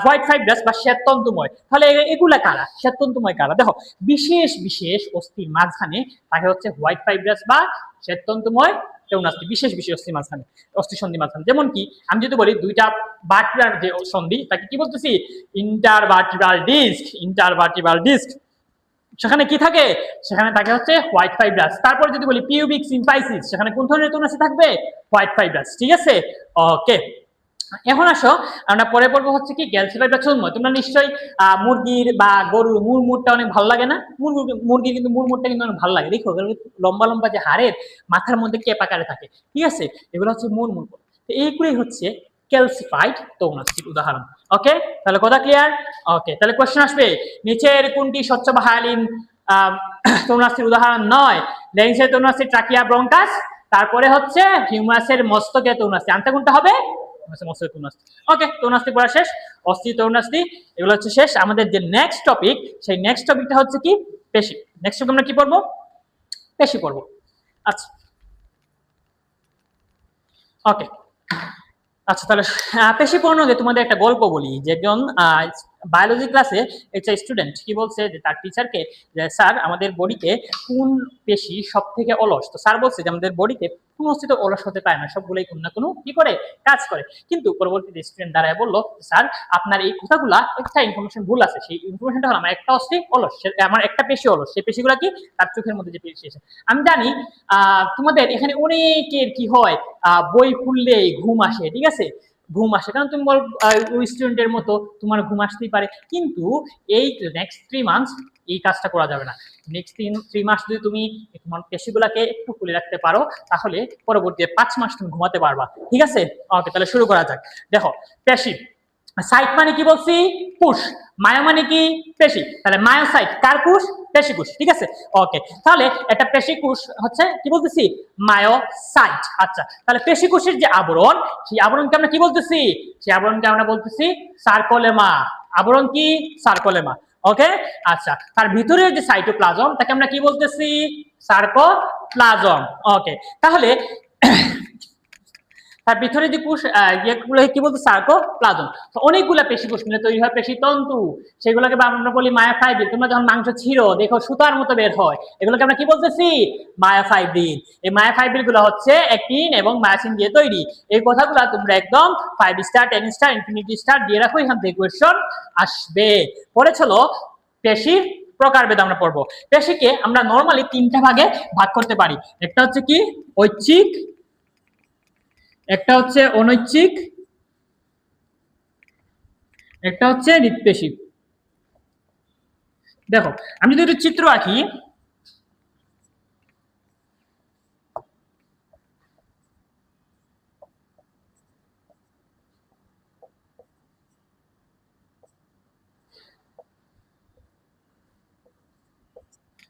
হোয়াইট ফাইব্রাস বা শ্বেততন্তুময়। তাহলে এগুলা কারা? শ্বেততন্তুময় কারা? দেখো বিশেষ বিশেষ অস্থির মাঝখানে তাকে হচ্ছে হোয়াইট ফাইব্রাস বা শ্বেততন্তুময় তৌনাস্তি, বিশেষ বিশেষ অস্থির মাঝখানে, অস্থি সন্ধি মাঝখানে। যেমন কি আমি যদি বলি দুইটা ভার্টিব্রাল যে সন্ধি তাকে কি বলতেছি ইন্টারভার্টিব্রাল ডিস্ক, ইন্টারভার্টিব্রাল ডিস্ক। সেখানে কি থাকে? সেখানে থাকে হচ্ছে হোয়াইট ফাইব্রাস। তারপর যদি বলি পিউবিক সিম্পাইসিস, সেখানে কোন ধরনের তৌনাস্তি থাকবে? White fibrous. ঠিক আছে, ওকে। এখন আসো আমরা পরে পড়বো হচ্ছে কি ক্যালসিফাইড বা চুনময়। তোমরা নিশ্চয়ই মুরগির বা গরুর মুড়মুড়টা অনেক ভালো লাগে না? মুরগির কিন্তু মুড়মুড়টা কিন্তু অনেক ভালো লাগে, দেখো লম্বা লম্বা যে হাড়ের মাথার মধ্যে কেপ আকারে থাকে, ঠিক আছে, এগুলো হচ্ছে মুড়মুড়। এইগুলোই হচ্ছে ক্যালসিফাইড তৌনাস্তির উদাহরণ। ওকে, তাহলে কথা ক্লিয়ার? ওকে, তাহলে কোশ্চেন আসবে নিচের কোনটি স্বচ্ছ বা হায়ালিন তৌনাস্তির উদাহরণ নয়? লেন্সের তৌনাস্তি ট্রাকিয়া ব্রঙ্কাস, তারপরে হচ্ছে হিউমাসের মস্তকে তৌনাস্তি। আনসার কোনটা হবে? ওকে, তৌনাস্তি পড়া শেষ, অস্থি তৌনাস্তি এগুলো হচ্ছে শেষ। আমাদের যে নেক্সট টপিক, সেই নেক্সট টপিকটা হচ্ছে কি পেশি। নেক্সট টপিক আমরা কি পড়বো? পেশি পড়বো। আচ্ছা, ওকে। আচ্ছা, তাহলে পেশি পড়ানোকে তোমাদের একটা গল্প বলি। যে একজন বায়োলজি ক্লাসে একটা স্টুডেন্ট কি বলছে যে তার টিচারকে যে স্যার আমাদের বডিতে কোন পেশি সব থেকে অলস। তো স্যার বলছে যে আমাদের বডিতে কোন অস্তিত্ব অলস হতে পারে না, সবগুলোই কোনো না কোনো কি করে কাজ করে। কিন্তু পরবর্তীতে স্টুডেন্ট দাঁড়ায় বললো স্যার আপনার এই কথাগুলা একটা ইনফরমেশন ভুল আছে। সেই ইনফরমেশনটা হলো আমার একটা অস্থি অলস, আমার একটা পেশি অলস। সেই পেশিগুলা কি? তার চোখের মধ্যে যে পেশি আছে। আমি জানি তোমাদের এখানে অনেকের কি হয় বই খুললে ঘুম আসে, ঠিক আছে, ঘুম আসে, কারণ তুমি বল ওই স্টুডেন্টের মতো তোমার ঘুম আসতেই পারে। কিন্তু এই নেক্সট 3 মান্থস এই কাজটা করা যাবে না। নেক্সট 3 মাস যদি তুমি তোমার পেশিগুলাকে একটু খুলে রাখতে পারো, তাহলে পরবর্তী 5 মাস তুমি ঘুমাতে পারবা। ঠিক আছে, ওকে, তাহলে শুরু করা যাক। দেখো পেশি, সাইট মানে কি বলছি? কোষ। মায়ো মানে কি? পেশি। তাহলে মায়োসাইট কার কোষ? পেশি কোষ। ঠিক আছে, ওকে। তাহলে একটা পেশি কোষ হচ্ছে কি বলতেছি? মায়োসাইট। আচ্ছা, তাহলে পেশি কোষের যে আবরণ, সেই আবরণকে আমরা কি বলতেছি? সেই আবরণকে আমরা বলতেছি সার্কোলেমা। আবরণ কি? সার্কোলেমা। ওকে, আচ্ছা, তার ভিতরে যে সাইটোপ্লাজম তাকে আমরা কি বলতেছি? সার্কোপ্লাজম। ওকে, তাহলে তার ভিতরে যে কোষ ইয়েগুলো কি বলতো সার্কোপ্লাজম। তো অনেকগুলা পেশি কোষ মিলে তৈরি হয় পেশি তন্তু, সেগুলোকে আমরা বলি মায়োফাইব্রিল। তোমরা যখন মাংস ছিঁড়ো দেখো সুতার মতো বের হয়, এগুলোকে আমরা কি বলতেছি? মায়োফাইব্রিল। এই মায়োফাইব্রিল গুলো হচ্ছে অ্যাক্টিন এবং মায়োসিন দিয়ে তৈরি। এই কথাগুলো তোমরা একদম 5 স্টার 10 স্টার ইনফিনিটি স্টার দিয়ে রাখো, এখান থেকে কোয়েশ্চন আসবে। পরে চলো পেশির প্রকারভেদ আমরা পড়বো। পেশিকে আমরা নরমালি 3টা ভাগে ভাগ করতে পারি। একটা হচ্ছে কি ঐচ্ছিক, একটা হচ্ছে অনৈচ্ছিক, একটা হচ্ছে হৃৎপেশি। দেখো আমি যদি একটা চিত্র আঁকি,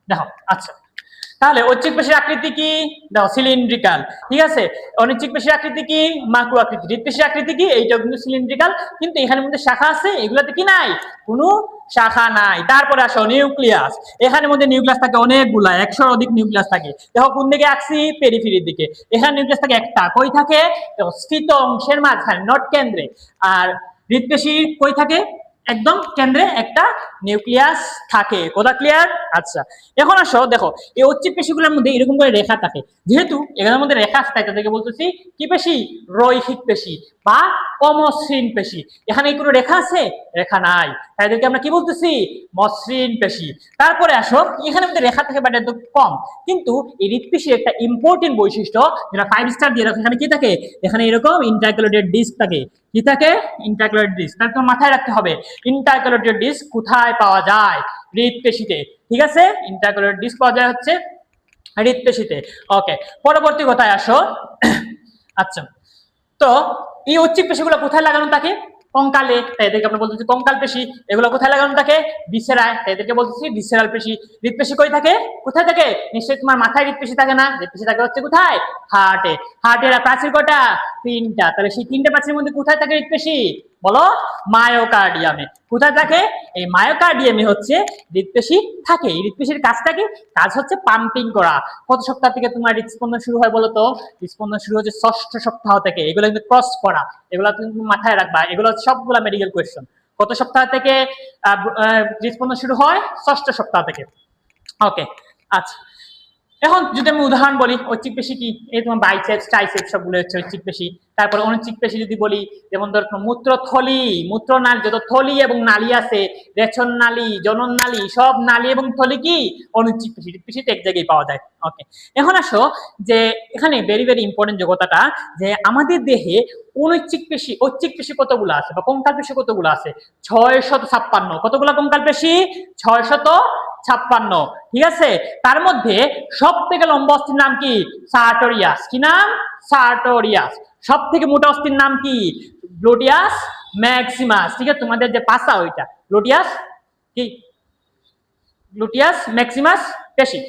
দেখো, আচ্ছা, তাহলে ঐচ্ছিক পেশির আকৃতি কি? দেখো সিলিন্ড্রিক্যাল, ঠিক আছে। অনিচ্ছিক পেশির আকৃতি কি? মাকু আকৃতি। হৃৎপেশির আকৃতি কি? এইটাও কিন্তু সিলিন্ড্রিক্যাল, কিন্তু এখানে মধ্যে শাখা আছে, এগুলাতে কি নাই? কোনো শাখা নাই। তারপরে আসো নিউক্লিয়াস। এখানের মধ্যে নিউক্লিয়াস থাকে অনেকগুলা, 100-র অধিক নিউক্লিয়াস থাকে। দেখো কোন দিকে আঁকছি? পেরিফেরির দিকে। এখানে নিউক্লিয়াস থাকে একটা, কই থাকে? দেখো স্থিত অংশের মাঝখানে, নট কেন্দ্রে। আর হৃৎপেশি কই থাকে? একদম কেন্দ্রে একটা নিউক্লিয়াস থাকে। কথা ক্লিয়ার? আচ্ছা, এখন আসো দেখো এই ঐচ্ছিক পেশিগুলোর মধ্যে এরকম করে রেখা থাকে, যেহেতু এগুলোর মধ্যে রেখা থাকে তাদেরকে বলতেছি কি পেশি? রৈখিক পেশি বা অমসৃণ পেশি। এখানে কোনো রেখা আছে? রেখা নাই, তাদেরকে আমরা কি বলতেছি? মসৃণ পেশি। তারপরে আসো এখানে মধ্যে রেখা থাকে বাট একদম কম, কিন্তু এই হৃৎপেশির একটা ইম্পর্টেন্ট বৈশিষ্ট্য যেটা 5 স্টার দিয়ে রাখো, এখানে কি থাকে? এখানে এরকম ইন্টারক্যালোটেড ডিস্ক থাকে। কি থাকে? ইন্টারক্যালোটেড ডিস্ক। তাহলে তোমার মাথায় রাখতে হবে ইন্টারক্যালোটেড ডিস্ক কোথায় পাওয়া যায়? হৃৎপেশিতে। ঠিক আছে, ইন্টারক্যালোটেড ডিস্ক পাওয়া যায় হচ্ছে হৃৎপেশিতে। ওকে, পরবর্তী কথায় আসো। আচ্ছা, তো এই ঐচ্ছিক পেশিগুলো কোথায় লাগানো থাকে? কঙ্কালে, তাই এদেরকে আমরা বলতেছি কঙ্কাল পেশি। এগুলো কোথায় লাগানো থাকে? ভিসেরায়, তাই এদেরকে বলতেছি ভিসেরাল পেশি। হৃৎপেশি কই থাকে? কোথায় থাকে? নিশ্চয়ই তোমার মাথায় হৃৎপেশি থাকে না? হৃৎপেশি থাকে হচ্ছে কোথায়? হার্টে। হার্টের প্রাচীর কয়টা? 3টা। তাহলে সেই 3টে প্রাচীরের মধ্যে কোথায় থাকে হৃৎপেশি? বলো? মায়োকার্ডিয়ামে। কোথায় থাকে? এই মায়োকার্ডিয়ামে হচ্ছে হৃৎপেশি থাকে। এই হৃৎপেশির কাজটা কি? কাজ হচ্ছে পাম্পিং করা। কত সপ্তাহ থেকে তোমার হৃৎস্পন্দন শুরু হয় বলো তো? হৃৎস্পন্দন শুরু হচ্ছে 6ষ্ঠ সপ্তাহ থেকে। এগুলো কিন্তু ক্রস করা, এগুলো তুমি মাথায় রাখবা, এগুলো সবগুলা মেডিকেল কোয়েশ্চেন। কত সপ্তাহ থেকে হৃৎস্পন্দন শুরু হয়? 6ষ্ঠ সপ্তাহ থেকে। ওকে, আচ্ছা, এখন যদি আমি উদাহরণ বলি ঐচ্ছিক পেশি কি, এই তোমার বাইসেপস ট্রাইসেপস সবগুলো হচ্ছে ঐচ্ছিক পেশি। তারপর অনিচ্ছিক পেশি যদি বলি, যেমন ধর মূত্রথলি, মূত্রনালী, যত থলি এবং নালী আছে, রেচন নালী, জনন নালী, সব নালী এবং থলি কি? অনিচ্ছিক পেশি। পেশিতে এক জায়গায় পাওয়া যায়। ওকে, এখন আসো যে এখানে ভেরি ভেরি ইম্পর্টেন্ট যে কথাটা, যে আমাদের দেহে অনৈচ্ছিক পেশি, ঐচ্ছিক পেশি কতগুলো আছে বা কঙ্কাল পেশি কতগুলো আছে? 656। কতগুলো কঙ্কাল পেশি? 656। ঠিক আছে, তার মধ্যে সব থেকে লম্বা অস্থির নাম কি? সার্টোরিয়াস। কি নাম? সার্টোরিয়াস। সব থেকে মোটা অস্থির নাম কি? Gluteus Maximus. ঠিক আছে, তোমাদের যে পাসা ওইটা গ্লুটিয়াস কি? গ্লুটিয়াস ম্যাক্সিমাস পেশি।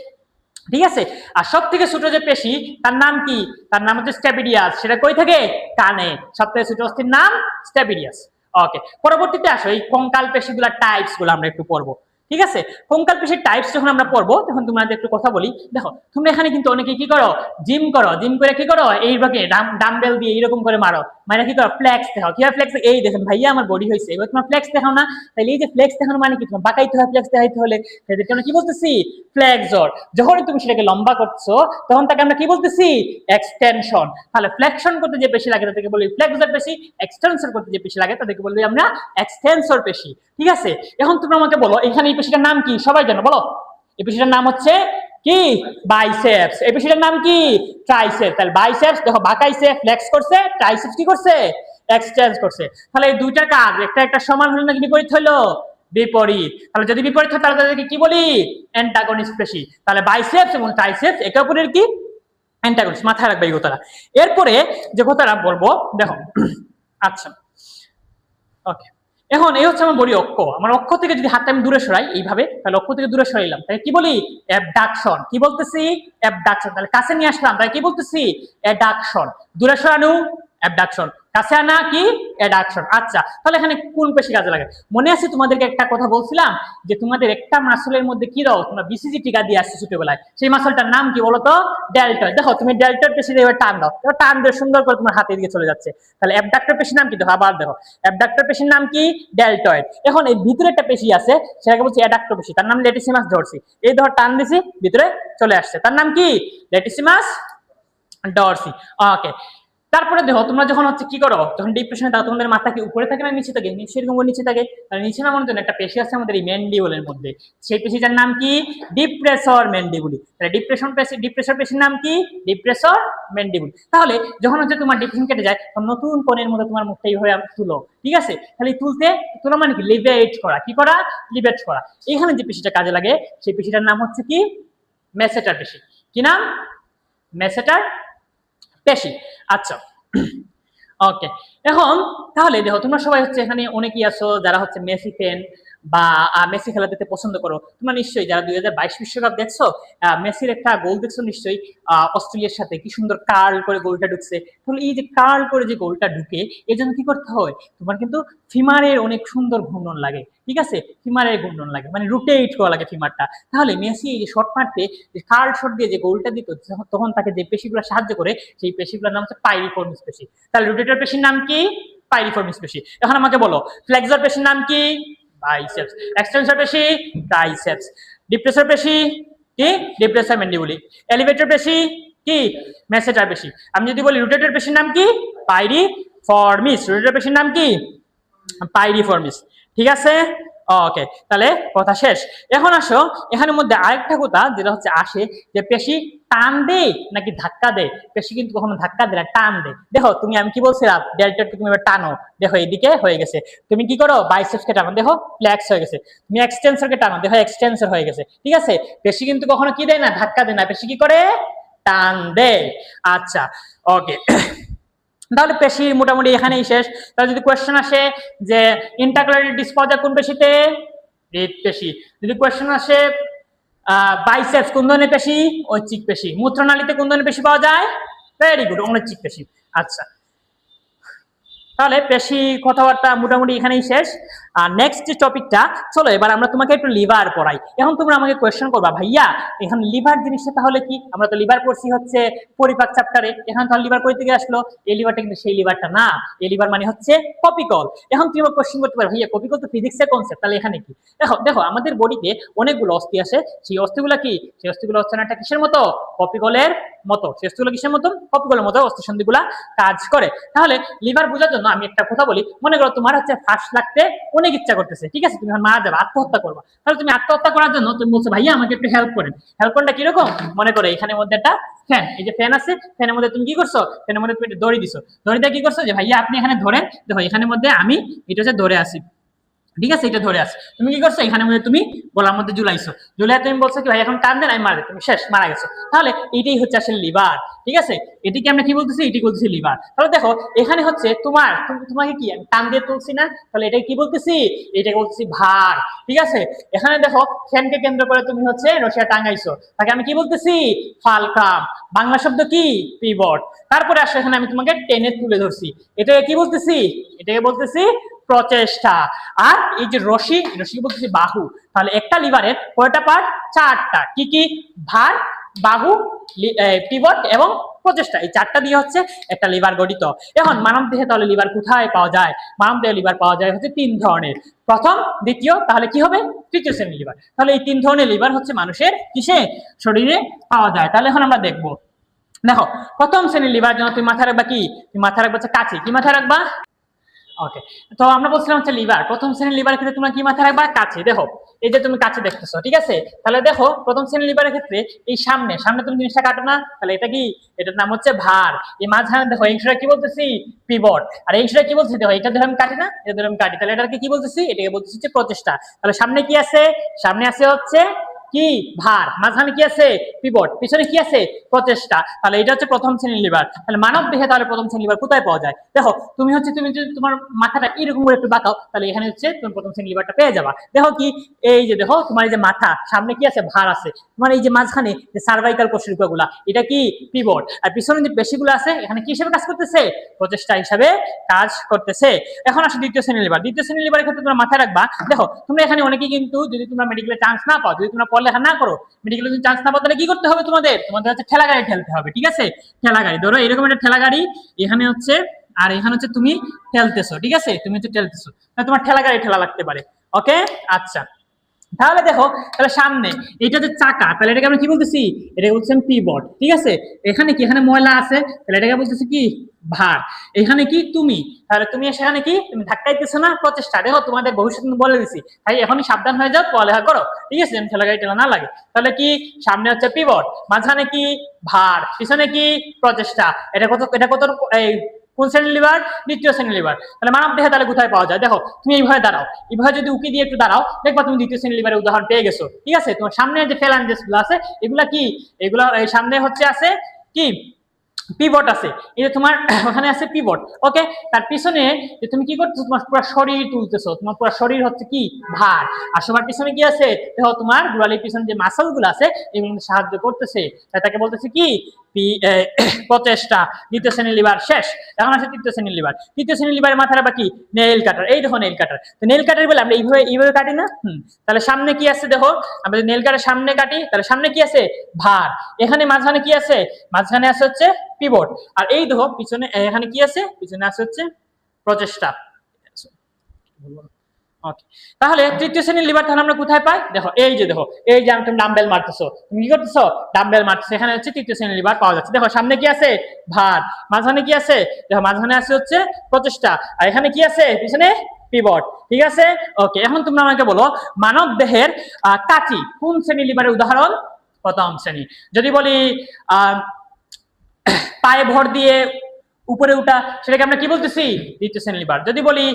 ঠিক আছে, আর সব থেকে ছোট যে পেশি তার নাম কি? তার নাম হচ্ছে স্ট্যাপিডিয়াস। সেটা কই থাকে? কানে। সব থেকে ছোট অস্থির নাম স্ট্যাপিডিয়াস। ওকে, পরবর্তীতে আসো এই কঙ্কাল পেশিগুলোর টাইপস গুলো আমরা একটু পড়বো। ঠিক আছে, কঙ্কাল পেশির টাইপস যখন আমরা পড়বো তখন তোমাদের একটু কথা বলি। দেখো তোমরা এখানে কিন্তু অনেকে কি করো? জিম করো। জিম করে কি করো? এইভাবে ডাম্বেল দিয়ে এইরকম করে মারো, মানে কি করো? ফ্লেক্স দেখাও। কি হয় ফ্লেক্স? এই দেখেন ভাইয়া আমার বডি হয়েছে, এবার তোমার ফ্লেক্স দেখাও না? তাহলে এই যে ফ্লেক্স দেখানো মানে কি? তোমার বাঁকাইতে হয় ফ্লেক্স দেখাইতে হলে, সেদেরকে আমরা কি বলতেছি? ফ্লেক্সর। যখনই তুমি সেটাকে লম্বা করছো তখন তাকে আমরা কি বলতেছি? এক্সটেনশন। তাহলে ফ্লেকশন করতে যে পেশি লাগে তাদেরকে বলি ফ্লেক্সর পেশি, এক্সটেনশন করতে যে পেশি লাগে তাদেরকে বলবি আমরা এক্সটেনসর পেশি। ঠিক আছে, এখন তুমি আমাকে বলো এখানে এই পেশিটার নাম কি? সবাই জানো, বলো। এই পেশিটার নাম হচ্ছে কি? বাইসেপস। এই পেশিটার নাম কি? ট্রাইসেপস। তাহলে বাইসেপস দেখো বাঁকাইছে, ফ্লেক্স করছে, ট্রাইসেপস কি করছে? এক্সটেন্স করছে। তাহলে এই দুইটার কাজ একটা একটা সমান হলো নাকি বিপরীত হলো? বিপরীত। তাহলে যদি বিপরীত হয় তাহলে তাদেরকে কি বলি? অ্যান্টাগনিস্ট পেশি। তাহলে বাইসেপস এবং ট্রাইসেপস একে অপরের কি? অ্যান্টাগনিস্ট। মাথায় রাখবে এই কথাটা। এরপরে যে কথাটা বলবো দেখো। আচ্ছা, ওকে, এখন এই হচ্ছে আমার বডি অক্ষ। আমার অক্ষ থেকে যদি হাতটা আমি দূরে সরাই এইভাবে, তাহলে অক্ষ থেকে দূরে সরাইলাম, তাহলে কি বলি? অ্যাবডাকশন। কি বলতেছি? অ্যাবডাকশন। তাহলে কাছে নিয়ে আসলাম, তাহলে কি বলতেছি? অ্যাডাকশন। দূরে সরানো অ্যাবডাকশন, কাছে আনা কি? অ্যাডাকশন। আচ্ছা, তাহলে এখানে কোন পেশি কাজে লাগে? মনে আছে তোমাদেরকে একটা কথা বলছিলাম যে তোমাদের একটা মাসলের মধ্যে কি দাও? তোমরা বিসিজি টিকা দিয়ে আসছো ছোটবেলায়, সেই মাসলটার নাম কি বলো তো? ডেল্টয়েড। দেখো তুমি ডেল্টয়েড পেশি এবার টান দাও, এবার টান দিয়ে সুন্দর করে তোমার হাতের দিকে চলে যাচ্ছে। তাহলে অ্যাবডাক্টর পেশির নাম কি? দেখো আবার দেখো, অ্যাবডাক্টর পেশির নাম কি? ডেল্টয়েড। এখন এই ভিতরে একটা পেশি আছে সেটাকে বলছি অ্যাডাক্টর পেশি, তার নাম লেটিসিমাস ডরসি। এই ধর টান দিছি ভিতরে চলে আসছে, তার নাম কি? লেটিসিমাস ডরসি। ওকে, তারপরে দেখো তোমরা যখন হচ্ছে কি করো, যখন ডিপ্রেশনে থাকো তোমাদের মাথা কি উপরে থাকে না নিচে থাকে? নিচে, এরকম নিচে থাকে। তাহলে নিচে নামানোর জন্য একটা পেশি আছে আমাদের এই ম্যান্ডিবলের মধ্যে, সেই পেশিটার নাম কি? ডিপ্রেসর ম্যান্ডিবুলি। তাহলে ডিপ্রেশন পেশি, ডিপ্রেসর পেশির নাম কি? ডিপ্রেসর ম্যান্ডিবুল। তাহলে যখন হচ্ছে তোমার ডিপ্রেশন কেটে যায় তখন নতুন কোণের মধ্যে তোমার মুখটা এইভাবে তুলো। ঠিক আছে, তাহলে তুলতে, তোলা মানে কি? লিভেট করা। কি করা? লিভেট করা। এখানে যে পেশিটা কাজে লাগে সেই পেশিটার নাম হচ্ছে কি? মেসেটার পেশি। কি নাম? মেসেটার পেশি। আচ্ছা, ওকে, এখন তাহলে দেখো তোমরা সবাই হচ্ছে এখানে অনেকেই আছো যারা হচ্ছে মেসি ফ্যান বা মেসি খেলা দেখতে পছন্দ করো, তোমরা নিশ্চয়ই যারা 2022 বিশ্বকাপ দেখছো, মেসির একটা গোল দেখছো নিশ্চয়ই, অস্ট্রেলিয়ার সাথে কি সুন্দর কার্ল করে গোলটা ঢুকছে। তাহলে এই যে কার্ল করে যে গোলটা ঢুকে, এই জন্য কি করতে হয়, তোমার কিন্তু ফিমারের অনেক সুন্দর ঘূর্ণন লাগে, ঠিক আছে, ফিমারের ঘূর্ণন লাগে, মানে রোটেট করা লাগে ফিমারটা। তাহলে মেসি এই যে শট মারতে, কার্ল শট দিয়ে যে গোলটা দিত, তখন তাকে যে পেশিগুলো সাহায্য করে, সেই পেশিগুলোর নাম হচ্ছে পাইরিফর্মিস পেশি। তাহলে রোটেটর পেশির নাম কি? পাইরিফর্মিস পেশি। এখন আমাকে বলো, ফ্লেক্সর পেশির নাম কি? বাইসেপস। এক্সটেনসর পেশি? ট্রাইসেপস। ডিপ্রেসর পেশি কি? ডিপ্রেসর ম্যান্ডিবুলি। এলিভেটর পেশি কি? মেসেটার পেশি। আমি যদি বলি রোটেটর পেশির নাম কি? পাইরিফর্মিস। রোটেটর পেশির নাম কি? পাইরিফর্মিস। ঠিক আছে, ওকে, তাহলে কথা শেষ। এখন আসো এখানের মধ্যে আরেকটা কথা যেটা হচ্ছে আসে, যে পেশি টান দেয় নাকি ধাক্কা দেয়। পেশি কিন্তু কখনো ধাক্কা দেয় না, টান দেয়। দেখো তুমি, আমি কি বলছিলাম, ডেল্টাকে তুমি এবার টানো, দেখো এইদিকে হয়ে গেছে। তুমি কি করো, বাইসেপসকে টানো, দেখো ফ্লেক্স হয়ে গেছে। তুমি এক্সটেন্সরকে টানো, দেখো এক্সটেন্সর হয়ে গেছে। ঠিক আছে, পেশি কিন্তু কখনো কি দেয় না, ধাক্কা দেয় না, পেশি কি করে, টান দেয়। আচ্ছা, ওকে। তাহলে পেশি মোটামুটি এখানেই শেষ। তাহলে যদি কোয়েশ্চেন আসে যে ইন্টারক্যালারি ডিসপজা কোন পেশিতে, হৃদ পেশি। যদি কোয়েশ্চেন আসে বাইসেপস কোন ধরনের পেশি, ঐচ্ছিক পেশি। মূত্রনালীতে কোন ধরনের পেশি পাওয়া যায়, ভেরি গুড, অনৈচ্ছিক পেশি। আচ্ছা, তাহলে পেশি কথাবার্তা মোটামুটি এখানেই শেষ। আর নেক্সট যে টপিকটা, চলো এবার আমরা তোমাকে একটু লিভার পড়াই। এখন তোমরা আমাকে কোয়েশ্চেন করবা, ভাইয়া এখন লিভার জিনিসটা তাহলে কি? আমরা তো লিভার পড়ছি হচ্ছে পরিপাক চ্যাপ্টারে, এখন তাহলে লিভার কই থেকে আসলো? এই লিভারটা কিন্তু সেই লিভারটা না, এই লিভার মানে হচ্ছে কপিকল। এখন তুমি আমাকে কোয়েশ্চেন করতে পারো, ভাইয়া কপিকল তো ফিজিক্সের কনসেপ্ট, তাহলে এখানে কি? দেখো দেখো আমাদের বডিতে অনেকগুলো অস্থি আছে, সেই অস্থিগুলো কি? সেই অস্থিগুলো হচ্ছে না একটা কিসের মতো, কপিকলের মতো। সেই অস্থিগুলো কিসের মতো, কপিকলের মতো অস্থি সন্ধিগুলা কাজ করে। তাহলে লিভার বোঝার জন্য আমি একটা কথা বলি, মনে করো তোমার হচ্ছে ফাঁস লাগতে অনেক ইচ্ছা করতেছে, ঠিক আছে, তুমি এখন মারা যাবে, আত্মহত্যা করবা। তাহলে তুমি আত্মহত্যা করার জন্য তুমি বলছো, ভাইয়া আমাকে একটু হেল্প করেন। হেল্প করাটা কিরকম, মনে করো এখানের মধ্যে একটা ফ্যান, এই যে ফ্যান আছে, ফ্যানের মধ্যে তুমি কি করছো, ফ্যানের মধ্যে তুমি দড়ি দিছো, দড়ি দিয়ে কি করছো, যে ভাইয়া আপনি এখানে ধরেন, দেখো এখানের মধ্যে আমি এটা হচ্ছে ধরে আসি, ঠিক আছে, এটা ধরে আছে, তুমি কি করছো, এখানের মধ্যে তুমি গলার মধ্যে ঝুলাইছো, ঝুলাই তুমি বলছো কি ভাই এখন টান দেন, আমি মারা তুমি শেষ, মারা গেছো। তাহলে এটাই হচ্ছে আসলে লিভার, ঠিক আছে, এটিকে আমরা কি বলতেছি, এটি বলতেছি লিভার। তাহলে দেখো এখানে হচ্ছে তোমার, তোমাকে কি আমি টান দিয়ে তুলছি না, তাহলে এটা কি বলতেছি, এটাকে বলতেছি ভার, ঠিক আছে। এখানে দেখো ফ্যানকে কেন্দ্র করে তুমি হচ্ছে রশিয়া টাঙ্গাইছো, তাকে আমি কি বলতেছি, ফালক্রাম। বাংলা শব্দ কি, পিভট। তারপরে আসলে এখানে আমি তোমাকে টেনে তুলে ধরছি, এটাকে কি বলতেছি, এটাকে বলতেছি প্রচেষ্টা। আর এই যে রশি, রশি বলতেছি বাহু। তাহলে একটা লিভারের কয়টা পার্ট, চারটা, কি কি, ভার, বাহু, পিভট এবং প্রচেষ্টা, এই চারটা দিয়ে হচ্ছে একটা লিভার গঠিত। এখন মানব দেহে তাহলে লিভার কোথায় পাওয়া যায়, মানব দেহে লিভার পাওয়া যায় হচ্ছে তিন ধরনের, প্রথম, দ্বিতীয়, তাহলে কি হবে, তৃতীয় শ্রেণীর লিভার। তাহলে এই তিন ধরনের লিভার হচ্ছে মানুষের কিসে, শরীরে পাওয়া যায়। তাহলে এখন আমরা দেখবো, দেখো প্রথম শ্রেণীর লিভার জন্য তুমি মাথায় রাখবা কি, তুমি মাথায় রাখবা হচ্ছে কাছে, কি মাথায় রাখবা, ওকে। তো আমরা বলছিলাম হচ্ছে লিভার, প্রথম শ্রেণীর লিভারের ক্ষেত্রে তোমরা কি মাথায় রাখবা, কাছে। দেখো এই যে তুমি কাছে দেখতেছো, ঠিক আছে, তাহলে দেখো প্রথম শ্রেণীর লিভারের ক্ষেত্রে এই সামনে সামনে তুমি জিনিসটা কাটো না, তাহলে এটা কি, এটার নাম হচ্ছে ভার। এই মাঝখানে দেখো এই কি বলতেছি, পিভট। আর এই কি বলতেছি, দেখো এটা ধরে আমি কাটি না, এটা ধরে আমি কাটি, তাহলে এটাকে কি বলতেছি, এটাকে বলতেছি হচ্ছে প্রচেষ্টা। তাহলে সামনে কি আছে, সামনে আছে হচ্ছে কি, ভার, মাঝখানে কি আছে, পিভট, পিছনে কি আছে, প্রচেষ্টা। তাহলে এটা হচ্ছে প্রথম শ্রেণীর লিভার। তাহলে মানব দেহে তাহলে প্রথম শ্রেণীর লিভার কোথায় পাওয়া যায়, দেখো তুমি হচ্ছে, তুমি যদি তোমার মাথাটা এরকম করে একটু বাঁকাও, তাহলে এখানে হচ্ছে তুমি প্রথম শ্রেণীর লিভারটা পেয়ে যাবা। দেখো কি, এই যে দেখো তোমার এই যে মাথা, সামনে কি আছে, ভার আছে, তোমার এই যে মাঝখানে যে সার্ভাইকাল কোষগুলা, এটা কি, পিভট। আর পিছনে যে পেশিগুলো আছে, এখানে কি হিসেবে কাজ করতেছে, প্রচেষ্টা হিসাবে কাজ করতেছে। এখন আসো দ্বিতীয় শ্রেণীর লিভার। দ্বিতীয় শ্রেণীর লিভারের ক্ষেত্রে তোমরা মাথায় রাখবা, দেখো তোমরা এখানে অনেকেই কিন্তু, যদি তোমরা মেডিকেলে চান্স না পাও, যদি তোমরা পড়ালেখা না করো, মেডিকেলে যদি চান্স না পাও, তাহলে কি করতে হবে, তোমাদের তোমাদের হচ্ছে ঠেলা গাড়ি ঠেলতে হবে, ঠিক আছে, ঠেলা গাড়ি। ধরো এরকম একটা ঠেলা গাড়ি এখানে হচ্ছে, আর এখানে হচ্ছে তুমি ঠেলতেছো, ঠিক আছে, তুমি হচ্ছে ঠেলতেছো, তোমার ঠেলা গাড়ি ঠেলা লাগতে পারে, ওকে। আচ্ছা, তাহলে দেখো, তাহলে সামনে এটা যে চাকা, তাহলে এটাকে আমরা কি বলতেছি, এটাকে বলছেন পিভট, ঠিক আছে। এখানে কি, এখানে ময়লা আছে, তাহলে এটাকে বলতেছি কি, ভার। এখানে কি তুমি, তাহলে তুমি সেখানে কি, তুমি ধাক্কাইতেছো না, প্রচেষ্টা। দেখো তোমাদের ভবিষ্যৎ বলে দিছি, তাই এখনই সাবধান হয়ে যাও, পড়ালেখা করো, ঠিক আছে, ঠেলা গাড়ি ঠেলা না লাগে। তাহলে কি, সামনে হচ্ছে পিভট, মাঝখানে কি, ভার, পিছনে কি, প্রচেষ্টা। এটা কত, এটা কত, এই কোন শ্রেণীর লিভার, দ্বিতীয় শ্রেণীর লিভার। তাহলে মানব দেহে তাহলে কোথায় পাওয়া যায়, দেখো তুমি এইভাবে দাঁড়াও, এইভাবে যদি উকি দিয়ে একটু দাঁড়াও, দেখবা তুমি দ্বিতীয় শ্রেণীর লিভারের উদাহরণ পেয়ে গেছো, ঠিক আছে। তোমার সামনে যে ফ্যালাঞ্জেস গুলো আছে, এগুলা কি, এগুলা এই সামনে হচ্ছে আছে কি, পিভট আছে, এই যে তোমার ওখানে আছে পিভট, ওকে। তার পিছনে যে তুমি কি করতেছো, তোমার পুরো শরীর তুলতেছো, তোমার পুরো শরীর হচ্ছে কি ভার, আর সবার পিছনে কি আছে দেখো, তোমার গোড়ালির পিছনে যে মাসল গুলো আছে এগুলো সাহায্য করতেছে, তাই তাকে বলতেছে কি প্রচেষ্টা। দ্বিতীয় শ্রেণীর লিভার শেষ, এখন আছে তৃতীয় শ্রেণীর লিভার। তৃতীয় শ্রেণীর লিভারের মাথার আবার কি নেইল কাটার, এই দেখো নেইল কাটার। তো নেইল কাটার বলে আমরা এইভাবে কাটি না, তাহলে সামনে কি আছে দেখো, আমরা যদি নেইল কাটার সামনে কাটি তাহলে সামনে কি আছে ভার, এখানে মাঝখানে কি আছে, মাঝখানে আছে হচ্ছে পিভট, আর এই দেখো পিছনে এখানে কি আছে, পিছনে আছে হচ্ছে প্রচেষ্টা। ওকে, তাহলে তৃতীয় শ্রেণীর লিভার তাহলে আমরা কোথায় পাই দেখো, এই যে দেখো, এই যে তুমি ডাম্বেল মারতেছো, তুমি কি করতেছো ডাম্বেল মারতেছো, এখানে হচ্ছে তৃতীয় শ্রেণীর লিভার পাওয়া যাচ্ছে। দেখো সামনে কি আছে ভার, মাঝখানে কি আছে দেখো, মাঝখানে আছে হচ্ছে প্রচেষ্টা, আর এখানে কি আছে পিছনে পিভট, ঠিক আছে। ওকে, এখন তোমরা আমাকে বলো মানব দেহের কাঁচি কোন শ্রেণীর লিভারের উদাহরণ, প্রথম শ্রেণী। যদি বলি পায়ে ভর দিয়ে উপরে উঠা, সেটাকে আমরা কি বলতেছি দ্বিতীয় শ্রেণীর লিভার। যদি বলি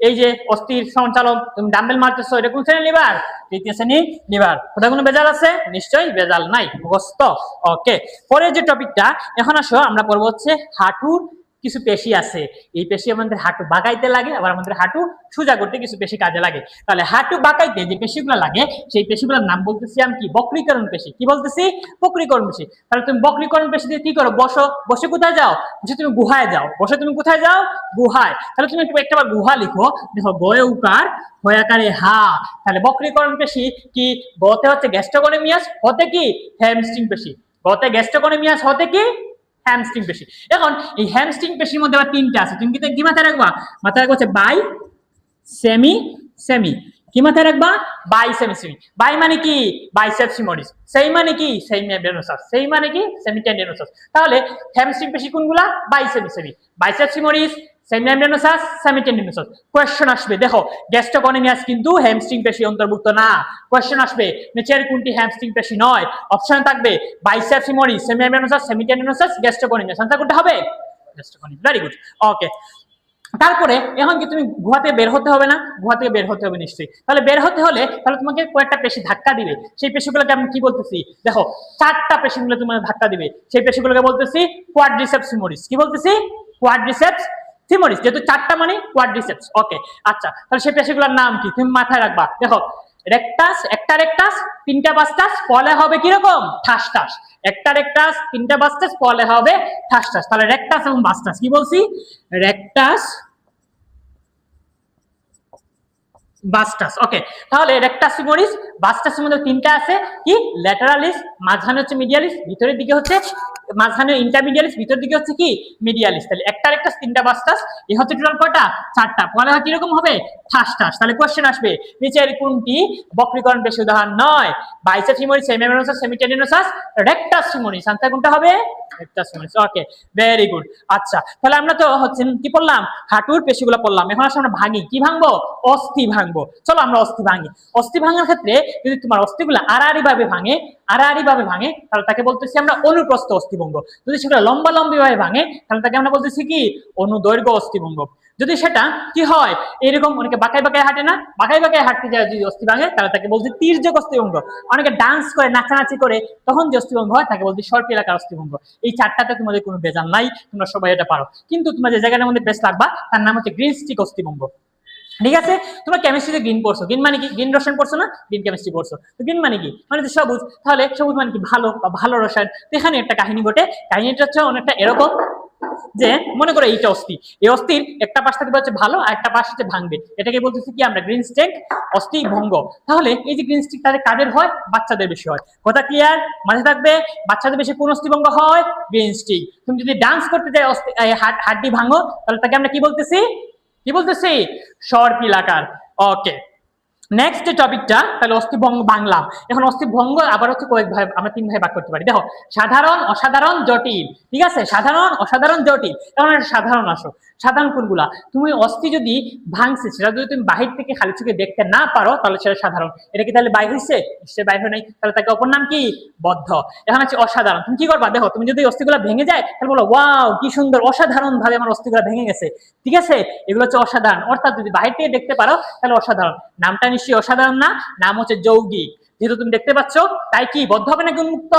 এই যে অস্থির সঞ্চালন, তুমি ডাম্বেল মারতেছো, এটা কোন শ্রেণীর লিভার, তৃতীয় শ্রেণীর লিভার। কোথাও কোনো বেজাল আছে, নিশ্চয়ই বেজাল নাই, মুখস্থ। ওকে, পরের যে টপিকটা, এখন আসো আমরা পড়বো হচ্ছে হাঁটুর কিছু পেশি আছে, এই পেশি আমাদের হাঁটু বাঁকাইতে লাগে, আবার আমাদের হাঁটু সোজা করতে কিছু পেশি কাজে লাগে। তাহলে হাঁটু বাঁকাইতে যে পেশিগুলো লাগে সেই পেশিগুলোর নাম বলতেছি আমি কি, বক্রীকরণ পেশি। কি বলতেছি, বক্রীকরণ পেশি। তাহলে তুমি বক্রীকরণ পেশি দিয়ে কি করো, বসো, বসে কোথায় যাও, বসে তুমি গুহায় যাও, বসে তুমি কোথায় যাও, গুহায়। তাহলে তুমি একটা গুহা লিখো, দেখো গয়ে উকার হয়াকারে হা, তাহলে বক্রীকরণ পেশি কি, গতে হচ্ছে গ্যাস্ট্রোগনেমিয়াস, হতে কি হ্যামস্ট্রিং পেশি, গতে গ্যাস্ট্রোগনেমিয়াস, হতে কি হ্যামস্ট্রিং পেশি। এখন এই হ্যামস্ট্রিং পেশির মধ্যে আবার তিনটা আছে, তুমি কি মাথায় রাখবা, মাথায় রাখবা হচ্ছে বাই সেমি সেমি, কি মাথায় রাখবা বাই সেমি সেমি। বাই মানে কি বাইসেপস ফিমোরিস, সেই মানে কি সেমিটেন্ডিনোসাস, সেই মানে কি সেমিটেন্ডিনোসাস। তাহলে হ্যামস্ট্রিং পেশি কোনগুলা, bi semi semi, biceps femoris, semitendinosus, semitendinosus. Question আসবে দেখো, গ্যাস্ট্রোগনেমিয়াস কিন্তু হ্যামস্ট্রিং পেশি অন্তর্ভুক্ত না। কোশ্চেন আসবে নিচের কোনটি হ্যামস্ট্রিং পেশি নয়, অপশন থাকবে biceps femoris, semitendinosus, semitendinosus, গ্যাস্ট্রোগনেমিয়াস। Answer কোনটা হবে গ্যাস্ট্রোগনেমিয়াস। Very good. ওকে, তারপরে এখন কি তুমি গুহা থেকে বের হতে হবে না, গুহা থেকে বের হতে হবে নিশ্চয়ই। তাহলে বের হতে হলে তাহলে তোমাকে কয়েকটা পেশি ধাক্কা দিবে, সেই পেশিগুলোকে আমি কি বলতেছি দেখো, চারটা পেশিগুলো তোমাকে ধাক্কা দিবে, সেই পেশিগুলোকে বলতেছি কোয়াড্রিসেপস ফিমোরিস। কি বলতেছি, কোয়াড্রিসেপস ফিমোরিস, যেহেতু চারটা মানে কোয়াড্রিসেপস। ওকে, আচ্ছা, তাহলে সেই পেশিগুলোর নাম কি তুমি মাথায় রাখবা, দেখো রেকটাস, একটা রেকটাস, তিনটা বাস্টাস, ফলে হবে কিরকম ঠাস ঠাস, একটা রেকটাস, তিনটা বাস্টাস, ফলে হবে ঠাস ঠাস। তাহলে রেকটাস এবং বাস্টাস, কি বলছি রেকটাস বাস্টাস। ওকে, তাহলে রেকটাস ফিমোরিস, বাস্টাসের মধ্যে তিনটা আছে, কি ল্যাটারালিস, মাঝখানে হচ্ছে মিডিয়ালিস, ভিতরের দিকে হচ্ছে মাঝখানে ইন্টারমিডিয়ালিস, ভিতরের দিকে হচ্ছে কি মিডিয়ালিস। তাহলে একটা রেকটাস, তিনটা বাস্টাস, এই হচ্ছে টোটাল কয়টা, চারটা, ফলে হয় কিরকম হবে ঠাস ঠাস। তাহলে কোশ্চেন আসবে নিচের কোনটি বক্রীকরণ পেশি উদাহরণ নয়, biceps femoris, semitendinosus, semitendinosus, rectus femoris. Answer কোনটা হবে rectus femoris. Okay, very good. আচ্ছা, তাহলে আমরা তো হচ্ছে কি পড়লাম, হাঁটুর পেশিগুলো পড়লাম, এখন আসলে আমরা ভাঙি, কি ভাঙবো, অস্থি ভাঙবো। চলো আমরা অস্থি ভাঙি। অস্থি ভাঙার ক্ষেত্রে যদি তোমার অস্থিগুলো আড়াআড়ি ভাবে ভাঙে তাহলে তাকে বলতেছি আমরা অনুপ্রস্থ অস্থিভঙ্গ। যদি সেটা লম্বা লম্বি ভাবে ভাঙে তাহলে তাকে আমরা বলতেছি কি অনুদৈর্ঘ্য অস্থিভঙ্গ। যদি সেটা কি হয় এরকম, অনেকে বাঁকায় বাঁকায় হাঁটে না, বাঁকায় বাঁকায় হাঁটতে যায় যদি অস্থি ভাঙে তাহলে তাকে বলছি তির্যক অস্থিভঙ্গ। অনেকে ডান্স করে নাচানাচি করে তখন যে অস্থিভঙ্গ হয় তাকে বলছি সর্প এলাকার অস্থিভঙ্গ। এই চারটাতে তোমাদের কোনো বেজাল নাই, তোমরা সবাই এটা পারো। কিন্তু তোমার যে জায়গাটার মধ্যে বেস্ট লাগবা তার নাম হচ্ছে গ্রিন স্টিক অস্থিভঙ্গ। ঠিক আছে, তোমরা কেমিস্ট্রিতে গ্রিন পড়ছো, গ্রিন মানে কি, গ্রিন রসায়ন পড়ছো না, গ্রিন কেমিস্ট্রি পড়ছো। তো গ্রিন মানে কি, মানে তো সবুজ। তাহলে সবুজ মানে কি ভালো, বা ভালো রসায়ন। তো এখানে একটা কাহিনী ঘটে, কাহিনীটা হচ্ছে অনেকটা এরকম যে মনে করো এইটা অস্থি, এই অস্থির একটা পাশ থেকে হচ্ছে ভালো আর একটা পাশ হচ্ছে ভাঙবে, এটাকে বলতেছি কি আমরা গ্রিন স্টিক অস্থি ভঙ্গ। তাহলে এই যে গ্রিন স্টিক তাদের কাদের হয়, বাচ্চাদের বেশি হয়। কথা ক্লিয়ার, মাঝে থাকবে, বাচ্চাদের বেশি কোন অস্থি ভঙ্গ হয়, গ্রিন স্টিক। তুমি যদি ডান্স করতে যাই হাড্ডি ভাঙো তাহলে তাকে আমরা কি বলতেছি, কি বলতেছি সর্প এলাকার। ওকে, নেক্সট টপিকটা তাহলে অস্থিভঙ্গ বাংলা। এখন অস্থিভঙ্গ আবার হচ্ছে কয়েক ভাই, আমরা তিন ভাই ভাগ করতে পারি। দেখো সাধারণ, অসাধারণ, জটিল। ঠিক আছে, সাধারণ, অসাধারণ, জটিল। এখন সাধারণ আসো, সাধারণ কোনগুলা, তুমি অস্থি যদি ভাঙছে সেটা যদি তুমি বাহির থেকে খালি চোখে দেখতে না পারো তাহলে সেটা সাধারণ। এটা কি তাহলে বাইর হয়েছে, সে বাইর হয় নাই, তাহলে তাকে অপর নাম কি বদ্ধ। এখন আছে অসাধারণ, তুমি কি করবা, দেখো তুমি যদি অস্থিগুলা ভেঙে যায় তাহলে বলো ওয়াও কি সুন্দর, অসাধারণ ভাবে আমার অস্থিগুলা ভেঙে গেছে। ঠিক আছে, এগুলো হচ্ছে অসাধারণ, অর্থাৎ যদি বাহির থেকে দেখতে পারো তাহলে অসাধারণ। নামটা নিশ্চয়ই অসাধারণ না, নাম হচ্ছে যৌগিক। যেহেতু তুমি দেখতে পাচ্ছ, তাই কি বদ্ধ হবে নাকি উন্মুক্ত?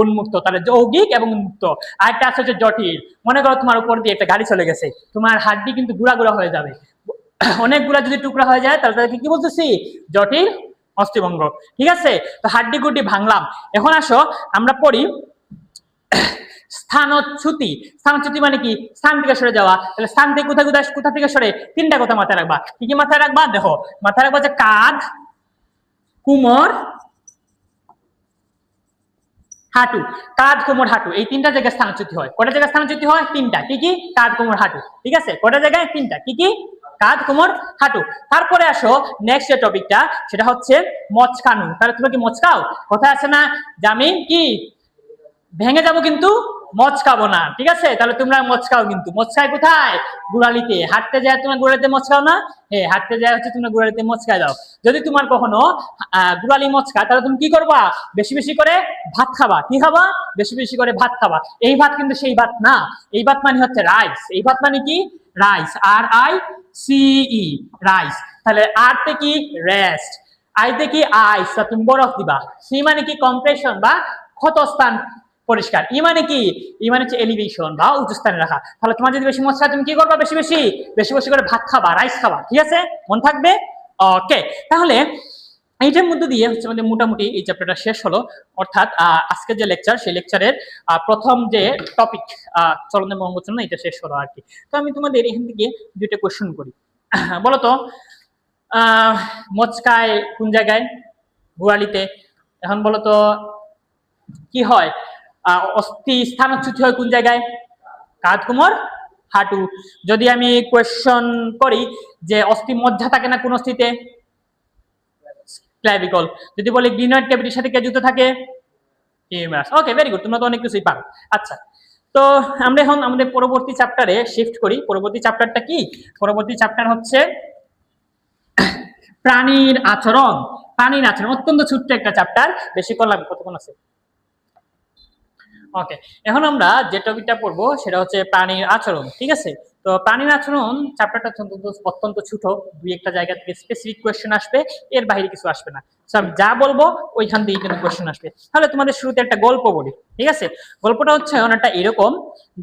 উন্মুক্ত। তাহলে যৌগিক এবং উন্মুক্ত। আরেকটা আছে হচ্ছে জটিল। মনে করো তোমার উপর দিয়ে একটা গাড়ি চলে গেছে, তোমার হাড্ডি কিন্তু গুঁড়া গুঁড়া হয়ে যাবে, অনেকগুলা যদি টুকরা হয়ে যায় তাহলে তাদেরকে কি বলতেছি? জটিল অস্থিভঙ্গ। ঠিক আছে, তো হাড্ডি গুড্ডি ভাঙলাম। এখন আসো আমরা পড়ি স্থানচ্যুতি। স্থানচ্যুতি মানে কি? স্থান থেকে সরে যাওয়া। তাহলে স্থান থেকে কোথায় কোথায় কোথা থেকে সরে? তিনটা কথা মাথায় রাখবা। কি কি মাথায় রাখবা? দেখো, মাথায় রাখবা যে কাঁধ, কোমর, হাঁটু। কাঁধ, কোমর, হাঁটু, এই তিনটা জায়গায় স্থানচ্যুতি হয়। কয়টা জায়গায় স্থানচ্যুতি হয়? তিনটা। কি কি? কাঁধ, কোমর, হাঁটু। ঠিক আছে, কয়টা জায়গায়? তিনটা। কি কি? কাঁধ, কোমর, হাঁটু। তারপরে আসো নেক্সট যে টপিকটা, সেটা হচ্ছে মচকানো। তাহলে তুমি কি মচকাও? কথা আছে না, জামিন কি ভেঙে যাবো কিন্তু মচকাবো না। ঠিক আছে, তাহলে তোমরা মচকাও কিন্তু। মচকায় কোথায়? গোড়ালিতে। হাঁটতে যায় তোমার গোড়ালিতে মচকাও না? হ্যাঁ, হাঁটতে যায় হচ্ছে তোমরা গোড়ালিতে মচকায় দাও। যদি তোমার কখনো গোড়ালি মচকা, তাহলে তুমি কি করবা? বেশি বেশি করে ভাত খাবা। কি খাবা? বেশি বেশি করে ভাত খাবা। এই ভাত কিন্তু সেই ভাত না। এই ভাত মানে হচ্ছে রাইস। এই ভাত মানে কি? রাইস। RICE, rice. তাহলে আর তে কি? রেস্ট। আইতে কি? আইস, তুমি বরফ দিবা। সি মানে কি? কম্প্রেশন বা ক্ষতস্থান পরিষ্কার। ই মানে কি? ই মানে হচ্ছে এলিভেশন বা উঁচু স্থানে রাখা। তাহলে তোমার যদি বেশি মশলা, তুমি কি করবা? বেশি বেশি বেশি বেশি করে ভাত খাবা, রাইস খাবা। ঠিক আছে, মন থাকবে? ওকে, তাহলে এইটার মধ্যে দিয়ে হচ্ছে আমাদের মোটামুটি এই চ্যাপ্টারটা শেষ হলো। অর্থাৎ আজকে যে লেকচার, সেই লেকচারের প্রথম যে টপিক চলনের মঙ্গোচরণ, এটা শেষ হলো আর কি। তো আমি তোমাদের এখান থেকে দুইটা কোয়েশ্চেন করি। বলো তো, মচকায় কোন জায়গায়? গোড়ালিতে। এখন বলো তো কি হয়? অস্থি স্থানচ্যুতি হয় কোন জায়গায়? কাঁধ, কোমর, হাঁটু। যদি আমি কোয়েশ্চন করি যে অস্থি মজ্জা থাকে না কোন অস্থিতে? ক্ল্যাভিকল। যদি বলি গ্লিনয়েড ক্যাভিটির সাথে কে যুক্ত থাকে? হিউমারাস। ওকে, ভেরি গুড, তোমরা তো অনেক কিছুই পারো। আচ্ছা, তো আমরা এখন আমাদের পরবর্তী চ্যাপ্টারে শিফট করি। পরবর্তী চ্যাপ্টারটা কি? পরবর্তী চ্যাপ্টার হচ্ছে প্রাণীর আচরণ। প্রাণীর আচরণ অত্যন্ত ছোট্ট একটা চ্যাপ্টার, বেশি করলাম কতক্ষণ আছে? ওকে, এখন আমরা যে টপিকটা পড়বো সেটা হচ্ছে প্রাণীর আচরণ। ঠিক আছে, তো প্রাণীর আচরণ চ্যাপ্টারটা অত্যন্ত ছোট, দুই একটা জায়গা থেকে স্পেসিফিক কোয়েশ্চেন আসবে, এর বাইরে কিছু আসবে না। আমি যা বলবো ওইখান থেকে কিন্তু কোয়েশ্চেন আসবে। তাহলে তোমাদের শুরুতে একটা গল্প বলি। ঠিক আছে, গল্পটা হচ্ছে অনেকটা এরকম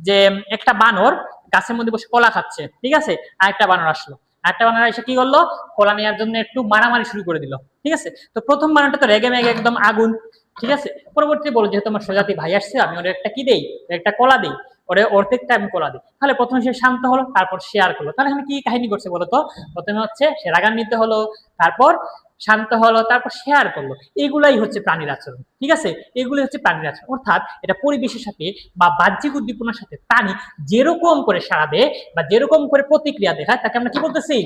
যে একটা বানর গাছের মধ্যে বসে কলা খাচ্ছে। ঠিক আছে, আর একটা বানর আসলো। একটা বানর এসে কি করলো? কলা নেওয়ার জন্য একটু মারামারি শুরু করে দিল। ঠিক আছে, তো প্রথম বানরটা তো রেগে মেগে একদম আগুন। ঠিক আছে, পরবর্তী বলো যেহেতু আমার স্বজাতি ভাই আসছে, আমি ওর একটা কি দেই? একটা কলা দেই, ওরে অর্ধেকটা আমি কলা দিই। তাহলে প্রথমে সে শান্ত হলো, তারপর শেয়ার করলো। তাহলে আমি কি কাহিনী করছে বলতো? প্রথমে হচ্ছে সে রাগান্বিত হলো, তারপর শান্ত হলো, তারপর শেয়ার করলো। এগুলাই হচ্ছে প্রাণীর আচরণ। ঠিক আছে, এগুলো হচ্ছে প্রাণীর আচরণ। অর্থাৎ এটা পরিবেশের সাথে বা বাহ্যিক উদ্দীপনার সাথে প্রাণী যেরকম করে সাড়া দেয় বা যেরকম করে প্রতিক্রিয়া দেখায়, তাকে আমরা কি বলতেছি?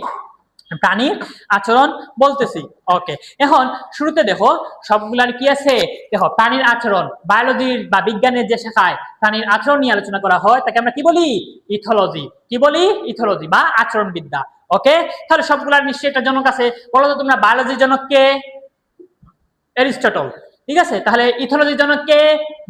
প্রাণীর আচরণ বলতেছি। ওকে, এখন শুরুতে দেখো সবগুলার কি আছে? দেখো, প্রাণীর আচরণ বায়োলজির বা বিজ্ঞানের যে শাখায় প্রাণীর আচরণ নিয়ে আলোচনা করা হয়, তাকে আমরা কি বলি? ইথোলজি। কি বলি? ইথোলজি বা আচরণ বিদ্যা। ওকে, তাহলে সবগুলার নিশ্চয়ই একটা জনক আছে। বলো তো তোমরা, বায়োলজির জনক কে? এরিস্টটল। ঠিক আছে, তাহলে ইথোলজির জনক কে?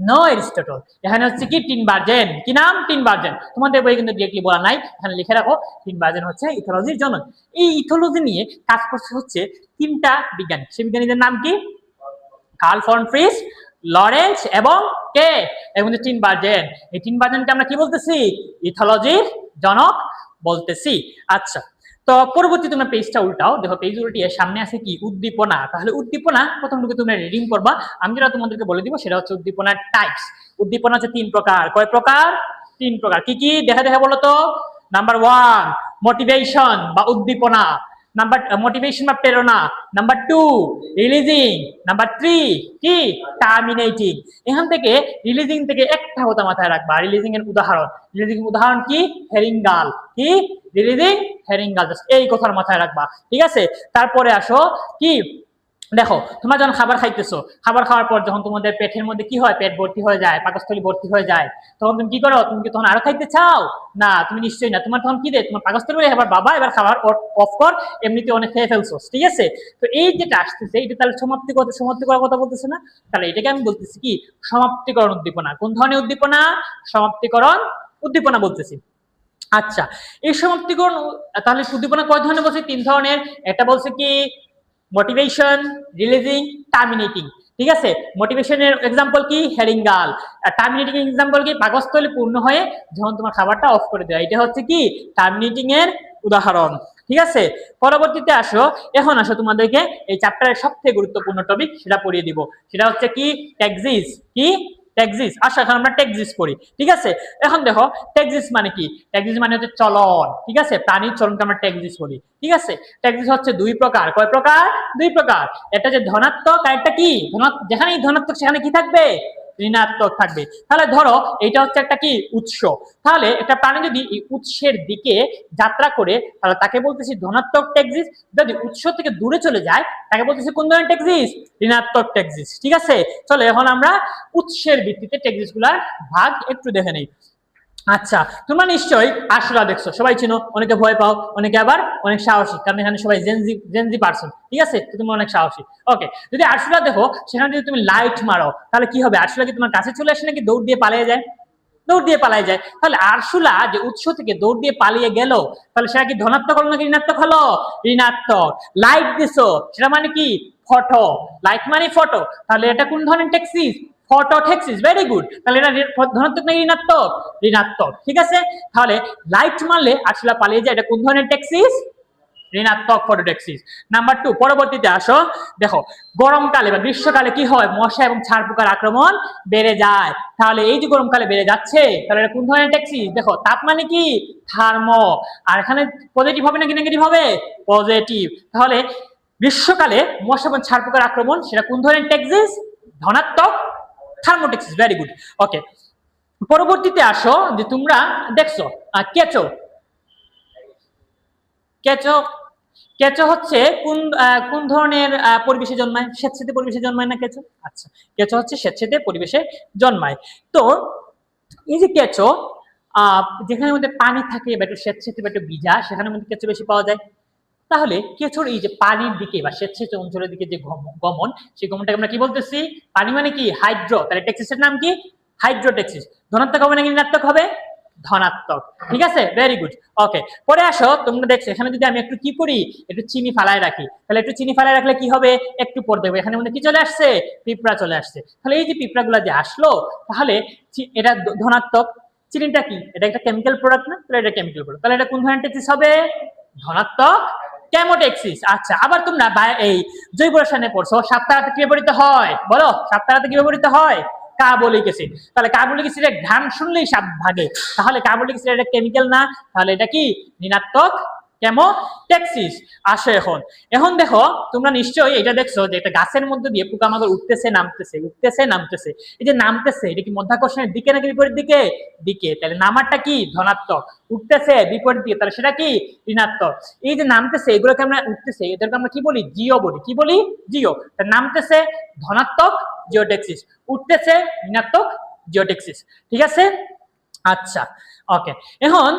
No Aristotle. এখানে হচ্ছে কি? টিনবার্জেন। কি নাম? টিনবার্জেন। তোমাদের বই কিন্তু ডিরেক্টলি বলা নাই, এখানে লিখে রাখো টিনবার্জেন হচ্ছে ইথোলজির জনক। এই ইথোলজি নিয়ে কাজ করছে হচ্ছে তিনটা বিজ্ঞানী। সেই বিজ্ঞানীদের নাম কি? কার্ল ফন ফ্রিস, লরেন্স এবং কে? এবং টিনবার্জেন। এই টিনবার্জেনকে আমরা কি বলতেছি? ইথোলজির জনক বলতেছি। আচ্ছা, তো পরবর্তী তোমরা পেজটা উল্টাও, দেখো পেজ উল্টিয়ে সামনে আছে কি? উদ্দীপনা। তাহলে উদ্দীপনা প্রথমটুকু তোমরা রিডিং করবা। আমি যেটা তোমাদেরকে বলে দিব সেটা হচ্ছে উদ্দীপনার টাইপস। উদ্দীপনা হচ্ছে তিন প্রকার। কয় প্রকার? তিন প্রকার। কি কি? দেখা দেখা বলো তো। নাম্বার 1 মোটিভেশন বা উদ্দীপনা, নাম্বার মোটিভেশন বা প্রেরণা, নাম্বার 2 রিলিজিং, নাম্বার 3 কি? টার্মিনেটিং। এখান থেকে রিলিজিং থেকে একটা কথা মাথায় রাখবা, রিলিজিং এর উদাহরণ। রিলিজিং উদাহরণ কি? হেরিঙ্গাল। কি? রিলিজিং হেরিঙ্গাল। এই কথার মাথায় রাখবা। ঠিক আছে, তারপরে আসো কি? দেখো, তোমরা যখন খাবার খাইতেছো, খাবার খাওয়ার পর যখন তোমাদের পেটের মধ্যে কি হয়? পেট ভর্তি হয়ে যায়, পাকস্থলী ভর্তি হয়ে যায়, তখন তুমি কি করো? তুমি কি তখন আরো খাইতে চাও? না, তুমি নিশ্চয়ই না। তোমার তখন কি দেয়? তোমার পাকস্থলী বলে, এবার বাবা এবার খাবার অফ কর, এমনিতে অনেক খেয়ে ফেলছোস। ঠিক আছে, তো এই যেটা আসতেছে, এটা তাহলে সমাপ্তি করার কথা বলতেছে না? তাহলে এটাকে আমি বলতেছি কি? সমাপ্তিকরণ উদ্দীপনা। কোন ধরনের উদ্দীপনা? সমাপ্তিকরণ উদ্দীপনা বলতেছি। আচ্ছা, এই সমাপ্তিকরণ, তাহলে উদ্দীপনা কয় ধরনের বলছে? তিন ধরনের। একটা বলছে কি? Motivation, releasing, terminating. ঠিক আছে, মোটিভেশনের এক্সাম্পল কি? হেরিঙ্গাল। আর টার্মিনেটিং এক্সাম্পল কি? পাকস্থলী পূর্ণ হয়ে যখন তোমার খাবারটা অফ করে দেয়, এটা হচ্ছে কি টার্মিনেটিং এর উদাহরণ। ঠিক আছে, পরবর্তীতে আসো, এখন আসো তোমাদেরকে এই চ্যাপ্টারের সবথেকে গুরুত্বপূর্ণ টপিক সেটা পড়িয়ে দিব। সেটা হচ্ছে কি? ট্যাক্সিস। কি? ট্যাক্সিস। আসো এখন আমরা ট্যাক্সিস পড়ি। ঠিক আছে, এখন দেখো ট্যাক্সিস মানে কি? ট্যাক্সিস মানে হচ্ছে চলন। ঠিক আছে, প্রাণীর চলনকে আমরা ট্যাক্সিস বলি। ঠিক আছে, ট্যাক্সিস হচ্ছে দুই প্রকার। কয় প্রকার? দুই প্রকার। এটা যে ধনাত্মক, আর একটা কি ধনাত্মক। যেখানেই ধনাত্মক সেখানে কি থাকবে? ঋণাত্মক থাকবে। তাহলে ধরো এটা হচ্ছে একটা কি উৎস। তাহলে একটা প্রাণী যদি এই উৎসের দিকে যাত্রা করে তাহলে তাকে বলতেছি ধনাত্মক ট্যাক্সিস। যদি উৎস থেকে দূরে চলে যায় তাকে বলতেছি কোন ধরনের ট্যাক্সিস? ঋণাত্মক ট্যাক্সিস। ঠিক আছে, চলো এখন আমরা উৎসের ভিত্তিতে ট্যাক্সিস গুলার ভাগ একটু দেখে নেই। আচ্ছা, তোমরা নিশ্চয়ই আরশুলা দেখছো, সবাই চিনো। অনেকে ভয় পাও, অনেকে আবার অনেক সাহসী, কারণ এখানে সবাই জেনজি পারসন। ঠিক আছে, তো তুমি অনেক সাহসী। ওকে, যদি আরশুলা দেখো সেখানে যদি তুমি লাইট মারো তাহলে কি হবে? আরশুলা কি তোমার কাছে চলে আসে নাকি দৌড় দিয়ে পালিয়ে যায়? দৌড় দিয়ে পালিয়ে যায়। তাহলে আরশুলা যে উৎস থেকে দৌড় দিয়ে পালিয়ে গেল, তাহলে সেটা কি ধনাত্মক হলো নাকি ঋণাত্মক হলো? ঋণাত্মক। লাইট দিছো, সেটা মানে কি? ফটো। লাইট মানে ফটো। তাহলে এটা কোন ধরনের ট্যাক্সিস? ফটোট্যাক্সিস। Very good. তাহলে এটা ধনাত্মক নাকি ঋণাত্মক? ঋণাত্মক। ঠিক আছে, তাহলে লাইট মারলে আরশুলা পালিয়ে যায়, এটা কোন ধরনের ট্যাক্সিস? ঋণাত্মক ফটোট্যাক্সিস। নাম্বার 2, পরবর্তীতে আসো। দেখো গরমকালে বা গ্রীষ্মকালে কি হয়? মশা এবং ছাড় পোকার আক্রমণ বেড়ে যায়। তাহলে এই যে গরমকালে বেড়ে যাচ্ছে, তাহলে এটা কোন ধরনের ট্যাক্সিস? দেখো তাপ মানে কি? থার্মো। আর এখানে পজিটিভ হবে নাকি নেগেটিভ হবে? পজিটিভ। তাহলে গ্রীষ্মকালে মশা এবং ছাড় পোকার আক্রমণ, সেটা কোন ধরনের ট্যাক্সিস? ধনাত্মক থার্মোট্যাক্সিস। Very good. ওকে, পরবর্তীতে আসো যে তোমরা দেখছো কেঁচো। কেঁচো, কেঁচো হচ্ছে কোন কোন ধরনের পরিবেশে জন্মায়? স্বেচ্ছাতে পরিবেশে জন্মায় না কেঁচো? আচ্ছা, কেঁচো হচ্ছে স্বেচ্ছাতে পরিবেশে জন্মায়। তো এই যে কেঁচো, যেখানের মধ্যে পানি থাকে বা একটু স্বেচ্ছাতে বা একটু ভিজা, সেখানের মধ্যে কেঁচো বেশি পাওয়া যায়। তাহলে কেঁচোর এই যে পানির দিকে বা স্বেচ্ছাতে অঞ্চলের দিকে যে গমন, সেই গমনটাকে আমরা কি বলতেছি? পানি মানে কি? হাইড্রো। তাহলে ট্যাক্সিসের নাম কি? হাইড্রোট্যাক্সিস। ধনাত্মক হবে নাকি ঋণাত্মক হবে? ধনাত্মক। ঠিক আছে, ভেরি গুড। ওকে, পরে আসো, তোমরা দেখছো এখানে যদি আমি একটু কি করি? একটু চিনি ফালায় রাখি, তাহলে একটু চিনি ফালায় রাখলে কি হবে? একটু পর দেখবে এখানে মধ্যে কি চলে আসছে? পিঁপড়া চলে আসছে। তাহলে এই যে পিঁপড়াগুলো যে আসলো, তাহলে এটা ধনাত্মক। চিনিটা কি? এটা একটা কেমিক্যাল প্রোডাক্ট না? তাহলে এটা কেমিক্যাল প্রোডাক্ট। তাহলে এটা কোন ধরনের ট্যাক্সিস হবে? ধনাত্মক কেমোট্যাক্সিস। আচ্ছা, আবার তোমরা এই জৈব রসায়নে পড়ছো, সাপ্তাহাতে কি ব্যবহৃত হয়? বলো, সাপ্তাহাতে কি ব্যবহৃত হয়? Carbolic acid. তাহলে কার্বলিক অ্যাসিডের ঘ্রাণ শুনলেই সাপ ভাগে। তাহলে কার্বলিক অ্যাসিড এটা কেমিক্যাল না? তাহলে এটা কি? ঋণাত্মক কেমোট্যাক্সিস। আসো এখন, এখন দেখো তোমরা নিশ্চয়ই এটা দেখছো যে একটা গাছের মধ্যে দিয়ে পোকামাকড় উঠতেছে নামতেছে, উঠতেছে নামতেছে। এই যে নামতেছে, এটা কি মধ্যাকর্ষণের দিকে নাকি বিপরীত দিকে? দিকে। তাহলে নামারটা কি? ধনাত্মক। উঠতেছে বিপরীত দিকে, তাহলে সেটা কি? ঋণাত্মক। এই যে নামতেছে, এগুলোকে আমরা উঠতেছে, এদেরকে আমরা কি বলি? জিও বলি। কি বলি? জিও। নামতেছে ধনাত্মক জিওট্যাক্সিস, উঠতেছে ঋণাত্মক জিওট্যাক্সিস। ঠিক আছে, আচ্ছা। ওকে, এখন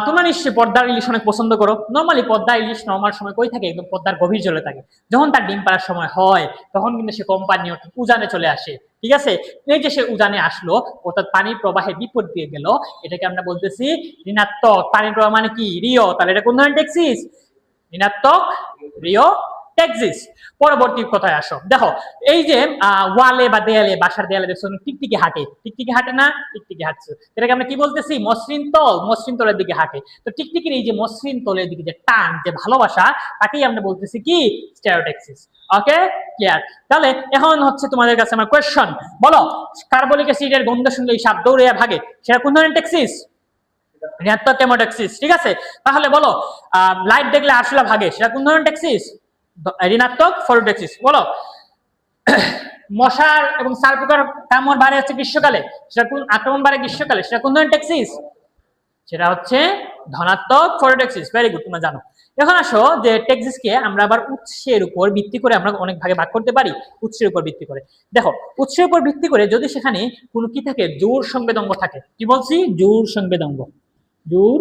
তোমরা নিশ্চয়ই পদ্মার ইলিশ অনেক পছন্দ করো। নর্মালি পদ্মা ইলিশ নর্মাল সময় কই থাকে? একদম পদ্মার গভীর জলে থাকে। যখন তার ডিম পাড়ার সময় হয় তখন কিন্তু সে কোম্পানি উজানে চলে আসে। ঠিক আছে, এই যে সে উজানে আসলো, অর্থাৎ পানির প্রবাহে বিপদ দিয়ে গেল, এটাকে আমরা বলতেছি ঋণাত্মক। পানির প্রবাহ মানে কি? রিও। তাহলে এটা কোন ধরনের ট্যাক্সিস? ঋণাত্মক রিও ট্যাক্সিস। পরবর্তী কথায় আসো। দেখো এই যে ওয়ালে বা দেয়ালে, বাসার দেয়ালে দেখছো টিকটিকি হাঁটে। টিকটিকি হাঁটে না? টিকটিকি হাঁটছে। এটাকে আমরা কি বলতেছি? মসৃণ তল। মসৃণ তলের দিকে হাঁটে। তো টিকটিকির এই যে মসৃণ তলের দিকে যে টান, যে ভালোবাসা, তাকেই আমরা বলতেছি কি? স্টেরিওট্যাক্সিস। ওকে, ক্লিয়ার? তাহলে এখন হচ্ছে তোমাদের কাছে আমার কোয়েশ্চন, বলো কার্বলিক অ্যাসিডের গন্ধ শুনলেই সাপ দৌড়ে ভাগে, সেটা কোন ধরনের ট্যাক্সিস? ঋণাত্মক কেমোট্যাক্সিস। ঠিক আছে, তাহলে বলো লাইট দেখলে আরশুলা ভাগে, সেটা কোন ধরনের ট্যাক্সিস? ঋণাত্মক ফটোট্যাক্সিস। বলো মশার এবং ছাড় পোকার কামড় বাড়ে হচ্ছে গ্রীষ্মকালে, সেটা কোন আক্রমণ বাড়ে গ্রীষ্মকালে, সেটা কোন ধরনের ট্যাক্সিস? সেটা হচ্ছে ধনাত্মক ফটোট্যাক্সিস। ভেরি গুড, তোমরা জানো। এখন আসো যে ট্যাক্সিসকে আমরা আবার উৎসের উপর ভিত্তি করে আমরা অনেক ভাগে ভাগ করতে পারি। উৎসের উপর ভিত্তি করে দেখো, উৎসের উপর ভিত্তি করে যদি সেখানে কোনো কি থাকে? জোর সংবেদঙ্গ থাকে। কি বলছি? জোর সংবেদঙ্গ। জোর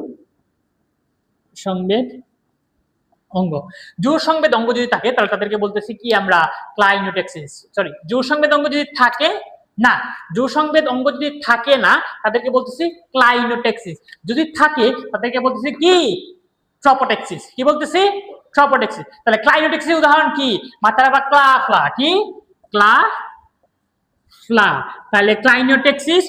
সংবেদ অঙ্গ। জোর সংবেদ অঙ্গ যদি থাকে তাহলে তাদেরকে বলতেছি কি আমরা? ক্লাইনোট্যাক্সিস। সরি, জোর সংবেদ অঙ্গ যদি থাকে না, জোর সংবেদ অঙ্গ যদি থাকে না তাদেরকে বলতেছি ক্লাইনোট্যাক্সিস। যদি থাকে তাদেরকে বলতেছি কি? ট্রপোট্যাক্সিস। কি বলতেছি? ট্রপোটেক্সিস। তাহলে ক্লাইনোটেক্সিস উদাহরণ কি? মাথায় রাখবা ক্লাফ্লা, কি ক্লাফ্লা। তাহলে ক্লাইনোটেক্সিস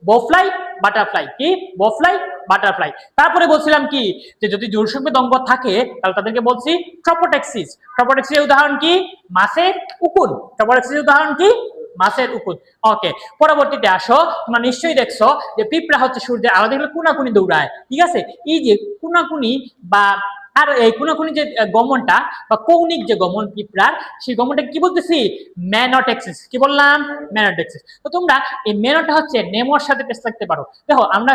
বোফ্লাই বাটারফ্লাই, কি বোফ্লাই বাটারফ্লাই। তারপরে বলছিলাম কি যে যদি জোড়সংখ্যক অঙ্গ থাকে তাহলে তাদেরকে বলছি ট্রপোটেক্সিস। ট্রপোটেক্সিসের উদাহরণ কি? মাছের উকুন। ট্রপোটেক্সিসের উদাহরণ কি? মাছের উকুন। ওকে, পরবর্তীতে আসো, তোমরা নিশ্চয়ই দেখছো যে পিঁপড়া হচ্ছে সূর্যের আলো দেখলে কুনাকুনি দৌড়ায়, ঠিক আছে? এই যে কুনাকুনি বা আর এই কোনাকুনি যে গমনটা বা কৌণিক যে গমন পিঁপড়ার, সেই গমনটা কি বলতেছি? ম্যানোটেক্সিস। কি বললাম? ম্যানোটেক্সিস। তো তোমরা এই মেনোটা হচ্ছে নেমোর সাথে টেস্ট রাখতে পারো। দেখো আমরা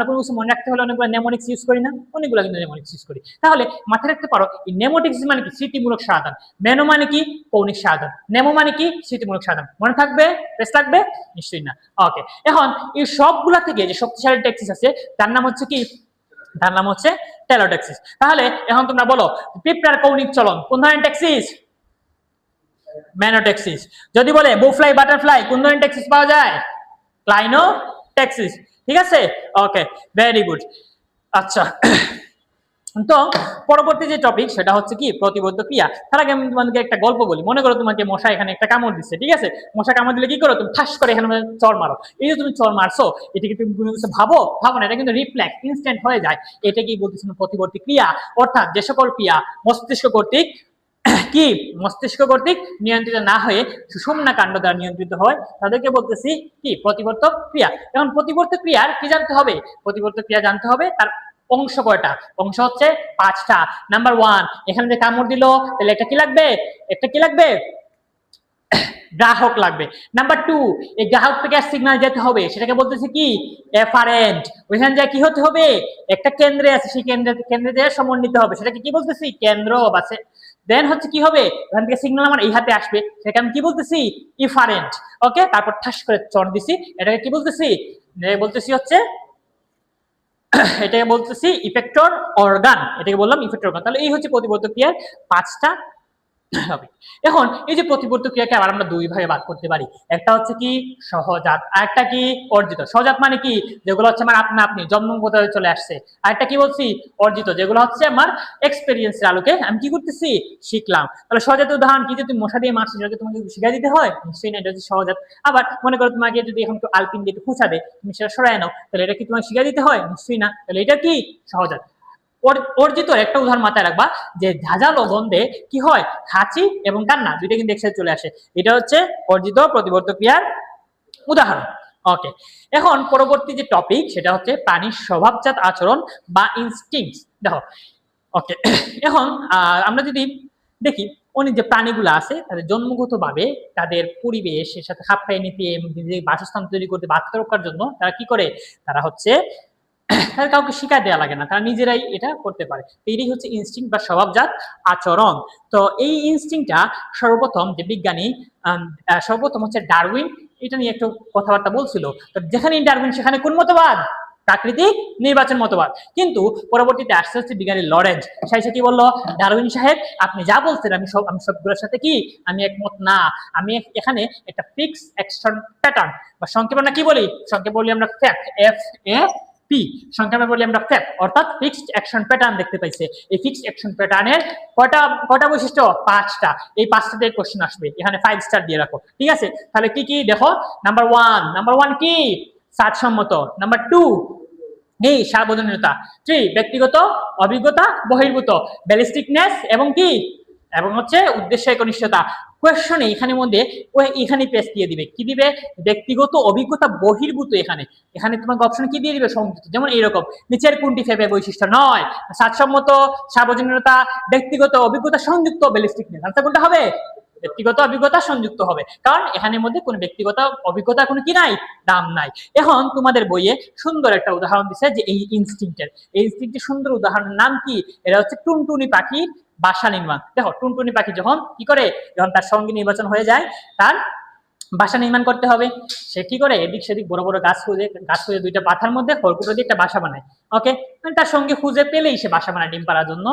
কোনো কিছু মনে রাখতে হলে অনেকগুলো নেমোনিক্স ইউজ করি না? অনেকগুলো কিন্তু নেমোনিক্স ইউজ করি। তাহলে মাথায় রাখতে পারো এই নেমোটেক্সিস মানে কি? স্মৃতিমূলক সমাধান। মেনো মানে কি? কৌণিক সমাধান। নেমো মানে কি? স্মৃতিমূলক সমাধান। মনে থাকবে? টেস্ট লাগবে? নিশ্চয়ই না। ওকে, এখন এই সবগুলা থেকে যে শক্তিশালী টেক্সিস আছে তার নাম হচ্ছে কি? তার নাম হচ্ছে টেলোটেক্সিস। তাহলে এখন তোমরা বলো পিঁপড়ার কৌণিক চলন কোন ধরনের টেক্সিস? ম্যানোটেক্সিস। যদি বলে বোফ্লাই বাটারফ্লাই কোন ধরনের টেক্সিস পাওয়া যায়? ক্লাইনোটেক্সিস। ঠিক আছে? ওকে, ভেরি গুড। আচ্ছা, তো পরবর্তী যে টপিক সেটা হচ্ছে কি? প্রতিবদ্ধ ক্রিয়া। তার আগে আমি তোমাদেরকে একটা গল্প বলি। মনে করো তোমাকে মশা এখানে একটা কামড় দিচ্ছে, ঠিক আছে? মশা কামড় দিলে কি করো? তুমি ঠাস করে এখানে চড় মারো। এই যে তুমি চড় মারছো, এটা কি তুমি কোনো কিছু ভাবো না, এটা কিন্তু রিফ্লেক্স, ইনস্ট্যান্ট হয়ে যায়। এটা কি বলতেছিল? প্রতিবর্তী ক্রিয়া। অর্থাৎ যে সকল ক্রিয়া মস্তিষ্ক কর্তৃক কি মস্তিষ্ক কর্তৃক নিয়ন্ত্রিত না হয়ে সুষুম্না কাণ্ড দ্বারা নিয়ন্ত্রিত হয় তাদেরকে বলতেছি কি? প্রতিবর্তক ক্রিয়া। এখন প্রতিবর্তক ক্রিয়ার কি জানতে হবে? প্রতিবর্তক ক্রিয়া জানতে হবে তার অংশ কয়টা? অংশ হচ্ছে 5টা। নাম্বার 1, এখানে যে কামড় দিল তাহলে এটা কি লাগবে? একটা কি লাগবে? গ্রাহক লাগবে। নাম্বার 2, এই গ্রাহক থেকে সিগন্যাল যেতে হবে, সেটাকে বলতেছি কি? এফারেন্ট। ওইখানে যা কি হতে হবে? একটা কেন্দ্রে আছে, সেই কেন্দ্রে যে সমন্বিত হবে, সেটাকে কি বলতেছি? কেন্দ্র বা দেন হচ্ছে কি হবে? ওখান থেকে সিগন্যাল আমার এই হাতে আসবে, সেটাকে আমি কি বলতেছি? ইফারেন্ট। ওকে, তারপর ঠাস করে চড় দিছি, এটাকে কি বলতেছি? বলতেছি হচ্ছে এটাকে বলতেছি ইফেক্টর অর্গান। এটাকে বললাম ইফেক্টর অর্গান। তাহলে এই হচ্ছে প্রতিবর্তক ক্রিয়ার 5টা হবে। এখন এই যে প্রতিবর্তক ক্রিয়াকে আবার আমরা দুই ভাগে ভাগ করতে পারি। একটা হচ্ছে কি? সহজাত, আর একটা কি? অর্জিত। সহজাত মানে কি? যেগুলো হচ্ছে আমার আপনা আপনি জন্মগত হয়ে চলে আসছে। আর একটা কি বলছি? অর্জিত, যেগুলো হচ্ছে আমার এক্সপেরিয়েন্সের আলোকে আমি কি করতেছি? শিখলাম। তাহলে সহজাত উদাহরণ কি? যে তুমি মশা দিয়ে মারছো, যেটাকে তোমাকে শিখিয়ে দিতে হয়? নিশ্চয়ই না, এটা হচ্ছে সহজাত। আবার মনে করো তোমাকে যদি এখন একটু আলপিন দিয়ে একটু খুঁচা দেয়, তুমি সেটা সরায় নাও, তাহলে এটা কি তোমাকে শিখিয়ে দিতে হয়? নিশ্চয়ই না। তাহলে এটা কি? সহজাত। অর্জিত একটা উদাহরণ মাথায় রাখবা, যে ঝাঁঝালো গন্ধে কি হয়? হাঁচি এবং কান্না দুইটা কিন্তু একসাথে চলে আসে। এটা হচ্ছে অর্জিত প্রতিবর্তক ক্রিয়ার উদাহরণ। ওকে, এখন পরবর্তী যে টপিক সেটা হচ্ছে প্রাণীর স্বভাবজাত আচরণ বা ইনস্টিংক্টস। দেখো, ওকে, এখন আমরা যদি দেখি অনেক যে প্রাণীগুলো আছে তাদের জন্মগতভাবে তাদের পরিবেশের সাথে খাপ খাইয়ে নিতে, বাসস্থান তৈরি করতে বা আত্মরক্ষার জন্য তারা কি করে? তারা হচ্ছে তাদের কাউকে শিক্ষা দেওয়া লাগে না, তারা নিজেরাই এটা করতে পারে। এটাই হচ্ছে ইনস্টিংক্ট বা স্বভাবজাত আচরণ। তো এই ইনস্টিংক্টটা সর্বপ্রথম যে বিজ্ঞানী সর্বপ্রথম হচ্ছে ডারউইন এটা নিয়ে একটু কথাবার্তা বলছিল। তো যেখানেই ডারউইন সেখানে কোন মতবাদ? প্রাকৃতিক নির্বাচন মতবাদ। কিন্তু পরবর্তীতে আসতে হচ্ছে বিজ্ঞানী লরেন্জ। সে কি বললো? ডারউইন সাহেব আপনি যা বলছেন আমি সবগুলোর সাথে কি? আমি একমত না। আমি এখানে একটা ফিক্স অ্যাকশন প্যাটার্ন বা সংক্ষেপে আমরা কি বলি? সংক্ষেপে বলি আমরা ফ্যাক্ট, FAP, সংক্ষেপে বলি আমরা ফ্যাক্ট, অর্থাৎ ফিক্সড অ্যাকশন প্যাটার্ন দেখতে পাইছে। এই ফিক্সড অ্যাকশন প্যাটার্নের কয়টা বৈশিষ্ট্য? 5টা। এই 5টাতে কোশ্চেন আসবে, এখানে 5 স্টার দিয়ে রাখো, ঠিক আছে? তাহলে কি কি দেখো? নাম্বার 1 কি? স্বাদসম্মত। নাম্বার 2 এই সার্বজনীনতা। 3 ব্যক্তিগত অভিজ্ঞতা বহির্ভূত, ব্যালিস্টিকনেস এবং কি? এবং হচ্ছে উদ্দেশ্য একনিষ্ঠতা। কোয়েশ্চনে এখানে মধ্যে এখানে পেজ দিয়ে দিবে, কি দিবে? ব্যক্তিগত অভিজ্ঞতা বহির্ভূত। এখানে তোমাকে অপশন কি দিয়ে দিবে? সংযুক্ত। যেমন এইরকম, নিচের কোনটি ফেবে বৈশিষ্ট্য নয়? স্বাদসম্মত, সার্বজনীনতা, ব্যক্তিগত অভিজ্ঞতা সংযুক্ত, ব্যালিস্টিকনেস। আনসার কোনটা হবে? ব্যক্তিগত অভিজ্ঞতা সংযুক্ত হবে, কারণ এখানের মধ্যে কোনো ব্যক্তিগত অভিজ্ঞতা কোনো কি নাই? দাম নাই। এখন তোমাদের বইয়ে সুন্দর একটা উদাহরণ দিচ্ছে যে এই ইনস্টিংক্টের সুন্দর উদাহরণের নাম কি? এটা হচ্ছে টুনটুনি পাখির বাসা নির্মাণ। দেখো, টুনটুনি পাখি যখন কি করে? যখন তার সঙ্গী নির্বাচন হয়ে যায়, তার বাসা নির্মাণ করতে হবে, সে কি করে? এদিক সেদিক বড় বড় গাছ খুঁজে দুইটা পাথার মধ্যে খড়কুটো দিয়ে একটা বাসা বানায়। ওকে, তার সঙ্গে খুঁজে পেলেই সে বাসা বানায় ডিম পাড়ার জন্য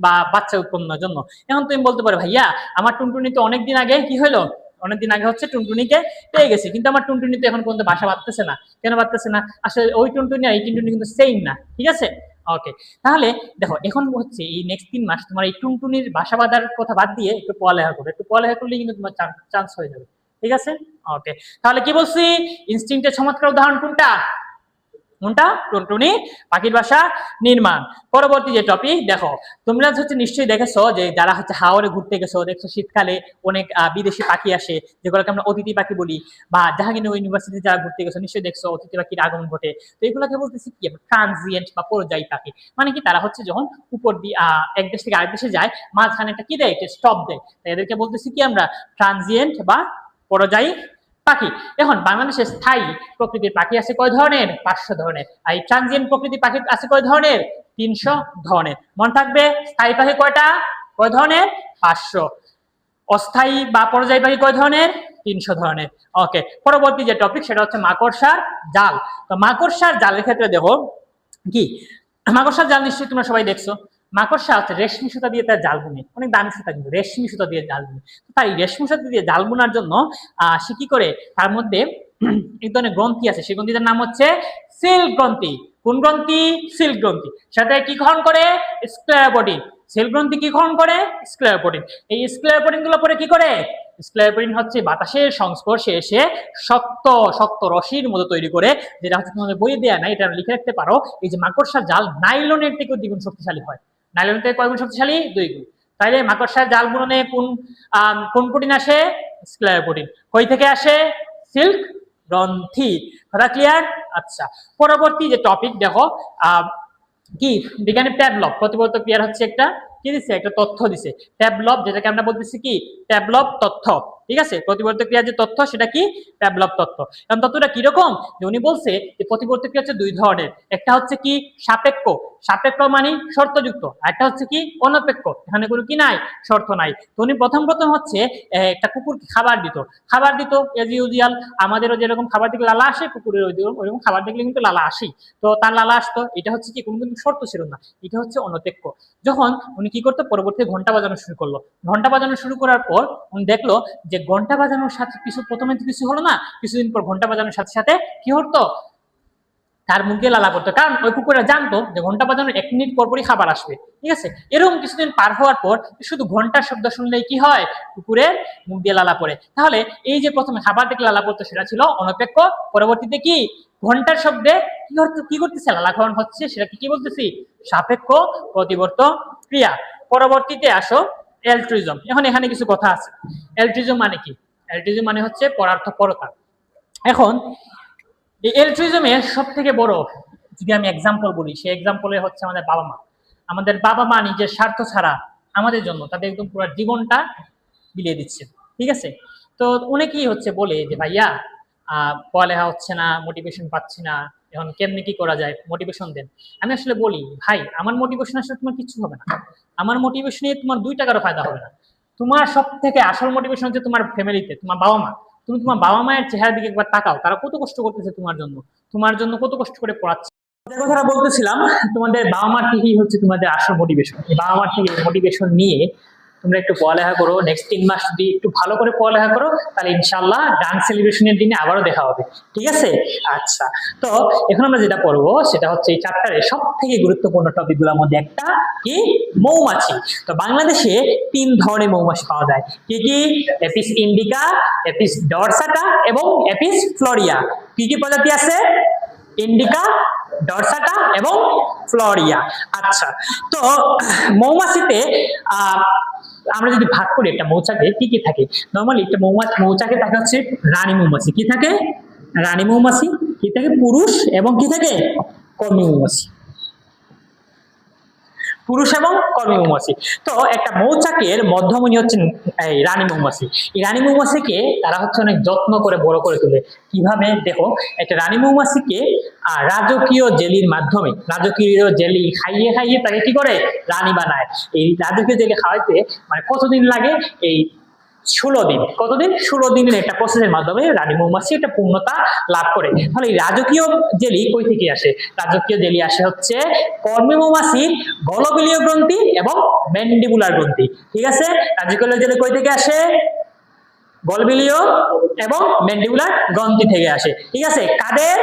বা বাচ্চা উৎপন্নের জন্য। এখন তুমি বলতে পারো ভাইয়া আমার টুনটুনি তো অনেকদিন আগে কি হলো? অনেকদিন আগে হচ্ছে টুনটুনিকে পেয়ে গেছি, কিন্তু আমার টুনটুনি তো এখন পর্যন্ত বাসা বাঁধতেছে না। কেন বাঁধতেছে না? আসলে ওই টুনটুনি আর এই টুনটুনি কিন্তু সেম না, ঠিক আছে? ওকে, তাহলে দেখো এখন হচ্ছে এই নেক্সট 3 মাস তোমার এই টুনটুনির বাসা বাঁধার কথা বাদ দিয়ে একটু পড়ালেখা করো, একটু পড়ালেখা করলে কিন্তু তোমার চান্স হয়ে যাবে। ঠিক আছে, ওকে। তাহলে কি বলছি, ইনস্টিংক্টের চমৎকার উদাহরণ কোনটা, কোনটা, টুনটুনি পাখির বাসা নির্মাণ। পরবর্তী যে টপিক দেখো, তোমরা হচ্ছে নিশ্চয়ই দেখেছো যে যারা হচ্ছে হাওরে ঘুরতে গেছো, দেখছো শীতকালে অনেক বিদেশি পাখি আসে, যেগুলোকে আমরা অতিথি পাখি বলি, বা জাহাঙ্গীরনগর ইউনিভার্সিটি যারা ঘুরতে গেছো নিশ্চয়ই দেখছো অতিথি পাখির আগমন ঘটে। তো এগুলোকে বলতেছি কি, ট্রানজিয়েন্ট বা পরিযায়ী পাখি। মানে কি, তারা হচ্ছে যখন উপর দিয়ে এক দেশ থেকে আরেক দেশে যায়, মাঝখানে একটা কি দেয়, একটা স্টপ দেয়, তাই এদেরকে বলতেছি কি আমরা, ট্রানজিয়েন্ট বা পরিযায়ী পাখি। এখন বাংলাদেশে স্থায়ী প্রকৃতির পাখি আছে কয় ধরনের, 500 ধরনের। আর এই ট্রানজিয়েন্ট প্রকৃতির পাখি আছে কয় ধরনের, 300 ধরনের। মনে থাকবে, স্থায়ী পাখি কয়টা, কয় ধরনের, 500। অস্থায়ী বা পরিযায়ী পাখি কয় ধরনের, 300 ধরনের। ওকে, পরবর্তী যে টপিক সেটা হচ্ছে মাকড়সার জাল। তো মাকড়সার জালের ক্ষেত্রে দেখো কি, মাকড়সার জাল নিশ্চয়ই তোমরা সবাই দেখছো। মাকড়সা হচ্ছে রেশমি সুতা দিয়ে তার জাল বুনে, অনেক দামি সুতা, কিন্তু রেশমি সুতা দিয়ে জাল বুনে। তাই রেশমি সুতা দিয়ে জাল বোনার জন্য সে কি করে, তার মধ্যে এক ধরনের গ্রন্থি আছে, সেই গ্রন্থিটার নাম হচ্ছে সিল্ক গ্রন্থি। কোন গ্রন্থি, সিল্ক গ্রন্থি। সাথে কি গ্রহণ করে, স্ক্লেরোপোডিন। সিল্ক গ্রন্থি কি গ্রহণ করে, স্ক্লেরোপোডিন। এই স্ক্লেরোপোডিন গুলো পরে কি করে, স্ক্লেরোপোডিন হচ্ছে বাতাসের সংস্পর্শে এসে শক্ত শক্ত রশির মতো তৈরি করে, যেটা হচ্ছে তোমাদের বইয়ে দেয়া নাই, এটা লিখে রাখতে পারো। এই যে মাকড়সার জাল নাইলনের থেকে দ্বিগুণ শক্তিশালী হয়। নাইলন থেকে কয় গুণ শক্তিশালী, 2 গুণ। তাইলে মাকড়সার জাল বুননে কোন প্রোটিন আসে, স্ক্লেরোপোডিন। কই থেকে আসে, সিল্ক গ্রন্থি। কথা ক্লিয়ার? আচ্ছা, পরবর্তী যে টপিক দেখো, কি, বিজ্ঞানী প্যাভলভ প্রতিবর্তক ক্রিয়ার হচ্ছে একটা কি দিচ্ছে, একটা তথ্য দিছে। প্যাভলভ, যেটাকে আমরা বলতেছি কি, প্যাভলভ তথ্য। ঠিক আছে, প্রতিবর্তক ক্রিয়ার যে তথ্য সেটা কি, প্যাভলভ তথ্য। কারণ তথ্যটা কিরকম, যে উনি বলছে যে প্রতিবর্তক ক্রিয়া হচ্ছে 2 ধরনের। একটা হচ্ছে কি সাপেক্ষ, সাপেক্ষ মানে শর্তযুক্ত, আর একটা হচ্ছে কি অনপেক্ষ, এখানে কোনো কি নাই, শর্ত নাই। তো উনি প্রথম হচ্ছে একটা কুকুরকে খাবার দিত, খাবার দিত এজ ইউজুয়াল, আমাদেরও যেরকম খাবার দিলে লালা আসে, কুকুরের ওইরকম খাবার দেখলে কিন্তু লালা আসে। তো তার লালা আসতো, এটা হচ্ছে কি কোনো কিন্তু শর্ত ছিল না, এটা হচ্ছে অনপেক্ষ। যখন উনি কি করতো, পরবর্তী ঘন্টা বাজানো শুরু করলো। ঘন্টা বাজানো শুরু করার পর উনি দেখলো যে ঘন্টা বাজানোর সাথে কিছু, প্রথমে তো কিছু হলো না, কিছুদিন পর ঘন্টা বাজানোর সাথে সাথে কি হতো, তার মুখে লালা করতো। কারণ ওই কুকুররা জানতো যে ঘন্টা বাজানোর 1 মিনিট পর পরই খাবার আসবে। ঠিক আছে, এরকম কিছুদিন পার হওয়ার পর শুধু ঘন্টার শব্দ শুনলেই কি হয়, কুকুরের মুখ দিয়ে লালা পড়ে। তাহলে এই যে প্রথমে খাবার দেখে লালা পড়তো সেটা ছিল অনপেক্ষ, পরবর্তীতে কি ঘন্টার শব্দে কি করতেছে, লালা খাওয়ানো হচ্ছে, সেটা কি বলতেছি, সাপেক্ষ প্রতিবর্তক ক্রিয়া। পরবর্তীতে আসো অ্যালট্রুইজম। এখন এখানে কিছু কথা আছে। অ্যালট্রুইজম মানে কি, অ্যালট্রুইজম মানে হচ্ছে পরার্থপরতা। এখন এই অ্যালট্রুইজমের সব থেকে বড় যদি আমি এক্সাম্পল বলি, সেই এক্সাম্পলে হচ্ছে আমাদের বাবা মা। আমাদের বাবা মা নিজের স্বার্থ ছাড়া আমাদের জন্য তাদের একদম পুরো জীবনটা বিলিয়ে দিচ্ছে। ঠিক আছে, তো অনেকেই হচ্ছে বলে যে ভাইয়া পড়ালেখা হচ্ছে না, মোটিভেশন পাচ্ছি না, এখন কেমনি কি করা যায়, মোটিভেশন দেন। আমি আসলে বলি ভাই, আমার মোটিভেশন আসলে তোমার কিছু হবে না, আমার মোটিভেশন নিয়ে তোমার 2 টাকারও ফায়দা হবে না। তোমার সব থেকে আসল মোটিভেশন হচ্ছে তোমার ফ্যামিলিতে, তোমার বাবা মা। তুমি তোমার বাবা মায়ের চেহারার দিকে একবার তাকাও, তারা কত কষ্ট করতেছে তোমার জন্য কত কষ্ট করে পড়াচ্ছে। যে কথাটা বলতেছিলাম, তোমাদের বাবা মার থেকেই হচ্ছে তোমাদের আসল মোটিভেশন। বাবা মার থেকে মোটিভেশন নিয়ে তোমরা একটু পড়ালেখা করো, নেক্সট 3 মাস যদি একটু ভালো করে পড়ালেখা করো, তাহলে ইনশাআল্লাহ গান সেলিব্রেশনের দিনে আবারও দেখা হবে। ঠিক আছে, আচ্ছা। তো এখন আমরা যেটা পড়বো সেটা হচ্ছে এই চ্যাপ্টারের সব থেকে গুরুত্বপূর্ণ টপিকগুলোর মধ্যে একটা কি, মৌমাছি। তো বাংলাদেশে 3 ধরনের মৌমাছি পাওয়া যায়। কি কি, এপিস ইন্ডিকা, এপিস ডরসাটা এবং এপিস ফ্লোরিয়া। কি কি প্রজাতি আছে, ইন্ডিকা, ডরসাটা এবং ফ্লোরিয়া। আচ্ছা, তো মৌমাছিতে আমরা যদি ভাগ করি একটা মৌচাকে, কি কি থাকে, নরমালি একটা মৌচাকে থাকে হচ্ছে রানী মৌমাছি। কি থাকে, রানী মৌমাছি। কি থাকে, পুরুষ এবং কি থাকে, কর্মী মৌমাছি। পুরুষ এবং কর্মী মৌমাছি। তো একটা মৌচাকের মধ্যমণি হচ্ছে এই রানী মৌমাছি। এই রানী মৌমাছিকে তারা হচ্ছে অনেক যত্ন করে বড় করে তোলে। কিভাবে, দেখো, একটা রানী মৌমাছিকে রাজকীয় জেলির মাধ্যমে, রাজকীয় জেলি খাইয়ে খাইয়ে তাকে কি করে, রানী বানায়। এই রাজকীয় জেলি খাওয়াইতে মানে কতদিন লাগে, এই 16 দিন। কতদিন, 16 দিনের একটা প্রসেসের মাধ্যমে রানী মৌমাছি একটা পূর্ণতা লাভ করে। তাহলে এই রাজকীয় জেলি কই থেকে আসে, রাজকীয় জেলি আসে হচ্ছে কর্মী মৌমাছির গলবিলীয় গ্রন্থি এবং ম্যান্ডিবুলার গ্রন্থি। ঠিক আছে, রাজকীয় জেলি কই থেকে আসে, গলবিলীয় এবং ম্যান্ডিবুলার গ্রন্থি থেকে আসে, ঠিক আছে, কাদের?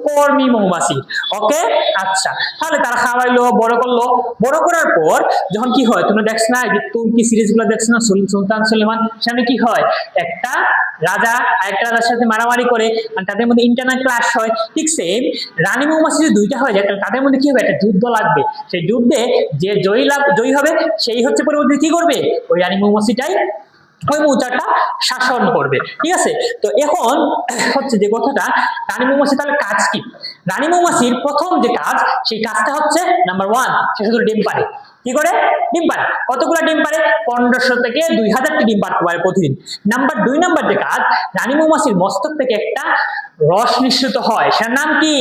কর্মী মৌমাছি। ওকে, আচ্ছা, তাহলে তারা খাওয়াইলো, বড় করলো, বড় করার পর যখন কি হয়, তোমরা দেখছো না যে তুর্কি সিরিজ গুলো দেখছো না, সুলতান সুলেমান, সামনে কি হয়, একটা রাজা আরেকটা রাজার সাথে মারামারি করে আর তাদের মধ্যে ইন্টারনাল ক্লাশ হয়। ঠিক সেম রানী মৌমাছি যদি দুইটা হয়ে যায়, তাদের মধ্যে কি হবে, একটা যুদ্ধ লাগবে। সেই যুদ্ধে যে জয়ী হবে সেই হচ্ছে পরবর্তীতে কি করবে, ওই রানী মৌমাছিটাই ওই মৌচাকটা শাসন করবে। ঠিক আছে, তো এখন হচ্ছে যে কথাটা, রানী মৌমাছি তাহলে কাজ কি? রানী মৌমাছির প্রথম যে কাজ, সেই কাজটা হচ্ছে নাম্বার 1, সে শুধু ডিম পারে। কি করে? ডিম পারে। কতগুলো ডিম পারে? 1500 থেকে 2000টি ডিম পারতে পারে প্রতিদিন। নাম্বার 2 নাম্বার যে কাজ, রানী মৌমাছির মস্তক থেকে একটা রস নিঃসৃত হয়, সেটার নাম কি?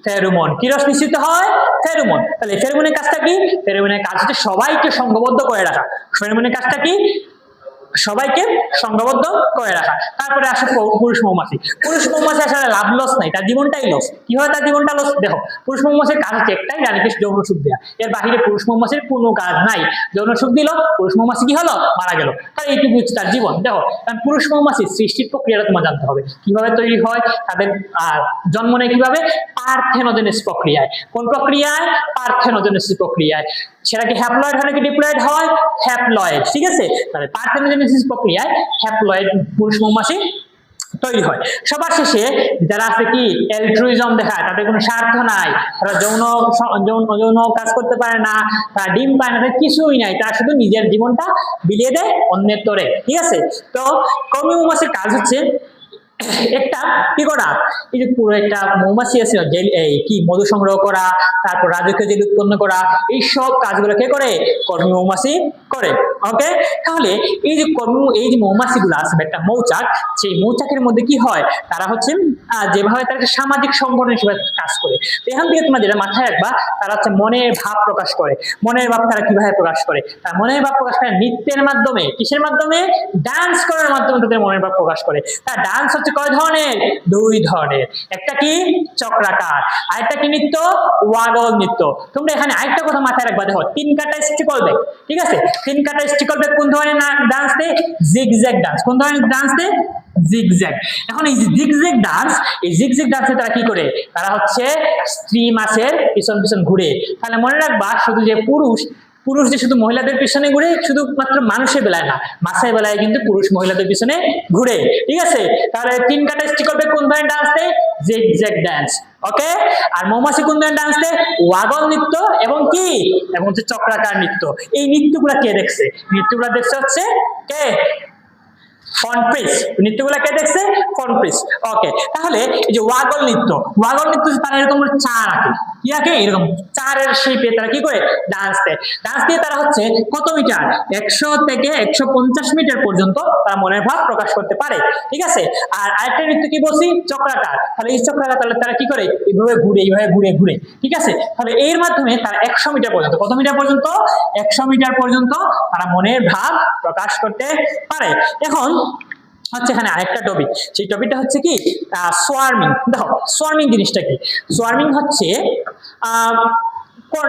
ফেরোমন। কি রস নিঃসৃত হয়? ফেরোমন। তাহলে ফেরোমনের কাজটা কি? ফেরোমনের কাজ হচ্ছে সবাইকে সংঘবদ্ধ করে রাখা। ফেরোমনের কাজটা কি? সবাইকে সংঘবদ্ধ করে রাখা। তারপরে আসে পুরুষ মৌমাছি। পুরুষ মৌমাছি আসলে লাভ লস নাই, তার জীবনটাই লস। কি হয় তার জীবনটা লস? দেখো, পুরুষ মৌমাছির কাজ হচ্ছে একটাই, রানীকে যৌন সুখ দেওয়া। এর বাহিরে পুরুষ মৌমাছির কোনো কাজ নাই। যৌন সুখ দিল, পুরুষ মৌমাছি কি হলো? মারা গেল। তার এইটুকু হচ্ছে তার জীবন। দেখো, কারণ পুরুষ মৌমাছির সৃষ্টির প্রক্রিয়াটা তোমার জানতে হবে, কিভাবে তৈরি হয়, তাদের জন্ম নেয় কিভাবে? পার্থেনোজেনেসিস প্রক্রিয়ায়। কোন প্রক্রিয়ায়? পার্থেনোজেনেসিস প্রক্রিয়ায়। সেটা কি হ্যাপ্লয়েড হয় নাকি ডিপ্লয়েড হয়? হ্যাপ্লয়েড। ঠিক আছে, তাহলে পার্থেনোজেনেসিস প্রক্রিয়ায় হ্যাপ্লয়েড পুরুষ মৌমাছি তৈরি হয়। সবার শেষে যারা আছে কি অ্যালট্রুইজম দেখায়, তাদের কোনো স্বার্থ নাই, তারা যৌন কাজ করতে পারে না, তারা ডিম পায় না, তাদের কিছুই নাই, তারা শুধু নিজের জীবনটা বিলিয়ে দেয় অন্যের তরে। ঠিক আছে, তো কর্মী মৌমাছির কাজ হচ্ছে একটা কি করা, এই যে পুরো একটা মৌমাছি আছে এই কি মধু সংগ্রহ করা, তারপর রাজকীয় জেল উৎপন্ন করা, এই সব কাজগুলো কে করে? কর্মী মৌমাছি করে। ওকে, তাহলে এই যে এই যে মৌমাছিগুলো আছে, একটা মৌচাক, সেই মৌচাকের মধ্যে কি হয়, তারা হচ্ছে যেভাবে তারা একটা সামাজিক সংগঠন হিসেবে কাজ করে। তো এখান থেকে তোমরা যেটা মাথায় রাখবা, তারা হচ্ছে মনের ভাব প্রকাশ করে। মনের ভাব তারা কিভাবে প্রকাশ করে? তার মনের ভাব প্রকাশ করে নৃত্যের মাধ্যমে। কিসের মাধ্যমে? ডান্স করার মাধ্যমে তাদের মনের ভাব প্রকাশ করে। তার ডান্স হচ্ছে কয় ধরনের? 2 ধরনের। একটা কি? চক্রাকার, আরেকটা কি নৃত্য? ওয়াগল নৃত্য। তোমরা এখানে আরেকটা কথা মাথায় রাখবা, দেখো 3 কাটা স্টিকল ব্যাক। ঠিক আছে, 3 কাটা স্টিকল ব্যাক কোন ধরনের ডান্স দেয়? Zigzag dance. কোন ধরনের ডান্স দেয়? জিগজ্যাগ। এখন এই জিগজ্যাগ ডান্স, এই জিগজ্যাগ ডান্সে তারা কি করে? তারা হচ্ছে স্ত্রী মাছের পিছন পিছন ঘুরে। তাহলে মনে রাখবা, শুধু যে পুরুষ যে শুধু মহিলাদের পিছনে ঘুরে, শুধুমাত্র মানুষের বেলায় না, মাছের বেলায় কিন্তু পুরুষ মহিলাদের পিছনে ঘুরে। ঠিক আছে, তাহলে 3 কাটা স্টিকল ব্যাক কোন ধরনের ডান্স দেয়? Zigzag dance. ওকে, আর মৌমাছি কোন ধরনের ডান্স দেয়? ওয়াগল নৃত্য এবং কি, এবং হচ্ছে চক্রাকার নৃত্য। এই নৃত্যগুলা কে দেখছে? নৃত্যগুলা দেখছে হচ্ছে কে? ফনপ্রিস। নৃত্যগুলা কে দেখছে? ফনপ্রিস। ওকে, তাহলে এই যে ওয়াগল নৃত্য, ওয়াগল নৃত্য তারা এরকম চার আঁকে। কি আঁকে? এরকম চারের শেপে তারা কি করে? ডান্স দেয়। ডান্স দিয়ে তারা হচ্ছে কত মিটার? 100 থেকে 150 মিটার পর্যন্ত তারা মনের ভাব প্রকাশ করতে পারে। ঠিক আছে, আর আরেকটা নৃত্য কি বলছি? চক্রাকার। তাহলে এই চক্রাকার তাহলে তারা কি করে? এইভাবে ঘুরে, এইভাবে ঘুরে ঘুরে। ঠিক আছে, তাহলে এর মাধ্যমে তারা 100 মিটার পর্যন্ত, কত মিটার পর্যন্ত? 100 মিটার পর্যন্ত তারা মনের ভাব প্রকাশ করতে পারে। এখন হচ্ছে এখানে আরেকটা টপিক, সেই টপিকটা হচ্ছে কি? সোয়ার্মিং। দেখো, সোয়ার্মিং জিনিসটা কি? সোয়ার্মিং হচ্ছে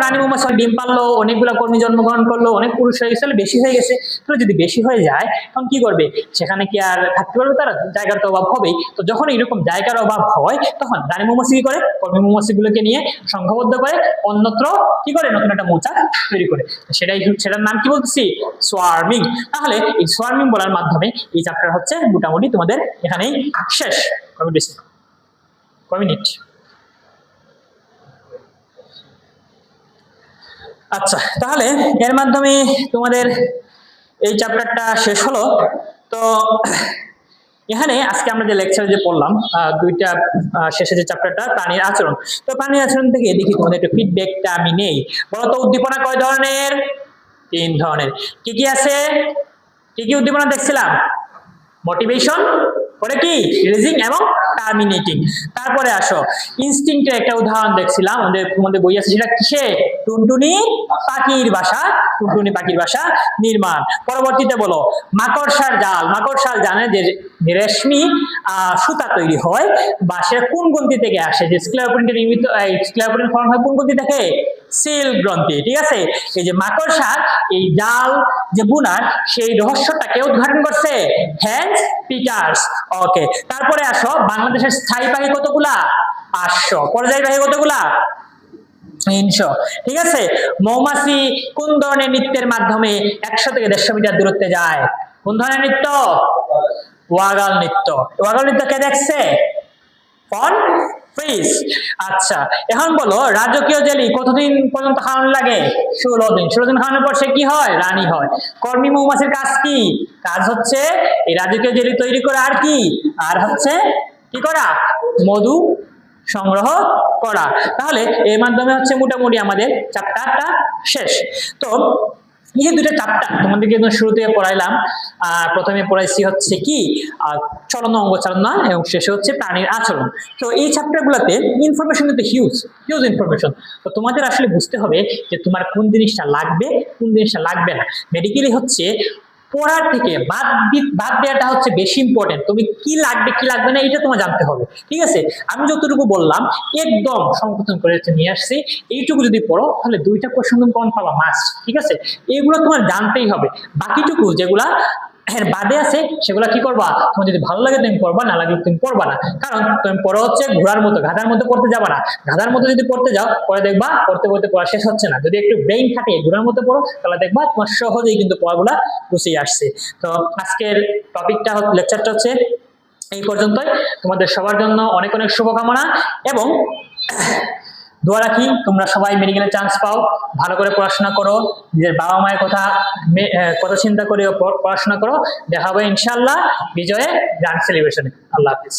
রানী মৌমাছি ডিম পারলো, অনেকগুলো কর্মী জন্মগ্রহণ করলো, অনেক পুরুষ হয়ে গেছে, বেশি হয়ে গেছে। তো যদি বেশি হয়ে যায় তখন কি করবে? সেখানে কি আর থাকতে পারবে তারা? জায়গার তো অভাব হবেই। তো যখন এরকম জায়গার অভাব হয়, তখন রানী মৌমাছি কি করে? কর্মী মৌমাছিগুলোকে নিয়ে সংঘবদ্ধ করে অন্যত্র কি করে? নতুন একটা মৌচাক তৈরি করে। সেটার নাম কি বলতেছি? সোয়ার্মিং। তাহলে এই সোয়ার্মিং বলার মাধ্যমে এই চ্যাপ্টার হচ্ছে মোটামুটি তোমাদের এখানেই শেষ। কয় মিনিট? আচ্ছা, তাহলে এর মাধ্যমে তোমাদের এই চ্যাপ্টারটা শেষ হলো। তো এখানে আজকে আমরা যে লেকচার যে পড়লাম, দুইটা শেষে যে চ্যাপ্টারটা প্রাণীর আচরণ, তো প্রাণীর আচরণ থেকে দেখি তোমাদের একটু ফিডব্যাকটা আমি নেই। বলতো উদ্দীপনা কয় ধরনের? 3 ধরনের। কি কি আছে? কি কি উদ্দীপনা দেখছিলাম? মোটিভেশন, পরে কি রিলিজিং এবং টার্মিনেটিং। তারপরে আসো ইনস্টিংক্টের একটা উদাহরণ দেখছিলাম, তোমাদের বই আছে, সেটা কিসে? টুনটুনি পাখির বাসা, টুনটুনি পাখির বাসা নির্মাণ। পরবর্তীতে বলো মাকড়সার জাল। মাকড়সার জালে যে রেশমি সুতা তৈরি হয়, বা সেটা কোন গ্রন্থি থেকে আসে? যে স্ক্লেরোপ্রিন্টে নির্মিত, স্ক্লেরোপ্রিন্ট ফর্ম হয় কোন গ্রন্থি থেকে? সিল্ক গ্রন্থি। ঠিক আছে, এই যে মাকড়সার এই জাল যে বুনার, সেই রহস্যটাকে উদ্ঘাটন করছে হ্যান্স পিটার্স। ওকে, তারপরে আসো বাংলাদেশের স্থায়ী পাখি কতগুলা? 500। পর্যায়ী পাখি কতগুলা? 300। ঠিক আছে। মৌমাছি কোন ধরনের নৃত্যের মাধ্যমে 100 থেকে 150 মিটার দূরত্বে যায়? কোন ধরনের নৃত্য? ওয়াগাল নৃত্য। ওয়াগাল নৃত্য কে দেখছে? Von Frisch. আচ্ছা, এখন বলো রাজকীয় জেলি কতদিন পর্যন্ত খাওয়ানো লাগে? 16 দিন। 16 দিন খাওয়ানোর পর সে কি হয়? রানী হয়। কর্মী মৌমাছির কাজ কি? কাজ হচ্ছে এই রাজকীয় জেলি তৈরি করা, আর কি? আর হচ্ছে কি করা? মধু সংগ্রহ করা। তাহলে এর মাধ্যমে হচ্ছে মোটামুটি আমাদের চ্যাপ্টারটা শেষ। তো এই যে দুটো চ্যাপ্টার তোমাদেরকে শুরু থেকে পড়াইলাম, প্রথমে পড়াইছি হচ্ছে কি চলন, অঙ্গ চালনা, এবং শেষে হচ্ছে প্রাণীর আচরণ। তো এই চ্যাপ্টার গুলাতে ইনফরমেশন কিন্তু হিউজ ইনফরমেশন। তো তোমাদের আসলে বুঝতে হবে যে তোমার কোন জিনিসটা লাগবে, কোন জিনিসটা লাগবে না। মেডিকেলি হচ্ছে পড়ার থেকে বাদ দেওয়াটা হচ্ছে বেশি ইম্পর্টেন্ট। তুমি কি লাগবে কি লাগবে না এটা তোমার জানতে হবে। ঠিক আছে, আমি যতটুকু বললাম একদম সংকোচন করে নিয়ে আসছি। এইটুকু যদি পড়ো তাহলে 2টা কোশ্চেন তুমি কম পাবা মাস্ট। ঠিক আছে, এইগুলো তোমার জানতেই হবে। বাকিটুকু যেগুলা এর বাদে আছে সেগুলা কি করবা? তোমার যদি ভালো লাগে তুমি পড়বা, না লাগলে তুমি পড়বা না। কারণ তুমি পড়া হচ্ছে ঘোড়ার মতো, গাধার মতো পড়তে যাবা না। গাধার মতো যদি পড়তে যাও পরে দেখবা পড়তে পড়তে পড়া শেষ হচ্ছে না। যদি একটু ব্রেইন খাটিয়ে ঘোড়ার মতো পড়ো তাহলে দেখবা তোমার সহজেই কিন্তু পড়াগুলা গুছিয়ে আসছে। তো আজকের টপিকটা লেকচারটা হচ্ছে এই পর্যন্তই। তোমাদের সবার জন্য অনেক অনেক শুভকামনা, এবং দোয়া রাখি তোমরা সবাই মেডিকেলে চান্স পাও, ভালো করে পড়াশোনা করো, নিজের বাবা মায়ের কথা চিন্তা করে পড়াশোনা করো। দেখা হবে ইনশাআল্লাহ বিজয়ে গ্র্যান্ড সেলিব্রেশনে। আল্লাহ হাফিজ।